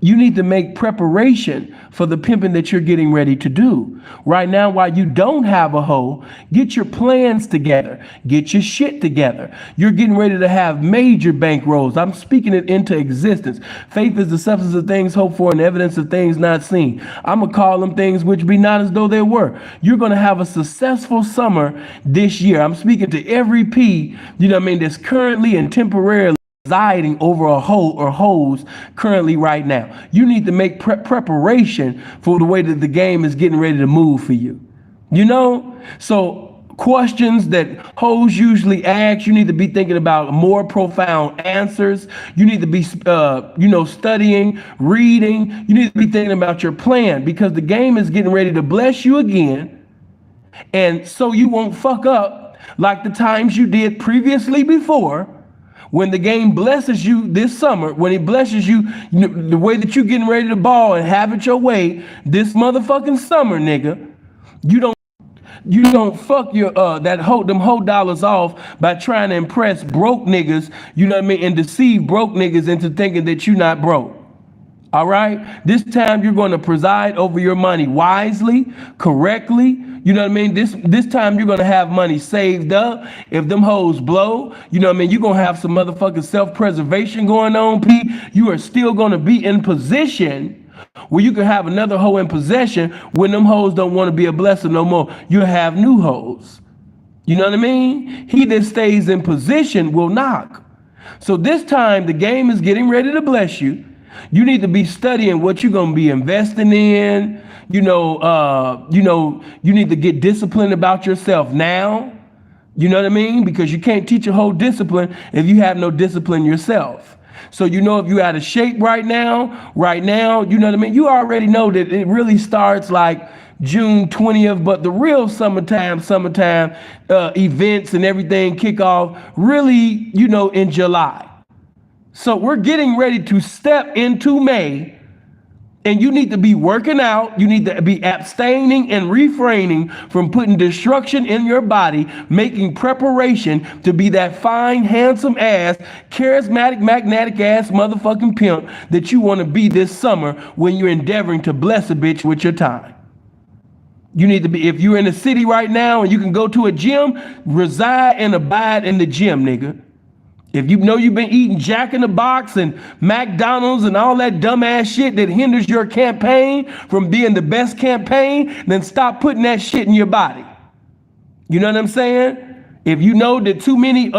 You need to make preparation for the pimping that you're getting ready to do. Right now, while you don't have a hoe, get your plans together. Get your shit together. You're getting ready to have major bankrolls. I'm speaking it into existence. Faith is the substance of things hoped for and evidence of things not seen. I'm going to call them things which be not as though they were. You're going to have a successful summer this year. I'm speaking to every P, you know what I mean, that's currently and temporarily residing over a hoe or hoes currently right now. You need to make preparation for the way that the game is getting ready to move for you. You know? So questions that hoes usually ask, you need to be thinking about more profound answers. You need to be, studying, reading. You need to be thinking about your plan because the game is getting ready to bless you again. And so you won't fuck up like the times you did previously before. When the game blesses you this summer, when it blesses you, the way that you're getting ready to ball and have it your way this motherfucking summer, nigga, you don't fuck your them whole dollars off by trying to impress broke niggas, you know what I mean, and deceive broke niggas into thinking that you're not broke. All right? This time you're going to preside over your money wisely, correctly. You know what I mean? This time you're going to have money saved up. If them hoes blow, you know what I mean? You're going to have some motherfucking self-preservation going on, P. You are still going to be in position where you can have another hoe in possession when them hoes don't want to be a blessing no more. You'll have new hoes. You know what I mean? He that stays in position will knock. So this time the game is getting ready to bless you. You need to be studying what you're going to be investing in. You need to get disciplined about yourself now. You know what I mean? Because you can't teach a whole discipline if you have no discipline yourself. So, if you're out of shape right now, you know what I mean? You already know that it really starts like June 20th, but the real summertime events and everything kick off really, in July. So we're getting ready to step into May, and you need to be working out. You need to be abstaining and refraining from putting destruction in your body, making preparation to be that fine, handsome ass, charismatic, magnetic ass motherfucking pimp that you want to be this summer when you're endeavoring to bless a bitch with your time. You need to be, if you're in the city right now and you can go to a gym, reside and abide in the gym, nigga. If you know you've been eating Jack in the Box and McDonald's and all that dumbass shit that hinders your campaign from being the best campaign, then stop putting that shit in your body. You know what I'm saying? If you know that too many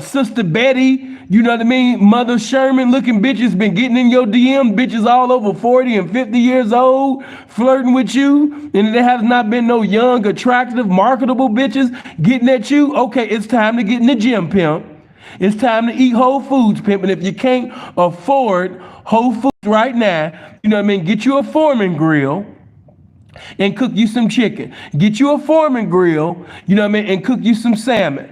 Sister Betty, you know what I mean, Mother Sherman looking bitches been getting in your DM, bitches all over 40 and 50 years old, flirting with you, and there has not been no young, attractive, marketable bitches getting at you, okay, it's time to get in the gym, pimp. It's time to eat Whole Foods, pimp. And if you can't afford Whole Foods right now, you know what I mean, get you a Foreman grill and cook you some chicken. Get you a Foreman grill, you know what I mean, and cook you some salmon.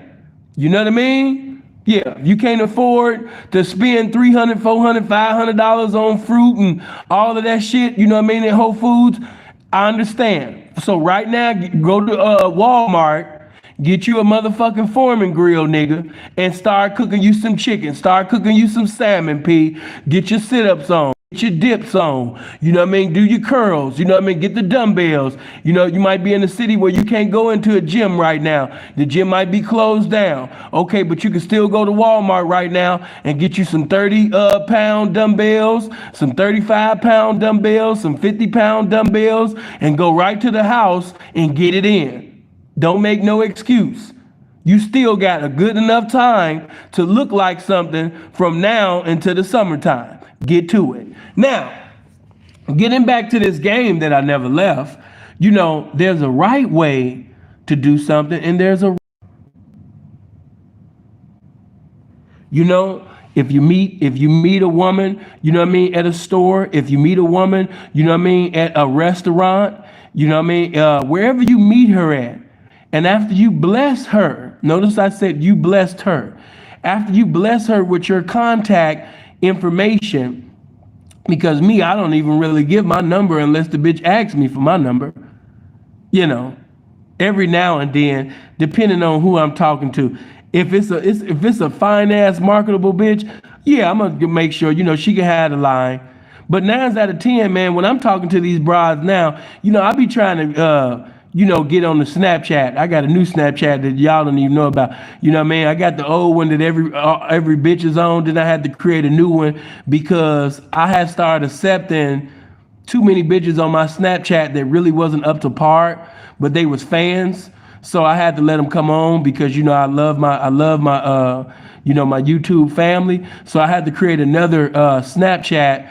You know what I mean? Yeah, you can't afford to spend $300, $400, $500 on fruit and all of that shit, you know what I mean, in Whole Foods. I understand. So right now, go to Walmart, get you a motherfucking Foreman grill, nigga, and start cooking you some chicken. Start cooking you some salmon, P. Get your sit-ups on. Get your dips on. You know what I mean? Do your curls. You know what I mean? Get the dumbbells. You know, you might be in a city where you can't go into a gym right now. The gym might be closed down. Okay, but you can still go to Walmart right now and get you some 30-pound dumbbells, some 35-pound dumbbells, some 50-pound dumbbells, and go right to the house and get it in. Don't make no excuse. You still got a good enough time to look like something from now into the summertime. Get to it. Now, getting back to this game that I never left, there's a right way to do something, and there's a, if you meet a woman, at a store, if you meet a woman, at a restaurant, wherever you meet her at, and after you bless her, notice I said you blessed her. After you bless her with your contact information, because I don't even really give my number unless the bitch asks me for my number. Every now and then, depending on who I'm talking to. If it's a fine ass marketable bitch, yeah, I'm gonna make sure she can have the line. But 9 out of 10, man, when I'm talking to these broads now, I be trying to get on the Snapchat. I got a new Snapchat that y'all don't even know about. I got the old one that every bitch is on. Then I had to create a new one because I had started accepting too many bitches on my Snapchat that really wasn't up to par, but they was fans. So I had to let them come on because I love my my YouTube family. So I had to create another Snapchat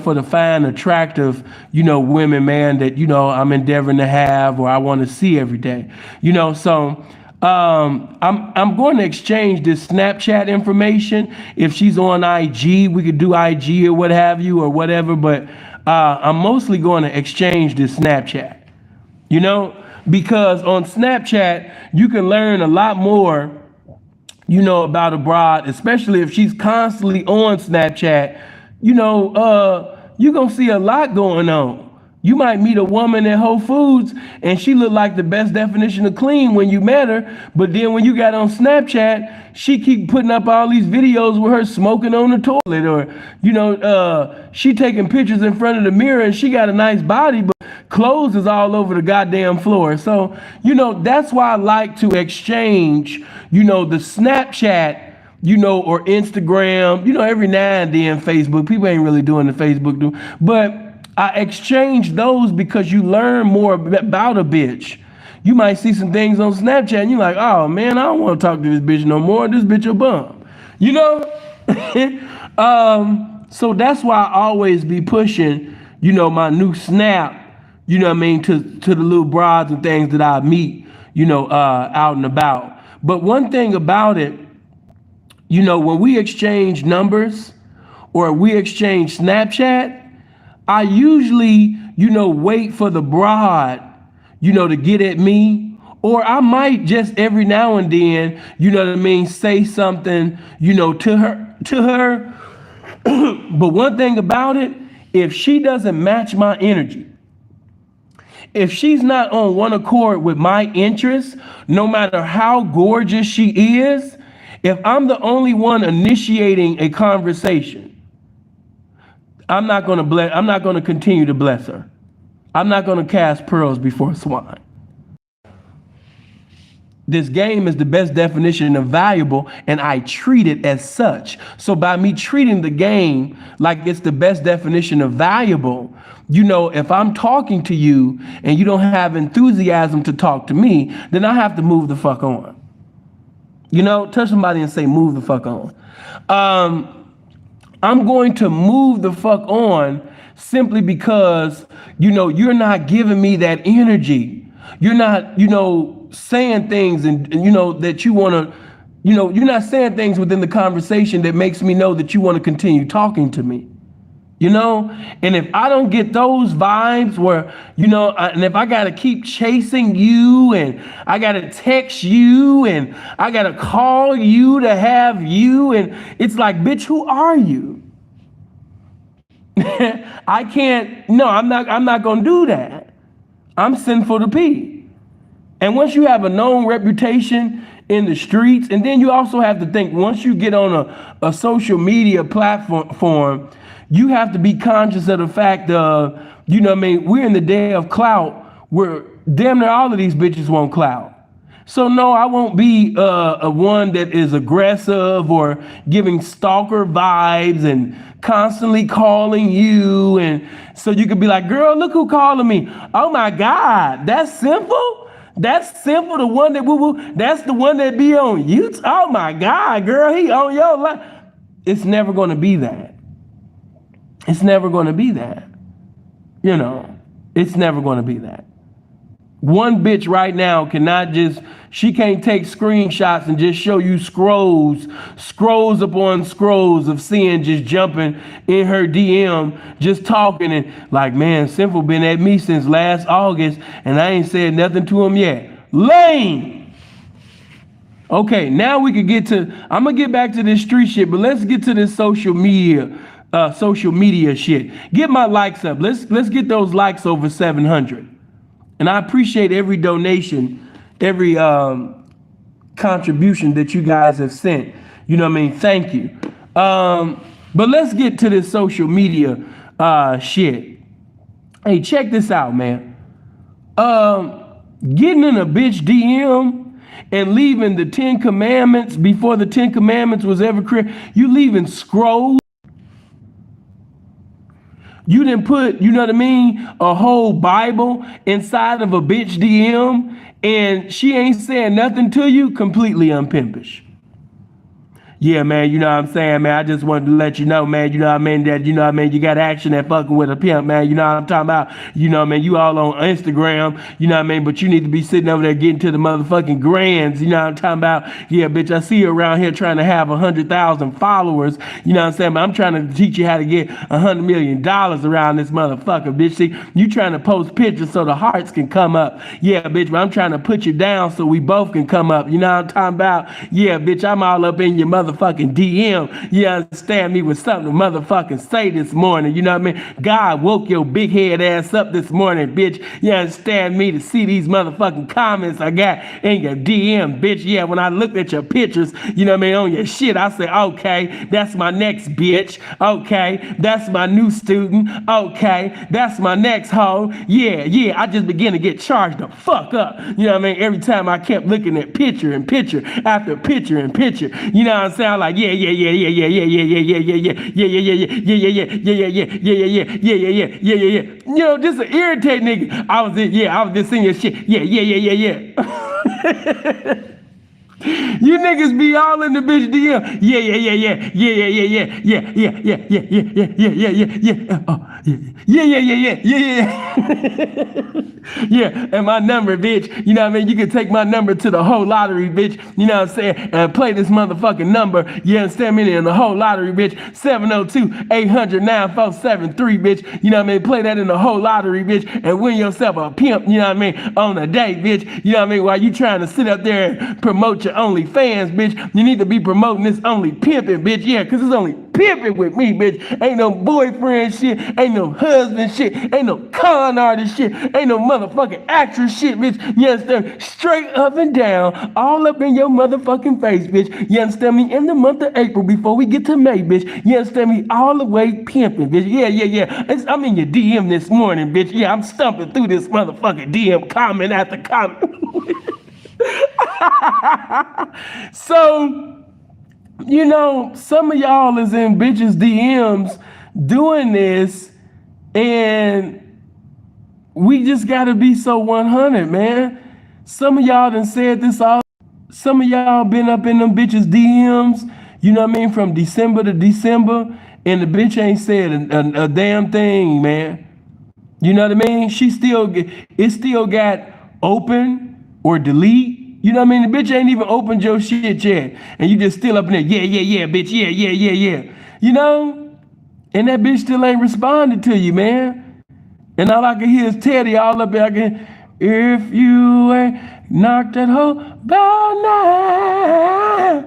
for the fine, attractive women, man, that I'm endeavoring to have or I want to see every day. So I'm going to exchange this Snapchat information. If she's on IG, we could do IG or what have you or whatever, but I'm mostly going to exchange this Snapchat. Because on Snapchat, you can learn a lot more, about a broad, especially if she's constantly on Snapchat. You're going to see a lot going on. You might meet a woman at Whole Foods and she looked like the best definition of clean when you met her. But then when you got on Snapchat, she keep putting up all these videos with her smoking on the toilet or, she taking pictures in front of the mirror and she got a nice body, but clothes is all over the goddamn floor. So, that's why I like to exchange, the Snapchat, or Instagram, every now and then Facebook. People ain't really doing the Facebook, but I exchange those because you learn more about a bitch. You might see some things on Snapchat and you're like, oh man, I don't want to talk to this bitch no more. This bitch a bum. So that's why I always be pushing, my new Snap, to the little broads and things that I meet, out and about. But one thing about it, when we exchange numbers or we exchange Snapchat, I usually, wait for the broad, to get at me, or I might just every now and then, say something, to her. But one thing about it, if she doesn't match my energy, if she's not on one accord with my interests, no matter how gorgeous she is, if I'm the only one initiating a conversation, I'm not going to continue to bless her. I'm not going to cast pearls before swine. This game is the best definition of valuable, and I treat it as such. So by me treating the game like it's the best definition of valuable, if I'm talking to you and you don't have enthusiasm to talk to me, then I have to move the fuck on. Touch somebody and say, move the fuck on. I'm going to move the fuck on simply because, you're not giving me that energy. You're not, saying things and that you want to, you're not saying things within the conversation that makes me know that you want to continue talking to me. And if I don't get those vibes where, and if I got to keep chasing you and I got to text you and I got to call you to have you, and it's like, bitch, who are you? I can't, no, I'm not going to do that. I'm sinful to pee. And once you have a known reputation in the streets, and then you also have to think, once you get on a social media platform, you have to be conscious of the fact of, we're in the day of clout where damn near all of these bitches want clout. So no, I won't be a one that is aggressive or giving stalker vibes and constantly calling you. And so you could be like, girl, look who calling me. Oh my God, that's simple. That's Simple, the one that that's the one that be on YouTube. Oh my God, girl, he on your life. It's never going to be that. It's never going to be that. You know, it's never going to be that. One bitch right now cannot she can't take screenshots and just show you scrolls upon scrolls of seeing just jumping in her DM, just talking and like, man, Simple been at me since last August and I ain't said nothing to him yet. Lame. Okay, now we could get to, I'm gonna get back to this street shit, but let's get to this social media shit. Get my likes up. Let's get those likes over 700. And I appreciate every donation, every contribution that you guys have sent. You know what I mean? Thank you. But let's get to this social media shit. Hey, check this out, man. Getting in a bitch DM and leaving the 10 Commandments before the 10 Commandments was ever created. You leaving scrolls. You didn't put, you know what I mean, a whole Bible inside of a bitch DM and she ain't saying nothing to you. Completely unpimpish. Yeah, man, you know what I'm saying, man. I just wanted to let you know, man, you know what I mean, that, you know what I mean, you got action at fucking with a pimp, man. You know what I'm talking about? You know what I mean? You all on Instagram, you know what I mean? But you need to be sitting over there getting to the motherfucking grands, you know what I'm talking about? Yeah, bitch, I see you around here trying to have 100,000 followers, you know what I'm saying? But I'm trying to teach you how to get $100 million around this motherfucker, bitch. See, you trying to post pictures so the hearts can come up. Yeah, bitch, but I'm trying to put you down so we both can come up. You know what I'm talking about? Yeah, bitch, I'm all up in your motherfucking DM. You understand me, with something to motherfucking say this morning. You know what I mean? God woke your big head ass up this morning, bitch. You understand me, to see these motherfucking comments I got in your DM, bitch. Yeah, when I looked at your pictures, you know what I mean, on your shit, I said, okay, that's my next bitch. Okay, that's my new student. Okay, that's my next hoe. Yeah, I just began to get charged the fuck up. You know what I mean? Every time I kept looking at picture and picture after picture and picture. You know what I'm saying? Like, yeah. You know, just an irritating nigga. I was just seeing your shit. Yeah. You niggas be all in the bitch DM. Yeah, and my number, bitch. You know what I mean? You can take my number to the whole lottery, bitch. You know what I'm saying? And play this motherfucking number. You understand me? In the whole lottery, bitch. 702-800-9473, bitch. You know what I mean? Play that in the whole lottery, bitch. And win yourself a pimp, you know what I mean? On a day, bitch. You know what I mean? While you trying to sit up there and promote your OnlyFans, bitch. You need to be promoting this only pimping, bitch. Yeah, because it's only pimping with me, bitch. Ain't no boyfriend shit. Ain't no husband shit. Ain't no con artist shit. Ain't no motherfucking actress shit, bitch. You understand? Straight up and down, all up in your motherfucking face, bitch. You understand me? In the month of April, before we get to May, bitch. You understand me? All the way pimping, bitch. Yeah. I'm in your DM this morning, bitch. Yeah, I'm stumping through this motherfucking DM, comment after comment. So, you know, some of y'all is in bitches DMs doing this, and we just gotta be so 100, man. Some of y'all done said this all. Some of y'all been up in them bitches DMs, you know what I mean, from December to December, and the bitch ain't said a damn thing, man. You know what I mean? It still got open or delete. You know what I mean? The bitch ain't even opened your shit yet. And you just still up in there, yeah, bitch, yeah. You know? And that bitch still ain't responded to you, man. And all I can hear is Teddy all up there. If you ain't knocked that hoe by now,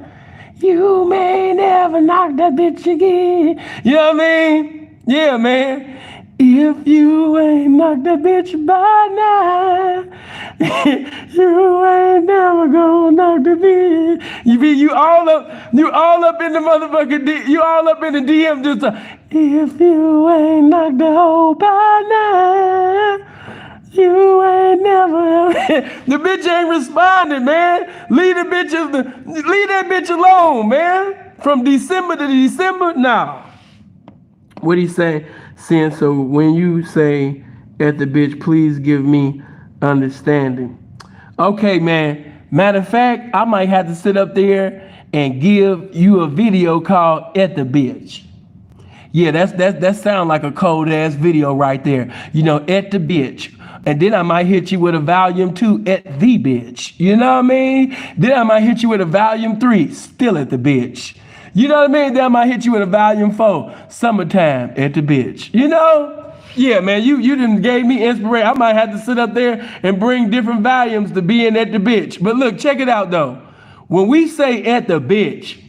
you may never knock that bitch again. You know what I mean? Yeah, man. If you ain't knocked that bitch by now, you ain't never gonna knock the bitch. You all up in the motherfucking you all up in the DM just if you ain't knocked the hoe by now, you ain't never. The bitch ain't responding, man. Leave that bitch alone, man. From December to December, nah. What he say? Saying, so when you say at the bitch, please give me understanding. Okay, man. Matter of fact, I might have to sit up there and give you a video called At the Bitch. Yeah, that sound like a cold ass video right there. You know, At the Bitch. And then I might hit you with a volume 2 At the Bitch. You know what I mean? Then I might hit you with a volume 3, Still At the Bitch. You know what I mean? Then I might hit you with a volume 4, Summertime At the Bitch. You know? Yeah, man, you done gave me inspiration. I might have to sit up there and bring different volumes to be in At the Bitch. But look, check it out though. When we say At the Bitch,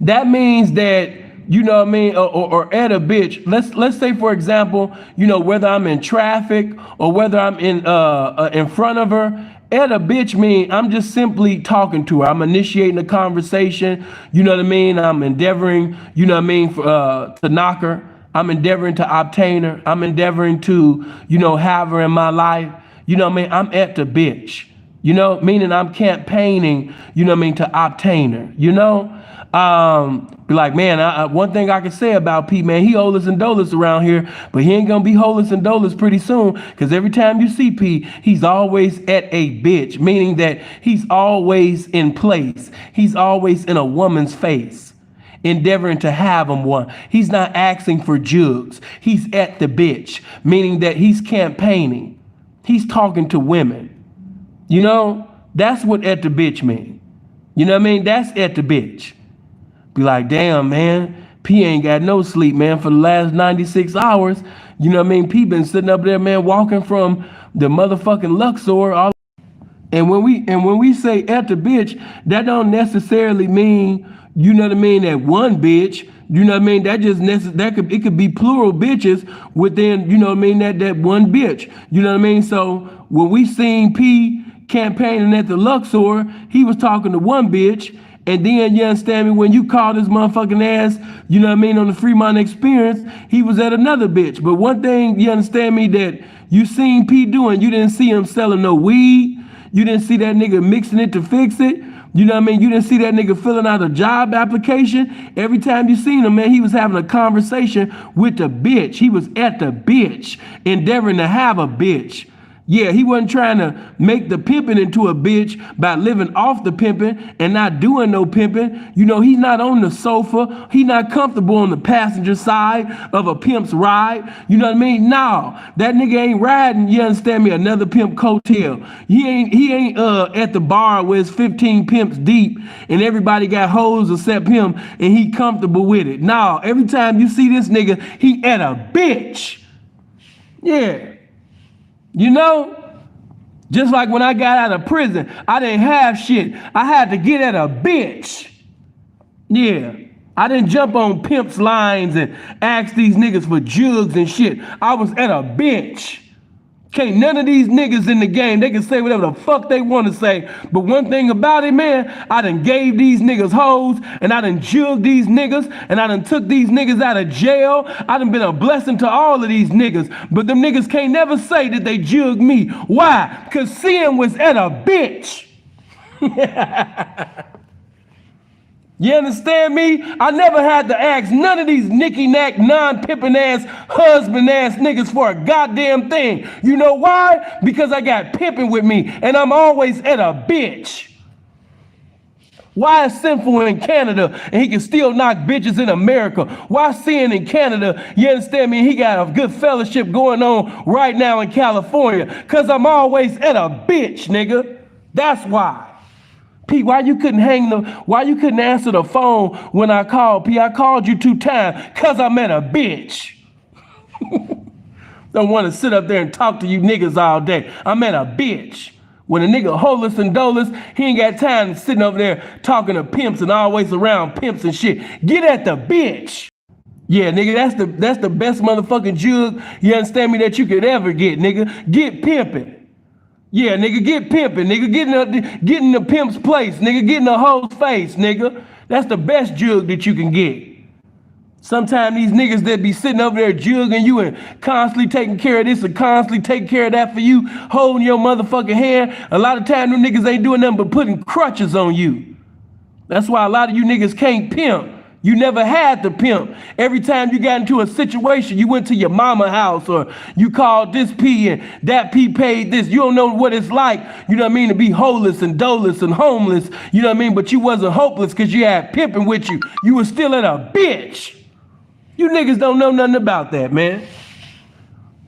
that means that, you know what I mean, or at a bitch. Let's say, for example, you know, whether I'm in traffic or whether I'm in front of her. At a bitch mean I'm just simply talking to her. I'm initiating a conversation. You know what I mean? I'm endeavoring, you know what I mean, to knock her. I'm endeavoring to obtain her. I'm endeavoring to, you know, have her in my life. You know what I mean? I'm at the bitch. You know, meaning I'm campaigning, you know what I mean, to obtain her, you know? Be like, man, one thing I can say about Pete, man, he holus and dolus around here, but he ain't gonna be holus and dolus pretty soon, because every time you see Pete, he's always at a bitch, meaning that he's always in place. He's always in a woman's face, endeavoring to have him one. He's not asking for jugs. He's at the bitch, meaning that he's campaigning. He's talking to women. You know, that's what at the bitch mean. You know what I mean? That's at the bitch. Be like, damn, man, P ain't got no sleep, man, for the last 96 hours. You know what I mean? P been sitting up there, man, walking from the motherfucking Luxor. And when we say at the bitch, that don't necessarily mean, you know what I mean, that one bitch. You know what I mean? That just it could be plural bitches within, you know what I mean, that one bitch. You know what I mean? So when we seen P campaigning at the Luxor, he was talking to one bitch. And then, you understand me, when you called his motherfucking ass, you know what I mean, on the Fremont Experience, he was at another bitch. But one thing, you understand me, that you seen P doing, you didn't see him selling no weed. You didn't see that nigga mixing it to fix it. You know what I mean? You didn't see that nigga filling out a job application. Every time you seen him, man, he was having a conversation with the bitch. He was at the bitch, endeavoring to have a bitch. Yeah, he wasn't trying to make the pimping into a bitch by living off the pimping and not doing no pimping. You know, he's not on the sofa. He's not comfortable on the passenger side of a pimp's ride. You know what I mean? No, that nigga ain't riding, you understand me, another pimp coattail. He ain't at the bar where it's 15 pimps deep and everybody got hoes except him and he comfortable with it. No, every time you see this nigga, he at a bitch. Yeah. You know, just like when I got out of prison, I didn't have shit. I had to get at a bitch. Yeah. I didn't jump on pimps' lines and ask these niggas for jugs and shit. I was at a bitch. Can't none of these niggas in the game, they can say whatever the fuck they want to say. But one thing about it, man, I done gave these niggas hoes, and I done jugged these niggas, and I done took these niggas out of jail. I done been a blessing to all of these niggas. But them niggas can't never say that they jugged me. Why? Because CM was at a bitch. You understand me? I never had to ask none of these nicky-knack, non-pimping ass, husband ass niggas for a goddamn thing. You know why? Because I got pimping with me and I'm always at a bitch. Why is Sinful in Canada and he can still knock bitches in America? Why Sin in Canada, you understand me, he got a good fellowship going on right now in California? Because I'm always at a bitch, nigga. That's why. P, why you couldn't answer the phone when I called? P, I called you 2 times because I'm at a bitch. Don't want to sit up there and talk to you niggas all day. I'm at a bitch. When a nigga holus and dolus, he ain't got time to sitting over there talking to pimps and always around pimps and shit. Get at the bitch. Yeah, nigga, that's the best motherfucking jug, you understand me, that you could ever get, nigga. Get pimping. Yeah, nigga, get pimping, nigga. Get in the pimp's place, nigga. Get in the hoe's face, nigga. That's the best jug that you can get. Sometimes these niggas that be sitting over there jugging you and constantly taking care of this and constantly taking care of that for you, holding your motherfucking hand, a lot of times them niggas ain't doing nothing but putting crutches on you. That's why a lot of you niggas can't pimp. You never had to pimp. Every time you got into a situation, you went to your mama house or you called this P and that P paid this. You don't know what it's like, you know what I mean, to be holeless and doleless and homeless, you know what I mean? But you wasn't hopeless because you had pimping with you. You was still at a bitch. You niggas don't know nothing about that, man.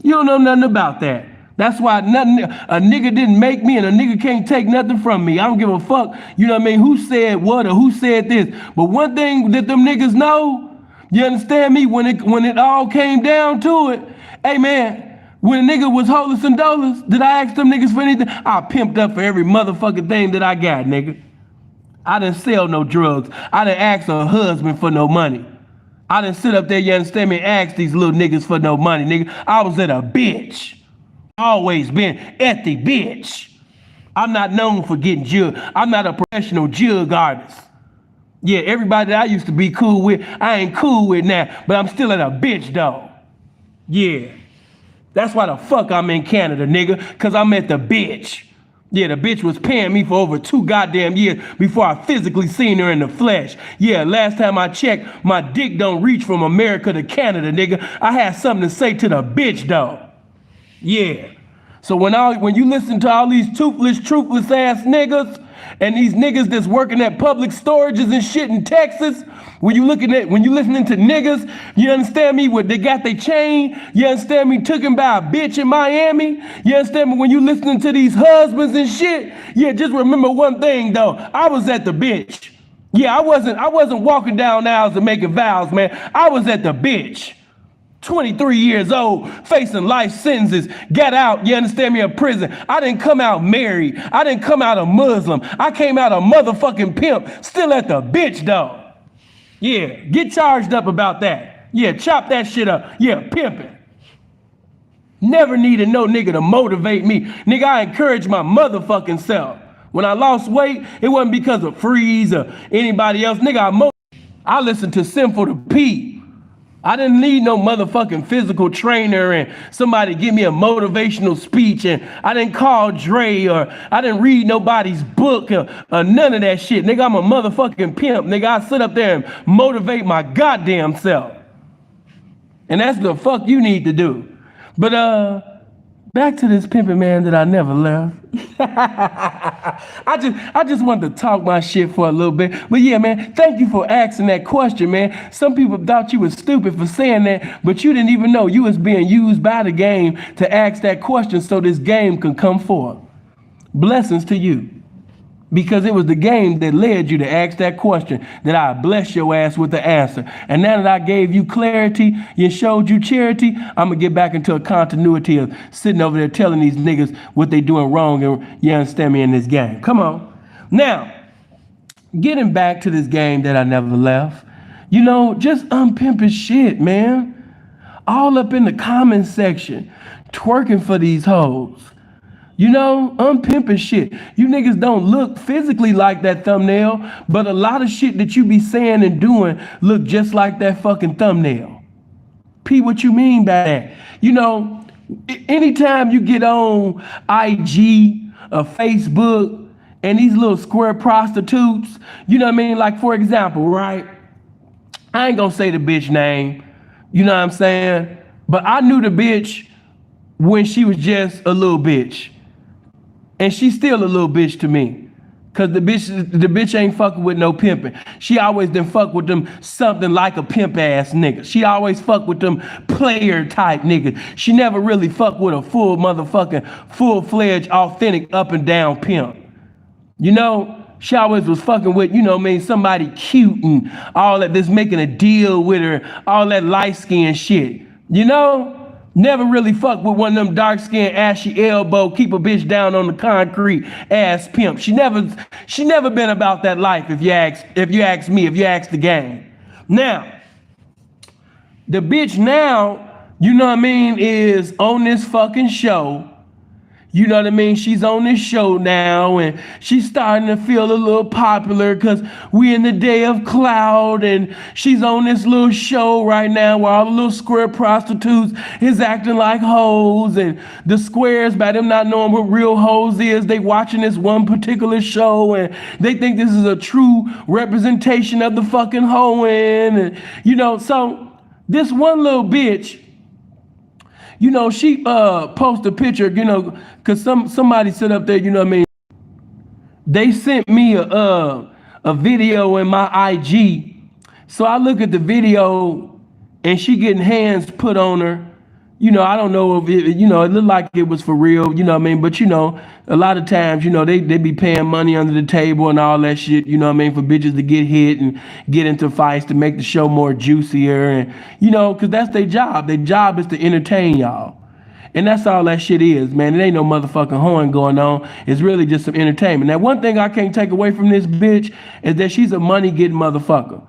You don't know nothing about that. That's why a nigga didn't make me and a nigga can't take nothing from me. I don't give a fuck, you know what I mean, who said what or who said this. But one thing that them niggas know, you understand me, when it all came down to it, hey man, when a nigga was holeless and doleless, did I ask them niggas for anything? I pimped up for every motherfucking thing that I got, nigga. I didn't sell no drugs. I didn't ask a husband for no money. I didn't sit up there, you understand me, and ask these little niggas for no money, nigga. I was at a bitch. Always been at the bitch. I'm not known for getting jug. I'm not a professional jug artist. Yeah, everybody that I used to be cool with, I ain't cool with now, but I'm still at a bitch though. Yeah. That's why the fuck I'm in Canada, nigga, cause I'm at the bitch. Yeah, the bitch was paying me for over 2 goddamn years before I physically seen her in the flesh. Yeah, last time I checked, my dick don't reach from America to Canada, nigga. I had something to say to the bitch though. Yeah. So when you listen to all these toothless, truthless ass niggas and these niggas that's working at public storages and shit in Texas, when you listening to niggas, you understand me, what they got they chain, you understand me, taken by a bitch in Miami, you understand me, when you listening to these husbands and shit, yeah, just remember one thing though, I was at the bitch. Yeah, I wasn't walking down aisles and making vows, man. I was at the bitch. 23 years old, facing life sentences, got out, you understand me, of prison. I didn't come out married. I didn't come out a Muslim. I came out a motherfucking pimp, still at the bitch though. Yeah, get charged up about that. Yeah, chop that shit up. Yeah, pimping. Never needed no nigga to motivate me. Nigga, I encouraged my motherfucking self. When I lost weight, it wasn't because of Freeze or anybody else. Nigga, I listened to Sinful to P. I didn't need no motherfucking physical trainer and somebody give me a motivational speech, and I didn't call Dre or I didn't read nobody's book or none of that shit. Nigga, I'm a motherfucking pimp. Nigga, I sit up there and motivate my goddamn self. And that's the fuck you need to do. But back to this pimping man that I never left. I just wanted to talk my shit for a little bit. But yeah, man, thank you for asking that question, man. Some people thought you was stupid for saying that, but you didn't even know you was being used by the game to ask that question so this game can come forth. Blessings to you. Because it was the game that led you to ask that question, that I bless your ass with the answer. And now that I gave you clarity and showed you charity, I'm going to get back into a continuity of sitting over there telling these niggas what they doing wrong, and you understand me, in this game. Come on. Now, getting back to this game that I never left, you know, just unpimping shit, man. All up in the comment section, twerking for these hoes. You know, unpimping shit. You niggas don't look physically like that thumbnail, but a lot of shit that you be saying and doing look just like that fucking thumbnail. P, what you mean by that? You know, anytime you get on IG or Facebook and these little square prostitutes, you know what I mean? Like, for example, right? I ain't gonna say the bitch name, you know what I'm saying? But I knew the bitch when she was just a little bitch. And she's still a little bitch to me. Cause the bitch ain't fucking with no pimping. She always done fuck with them something like a pimp ass nigga. She always fuck with them player type niggas. She never really fuck with a full motherfucking, full-fledged, authentic up and down pimp. You know, she always was fucking with, you know what I mean, somebody cute and all that, that's making a deal with her, all that light skin shit. You know? Never really fuck with one of them dark skinned ashy elbow, keep a bitch down on the concrete ass pimp. She never been about that life, if you ask me, if you ask the game. Now, the bitch now, you know what I mean, is on this fucking show You know what I mean? She's on this show now and she's starting to feel a little popular because we in the day of cloud, and she's on this little show right now where all the little square prostitutes is acting like hoes, and the squares, by them not knowing what real hoes is, they watching this one particular show and they think this is a true representation of the fucking hoeing. And so this one little bitch, she posted a picture, because somebody sit up there, they sent me a video in my IG. So I look at the video and she getting hands put on her. I don't know if it looked like it was for real, but a lot of times, they be paying money under the table and all that shit, for bitches to get hit and get into fights to make the show more juicier. And, because that's their job. Their job is to entertain y'all. And that's all that shit is, man. It ain't no motherfucking horn going on. It's really just some entertainment. Now, one thing I can't take away from this bitch is that she's a money-getting motherfucker.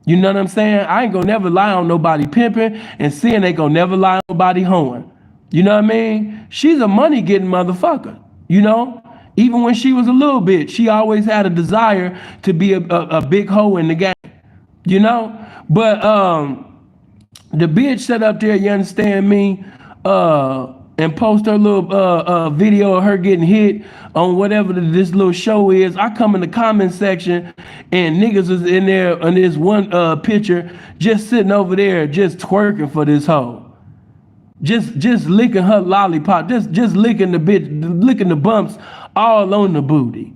You know what I'm saying? I ain't gonna never lie on nobody pimping, and seeing ain't gonna never lie on nobody hoeing. You know what I mean? She's a money-getting motherfucker, Even when she was a little bitch, she always had a desire to be a big hoe in the game, But the bitch sat up there, you understand me, and post her little video of her getting hit on whatever this little show is. I come in the comment section and niggas is in there on this one picture just sitting over there just twerking for this hoe. Just licking her lollipop, just licking the bitch, licking the bumps all on the booty.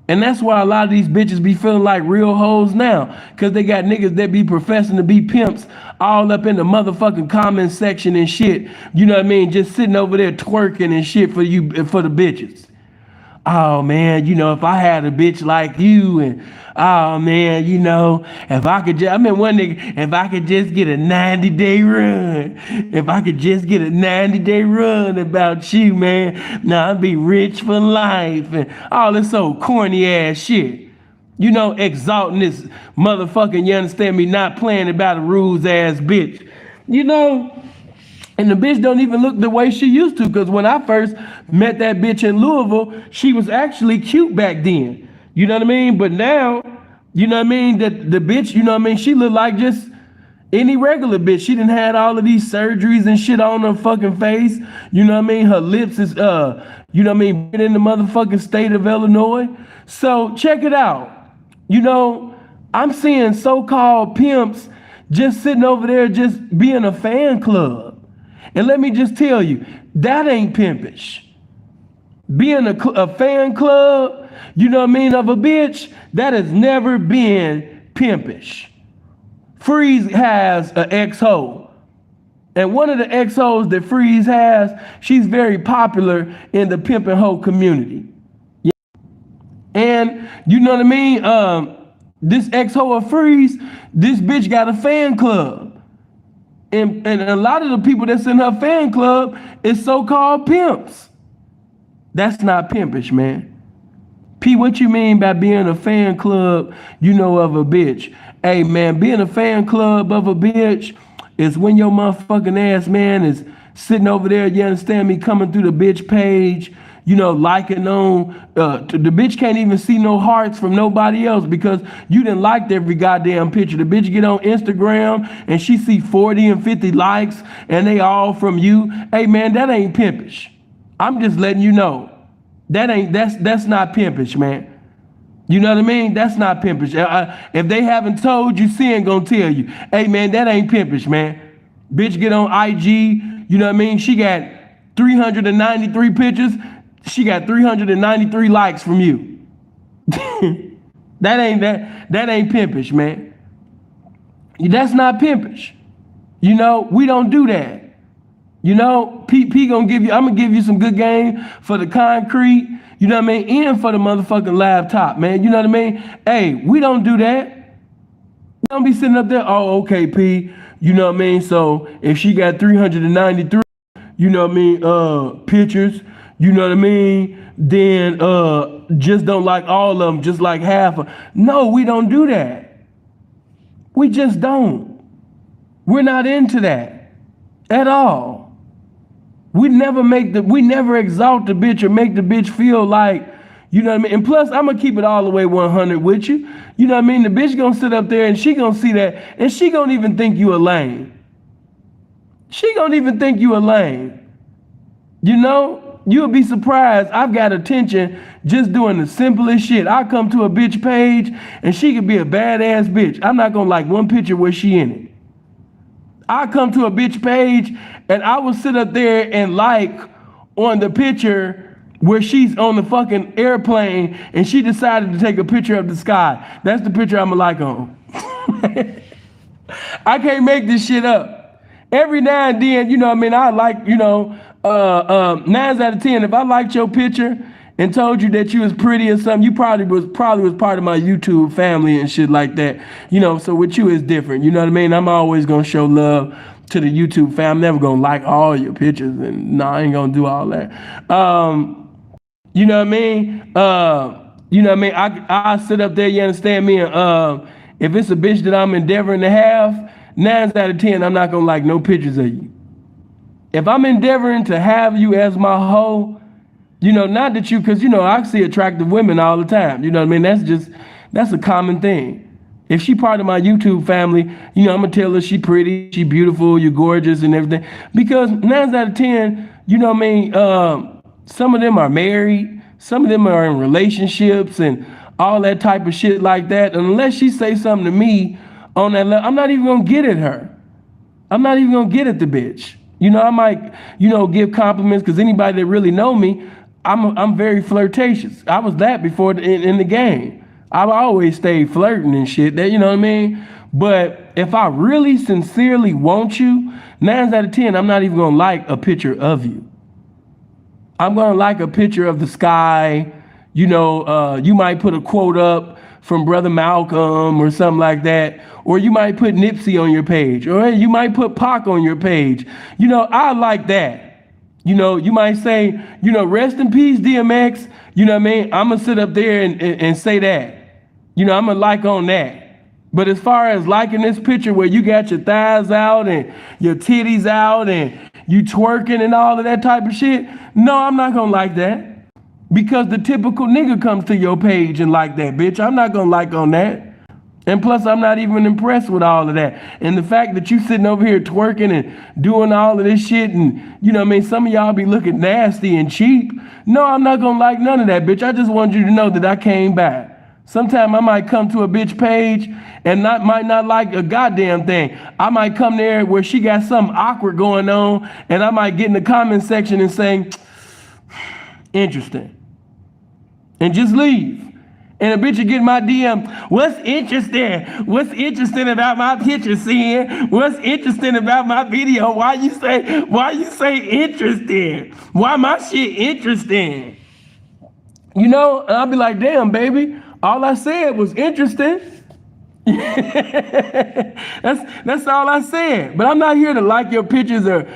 And that's why a lot of these bitches be feeling like real hoes now, because they got niggas that be professing to be pimps all up in the motherfucking comment section and shit. You know what I mean? Just sitting over there twerking and shit for the bitches. Oh man, if I had a bitch like you, and oh man, if I could just, one nigga, if I could just get a 90-day run, if I could just get a 90-day run about you, man, now I'd be rich for life, and all this old corny ass shit. Exalting this motherfucking, you understand me, not playing about a rules ass bitch. And the bitch don't even look the way she used to, because when I first met that bitch in Louisville, she was actually cute back then. You know what I mean? But now, that the bitch, she looked like just any regular bitch. She done had all of these surgeries and shit on her fucking face. Her lips is, in the motherfucking state of Illinois. So check it out. I'm seeing so-called pimps just sitting over there just being a fan club. And let me just tell you, that ain't pimpish. Being a fan club, of a bitch, that has never been pimpish. Freeze has an ex-hoe. And one of the ex-hoes that Freeze has, she's very popular in the pimp and hoe community. Yeah. And you know what I mean? This ex-hoe of Freeze, this bitch got a fan club. And a lot of the people that's in her fan club is so-called pimps. That's not pimpish, man. P, what you mean by being a fan club, of a bitch? Hey, man, being a fan club of a bitch is when your motherfucking ass, man, is sitting over there, you understand me, coming through the bitch page, liking on, the bitch can't even see no hearts from nobody else because you done liked every goddamn picture. The bitch get on Instagram and she see 40 and 50 likes and they all from you. Hey man, that ain't pimpish. I'm just letting you know. That's not pimpish, man. You know what I mean? That's not pimpish. If they haven't told you, she ain't gonna tell you. Hey man, that ain't pimpish, man. Bitch get on IG, you know what I mean? She got 393 pictures. She got 393 likes from you. That ain't pimpish, man. That's not pimpish. We don't do that. P gonna give you, I'm gonna give you some good game for the concrete, you know what I mean, and for the motherfucking laptop, man. You know what I mean? Hey, we don't do that. We don't be sitting up there, oh, okay, P, you know what I mean? So if she got 393, you know what I mean, pictures, you know what I mean, then just don't like all of them, just like half of. No, we don't do that. We just don't. We're not into that at all. We never exalt the bitch or make the bitch feel like, you know what I mean? And plus, I'm gonna keep it all the way 100 with you. You know what I mean? The bitch gonna sit up there and she gonna see that, and she gonna even think you a lame. She gonna even think you a lame. You know, you'll be surprised. I've got attention just doing the simplest shit. I come to a bitch page and she could be a badass bitch. I'm not gonna like one picture where she in it. I come to a bitch page and I will sit up there and like on the picture where she's on the fucking airplane and she decided to take a picture of the sky. That's the picture I'm gonna like on. I can't make this shit up. Every now and then, you know what I mean, I like, you know, 9 out of 10, if I liked your picture and told you that you was pretty or something, you probably was part of my YouTube family and shit like that. You know, so with you is different. You know what I mean? I'm always gonna show love to the YouTube family. I'm never gonna like all your pictures, and no, I ain't gonna do all that. You know what I mean? You know what I mean? I sit up there, you understand me? And if it's a bitch that I'm endeavoring to have, 9 out of 10, I'm not gonna like no pictures of you. If I'm endeavoring to have you as my hoe, you know, not that you, because, you know, I see attractive women all the time. You know what I mean? That's a common thing. If she part of my YouTube family, you know, I'm going to tell her she pretty, she beautiful, you're gorgeous and everything. Because 9 out of 10, you know what I mean? Some of them are married. Some of them are in relationships and all that type of shit like that. And unless she say something to me on that level, I'm not even going to get at her. I'm not even going to get at the bitch. You know, I might, you know, give compliments because anybody that really know me, I'm very flirtatious. I was that before in the game. I've always stayed flirting and shit. That, you know what I mean? But if I really sincerely want you, 9 out of 10, I'm not even gonna like a picture of you. I'm gonna like a picture of the sky. You know, you might put a quote up from Brother Malcolm or something like that. Or you might put Nipsey on your page. Or you might put Pac on your page. You know, I like that. You know, you might say, you know, rest in peace, DMX. You know what I mean? I'm going to sit up there and say that. You know, I'm going to like on that. But as far as liking this picture where you got your thighs out and your titties out and you twerking and all of that type of shit, no, I'm not going to like that. Because the typical nigga comes to your page and like that, bitch. I'm not going to like on that. And plus, I'm not even impressed with all of that. And the fact that you sitting over here twerking and doing all of this shit and, you know what I mean, some of y'all be looking nasty and cheap. No, I'm not going to like none of that, bitch. I just want you to know that I came back. Sometime I might come to a bitch page and might not like a goddamn thing. I might come there where she got something awkward going on and I might get in the comment section and say, interesting. And just leave. And a bitch will get my DM, what's interesting? What's interesting about my picture, Sin? What's interesting about my video? Why you say interesting? Why my shit interesting? You know, and I'll be like, damn, baby, all I said was interesting. That's all I said. But I'm not here to like your pictures or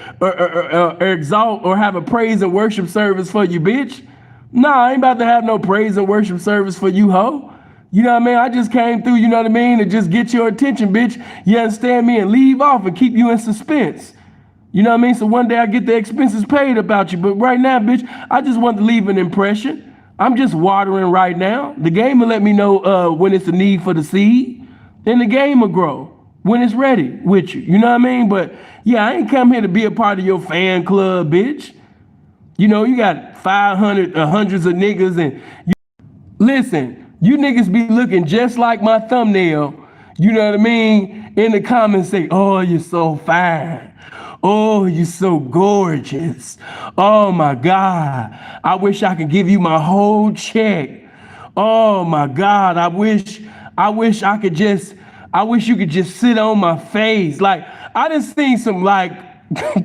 exalt or have a praise and worship service for you, bitch. Nah, I ain't about to have no praise and worship service for you, ho. You know what I mean? I just came through, you know what I mean, to just get your attention, bitch. You understand me? And leave off and keep you in suspense. You know what I mean? So one day I get the expenses paid about you. But right now, bitch, I just want to leave an impression. I'm just watering right now. The game will let me know when it's a need for the seed. Then the game will grow when it's ready with you. You know what I mean? But yeah, I ain't come here to be a part of your fan club, bitch. You know, you got 500, hundreds of niggas and listen, you niggas be looking just like my thumbnail. You know what I mean? In the comments say, oh, you're so fine. Oh, you're so gorgeous. Oh my God. I wish I could give you my whole check. Oh my God. I wish you could just sit on my face. Like, I done seen some like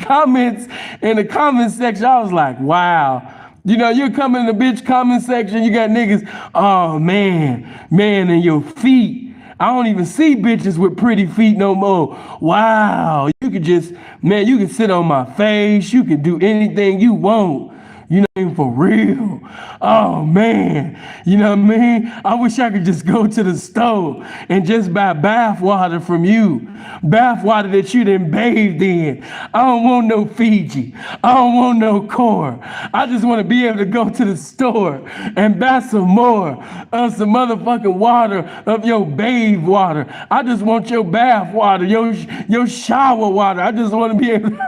comments in the comment section. I was like, wow. You know, you're coming in the bitch comment section, you got niggas, oh man, and your feet. I don't even see bitches with pretty feet no more. Wow. You could just, man, you can sit on my face. You can do anything you want. You know what I mean? For real. Oh man. You know what I mean? I wish I could just go to the store and just buy bath water from you. Bath water that you done bathed in. I don't want no Fiji. I don't want no core. I just want to be able to go to the store and buy some more of some motherfucking water of your bathe water. I just want your bath water, your shower water. I just want to be able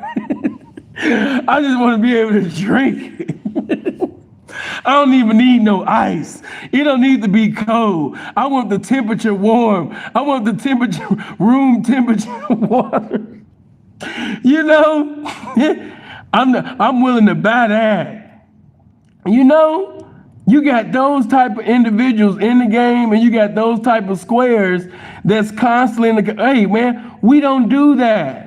I just want to be able to drink it. I don't even need no ice. It don't need to be cold. I want the temperature warm. I want the temperature, room temperature water. You know, I'm willing to buy that. You know, you got those type of individuals in the game, and you got those type of squares that's constantly in the, hey man, we don't do that.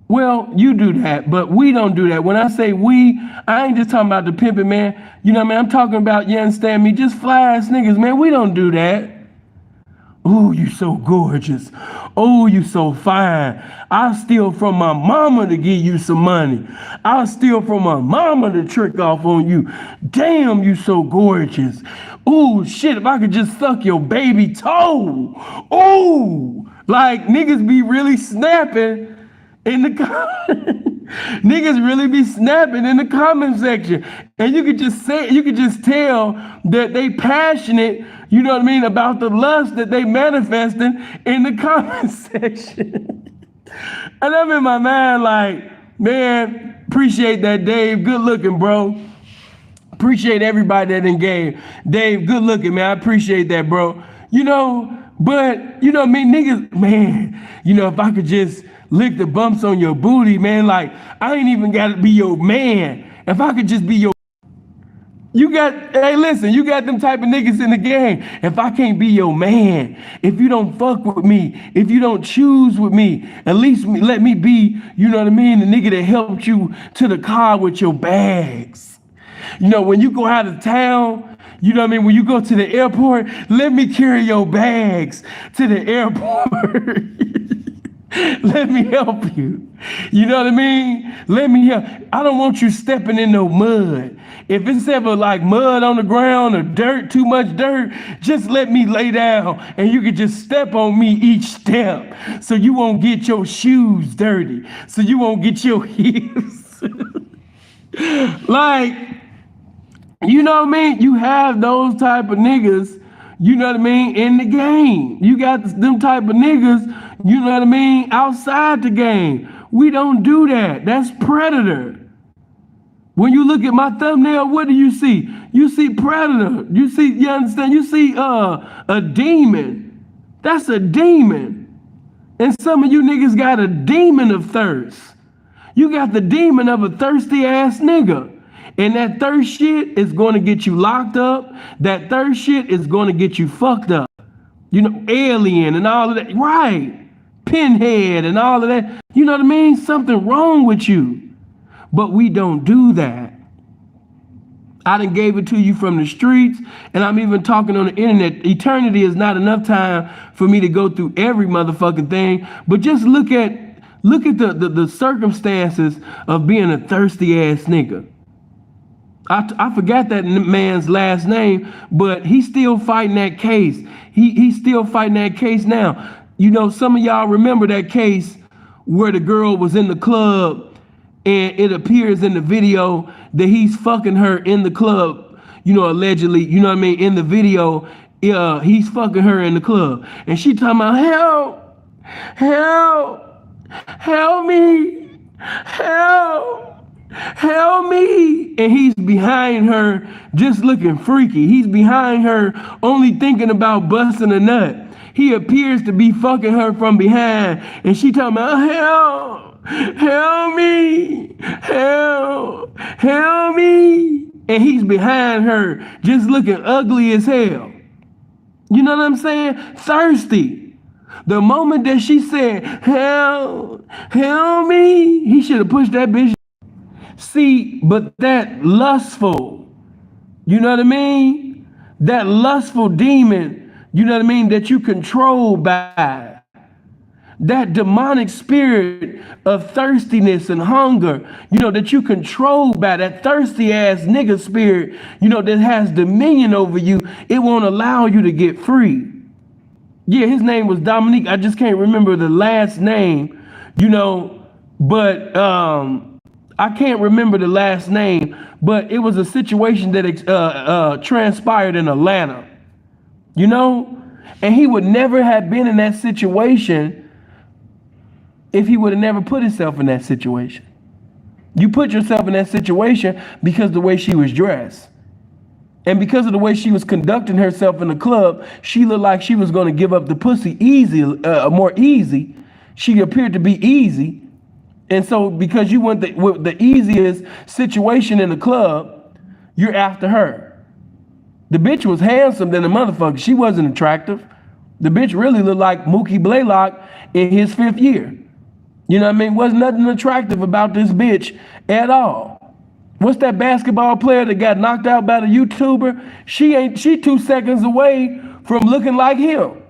Well, you do that, but we don't do that. When I say we, I ain't just talking about the pimping, man. You know what I mean? I'm talking about, you understand me, just fly ass niggas, man. We don't do that. Ooh, you so gorgeous. Oh, you so fine. I'll steal from my mama to give you some money. I'll steal from my mama to trick off on you. Damn, you so gorgeous. Ooh, shit, if I could just suck your baby toe. Ooh, like niggas be really snapping in the niggas really be snapping in the comment section, and you could just say, you could just tell that they passionate, you know what I mean, about the lust that they manifesting in the comment section. And I'm in my mind like, man, appreciate that, Dave. Good looking, bro. Appreciate everybody that engaged. Dave, good looking, man. I appreciate that, bro. You know, but you know what I mean, niggas, man. You know, if I could just lick the bumps on your booty, man. Like, I ain't even got to be your man. If I could just be your, you got, hey, listen, you got them type of niggas in the game. If I can't be your man, if you don't fuck with me, if you don't choose with me, at least let me be, you know what I mean, the nigga that helped you to the car with your bags. You know, when you go out of town, you know what I mean, when you go to the airport, let me carry your bags to the airport. Let me help you. You know what I mean? Let me help. I don't want you stepping in no mud. If it's ever like mud on the ground or dirt, too much dirt, just let me lay down and you can just step on me each step so you won't get your shoes dirty, so you won't get your heels. Like, you know what I mean? You have those type of niggas, you know what I mean, in the game. You got them type of niggas, you know what I mean, outside the game. We don't do that. That's predator. When you look at my thumbnail, what do you see? You see predator. You see, you understand? You see a demon. That's a demon. And some of you niggas got a demon of thirst. You got the demon of a thirsty ass nigga. And that thirst shit is going to get you locked up. That thirst shit is going to get you fucked up. You know, alien and all of that. Right. Pinhead and all of that. You know what I mean? Something wrong with you. But we don't do that. I done gave it to you from the streets, and I'm even talking on the internet. Eternity is not enough time for me to go through every motherfucking thing. But just look at the circumstances of being a thirsty ass nigga. I forgot that man's last name, but he's still fighting that case. He's still fighting that case now. You know, some of y'all remember that case where the girl was in the club and it appears in the video that he's fucking her in the club, you know, allegedly, you know what I mean, in the video, he's fucking her in the club. And she talking about, help me, help me. And he's behind her just looking freaky. He's behind her only thinking about busting a nut. He appears to be fucking her from behind. And she talking about, help me, help me. And he's behind her just looking ugly as hell. You know what I'm saying? Thirsty. The moment that she said, help me, he should have pushed that bitch. See, but that lustful, you know what I mean? That lustful demon, you know what I mean, that you control by. That demonic spirit of thirstiness and hunger, that you control by that thirsty ass nigga spirit, that has dominion over you, it won't allow you to get free. Yeah, his name was Dominique. I just can't remember the last name, but I can't remember the last name, but it was a situation that transpired in Atlanta, and he would never have been in that situation if he would have never put himself in that situation. You put yourself in that situation because of the way she was dressed. And because of the way she was conducting herself in the club, she looked like she was going to give up the pussy more easy. She appeared to be easy. And so because you went with the easiest situation in the club, you're after her. The bitch was handsome than the motherfucker. She wasn't attractive. The bitch really looked like Mookie Blaylock in his 5th year. You know what I mean? Wasn't nothing attractive about this bitch at all. What's that basketball player that got knocked out by the YouTuber? She 2 seconds away from looking like him.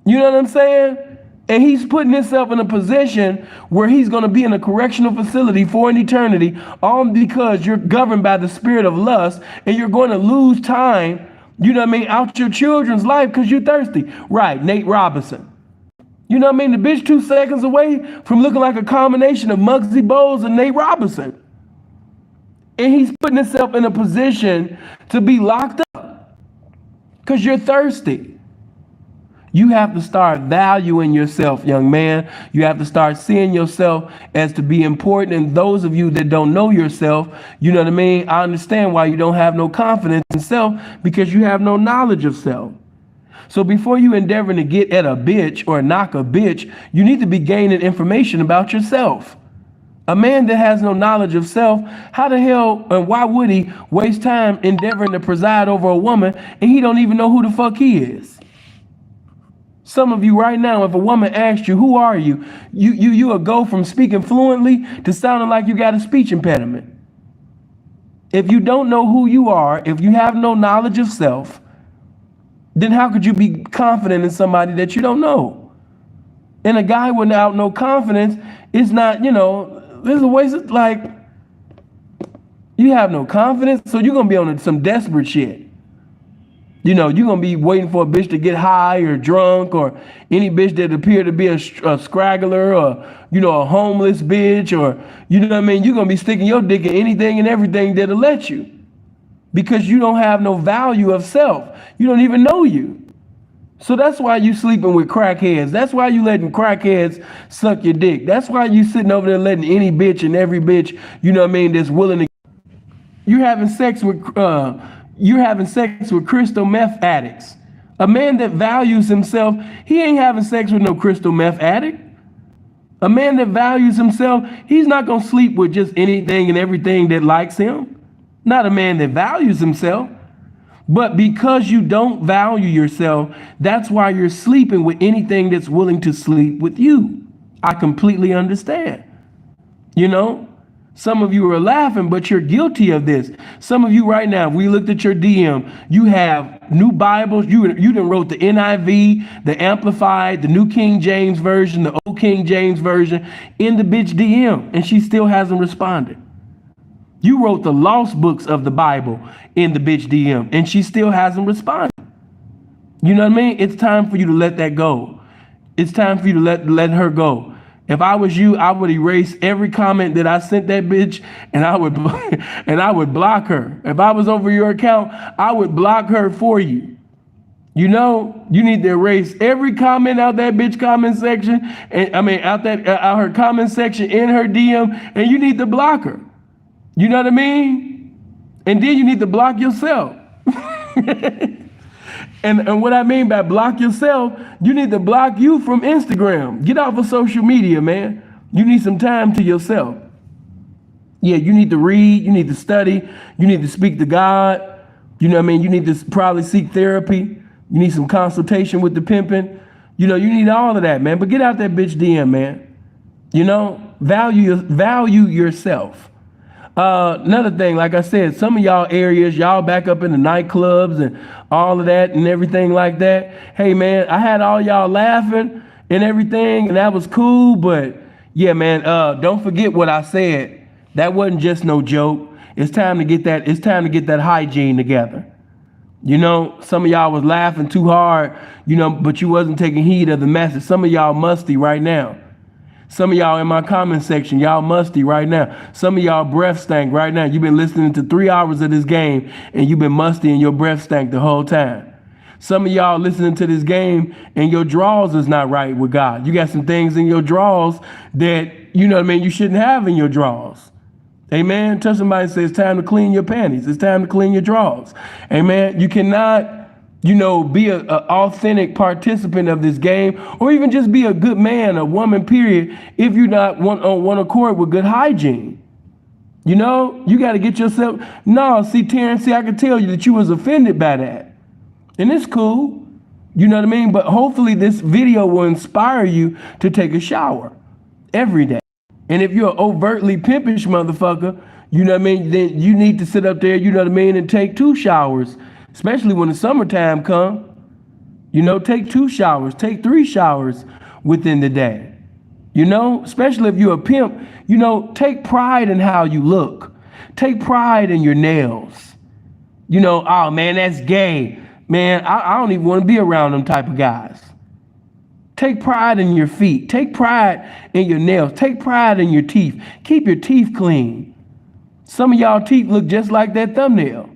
You know what I'm saying? And he's putting himself in a position where he's going to be in a correctional facility for an eternity, all because you're governed by the spirit of lust, and you're going to lose time, out your children's life because you're thirsty. Right, Nate Robinson. You know what I mean? The bitch 2 seconds away from looking like a combination of Muggsy Bogues and Nate Robinson. And he's putting himself in a position to be locked up because you're thirsty. You have to start valuing yourself, young man. You have to start seeing yourself as to be important. And those of you that don't know yourself, you know what I mean? I understand why you don't have no confidence in self, because you have no knowledge of self. So before you endeavoring to get at a bitch or knock a bitch, you need to be gaining information about yourself. A man that has no knowledge of self, how the hell and why would he waste time endeavoring to preside over a woman and he don't even know who the fuck he is? Some of you right now, if a woman asks you, who are you? You will go from speaking fluently to sounding like you got a speech impediment. If you don't know who you are, if you have no knowledge of self, then how could you be confident in somebody that you don't know? And a guy without no confidence is not, there's a waste of, like, you have no confidence, so you're going to be on some desperate shit. You're going to be waiting for a bitch to get high or drunk, or any bitch that appear to be a scraggler, or, a homeless bitch, or, you know what I mean? You're going to be sticking your dick in anything and everything that'll let you, because you don't have no value of self. You don't even know you. So that's why you sleeping with crackheads. That's why you letting crackheads suck your dick. That's why you sitting over there letting any bitch and every bitch, that's willing to. You're having sex with crystal meth addicts. A man that values himself, he ain't having sex with no crystal meth addict. A man that values himself, he's not gonna sleep with just anything and everything that likes him. Not a man that values himself. But because you don't value yourself, that's why you're sleeping with anything that's willing to sleep with you. I completely understand. Some of you are laughing, but you're guilty of this. Some of you right now, if we looked at your DM, you have new Bibles. You done wrote the NIV, the Amplified, the New King James Version, the Old King James Version in the bitch DM, and she still hasn't responded. You wrote the lost books of the Bible in the bitch DM, and she still hasn't responded. You know what I mean? It's time for you to let that go. It's time for you to let her go. If I was you, I would erase every comment that I sent that bitch, and I would block her. If I was over your account, I would block her for you. You need to erase every comment out that bitch comment section, and out her comment section in her DM, and you need to block her. You know what I mean? And then you need to block yourself. And what I mean by block yourself, you need to block you from Instagram. Get off of social media, man. You need some time to yourself. Yeah, you need to read. You need to study. You need to speak to God. You know what I mean? You need to probably seek therapy. You need some consultation with the pimping. You need all of that, man. But get out that bitch DM, man. Value yourself. Another thing, like I said, some of y'all areas, y'all back up in the nightclubs and all of that and everything like that. Hey, man, I had all y'all laughing and everything, and that was cool. But yeah, man, don't forget what I said. That wasn't just no joke. It's time to get that. It's time to get that hygiene together. You know, some of y'all was laughing too hard, you know, but you wasn't taking heed of the message. Some of y'all musty right now. Some of y'all in my comment section, y'all musty right now. Some of y'all breath stank right now. You've been listening to 3 hours of this game and you've been musty and your breath stank the whole time. Some of y'all listening to this game and your drawers is not right with God. You got some things in your drawers that, you know what I mean, you shouldn't have in your drawers. Amen. Touch somebody and say it's time to clean your panties. It's time to clean your drawers. Amen. You cannot, you know, be an authentic participant of this game, or even just be a good man, a woman, period, if you're not on one accord with good hygiene. You know, you got to get yourself. No, see, Terrence, I could tell you that you was offended by that. And it's cool. You know what I mean? But hopefully this video will inspire you to take a shower every day. And if you're an overtly pimpish motherfucker, you know what I mean, then you need to sit up there, you know what I mean, and take 2 showers, especially when the summertime come. You know, take 2 showers, take 3 showers within the day. You know, especially if you're a pimp, you know, take pride in how you look. Take pride in your nails. You know, oh man, that's gay. Man, I don't even want to be around them type of guys. Take pride in your feet. Take pride in your nails. Take pride in your teeth. Keep your teeth clean. Some of y'all teeth look just like that thumbnail.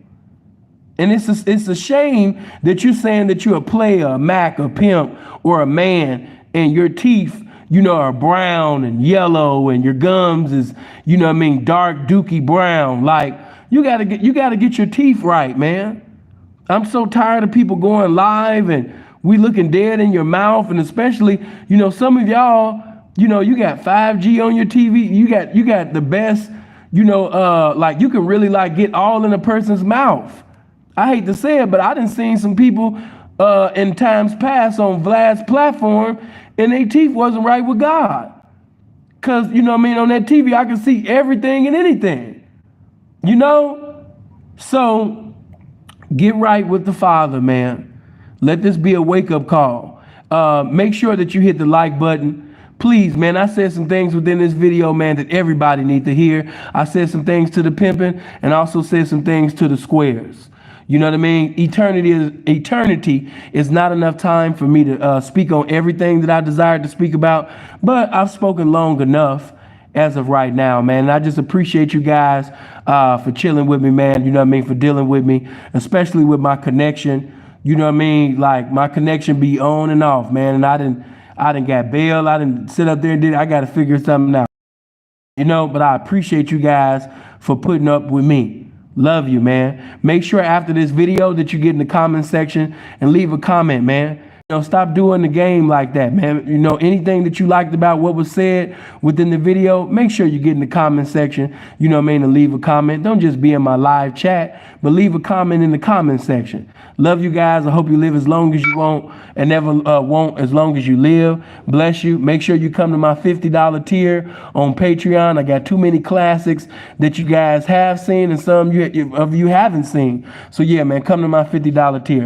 And it's a shame that you're saying that you're a player, a Mac, a pimp, or a man, and your teeth, you know, are brown and yellow, and your gums is, you know what I mean, dark dookie brown. Like, you gotta get your teeth right, man. I'm so tired of people going live and we looking dead in your mouth, and especially, you know, some of y'all, you know, you got 5G on your TV. You got the best, you know, like you can really like get all in a person's mouth. I hate to say it, but I done seen some people in times past on Vlad's platform and their teeth wasn't right with God. Cause you know what I mean, on that TV, I can see everything and anything, you know? So get right with the Father, man. Let this be a wake-up call. Make sure that you hit the like button. Please, man, I said some things within this video, man, that everybody needs to hear. I said some things to the pimping and also said some things to the squares. You know what I mean? Eternity is not enough time for me to speak on everything that I desired to speak about, but I've spoken long enough as of right now, man. And I just appreciate you guys for chilling with me, man. You know what I mean? For dealing with me, especially with my connection. You know what I mean? Like my connection be on and off, man. And I didn't got bail. I didn't sit up there and I got to figure something out. You know, but I appreciate you guys for putting up with me. Love you, man. Make sure after this video that you get in the comment section and leave a comment, man. You know, stop doing the game like that, man. You know, anything that you liked about what was said within the video, make sure you get in the comment section, you know what I mean, and leave a comment. Don't just be in my live chat, but leave a comment in the comment section. Love you guys. I hope you live as long as you want and never won't as long as you live. Bless you. Make sure you come to my $50 tier on Patreon. I got too many classics that you guys have seen and some of you haven't seen. So yeah, man, come to my $50 tier.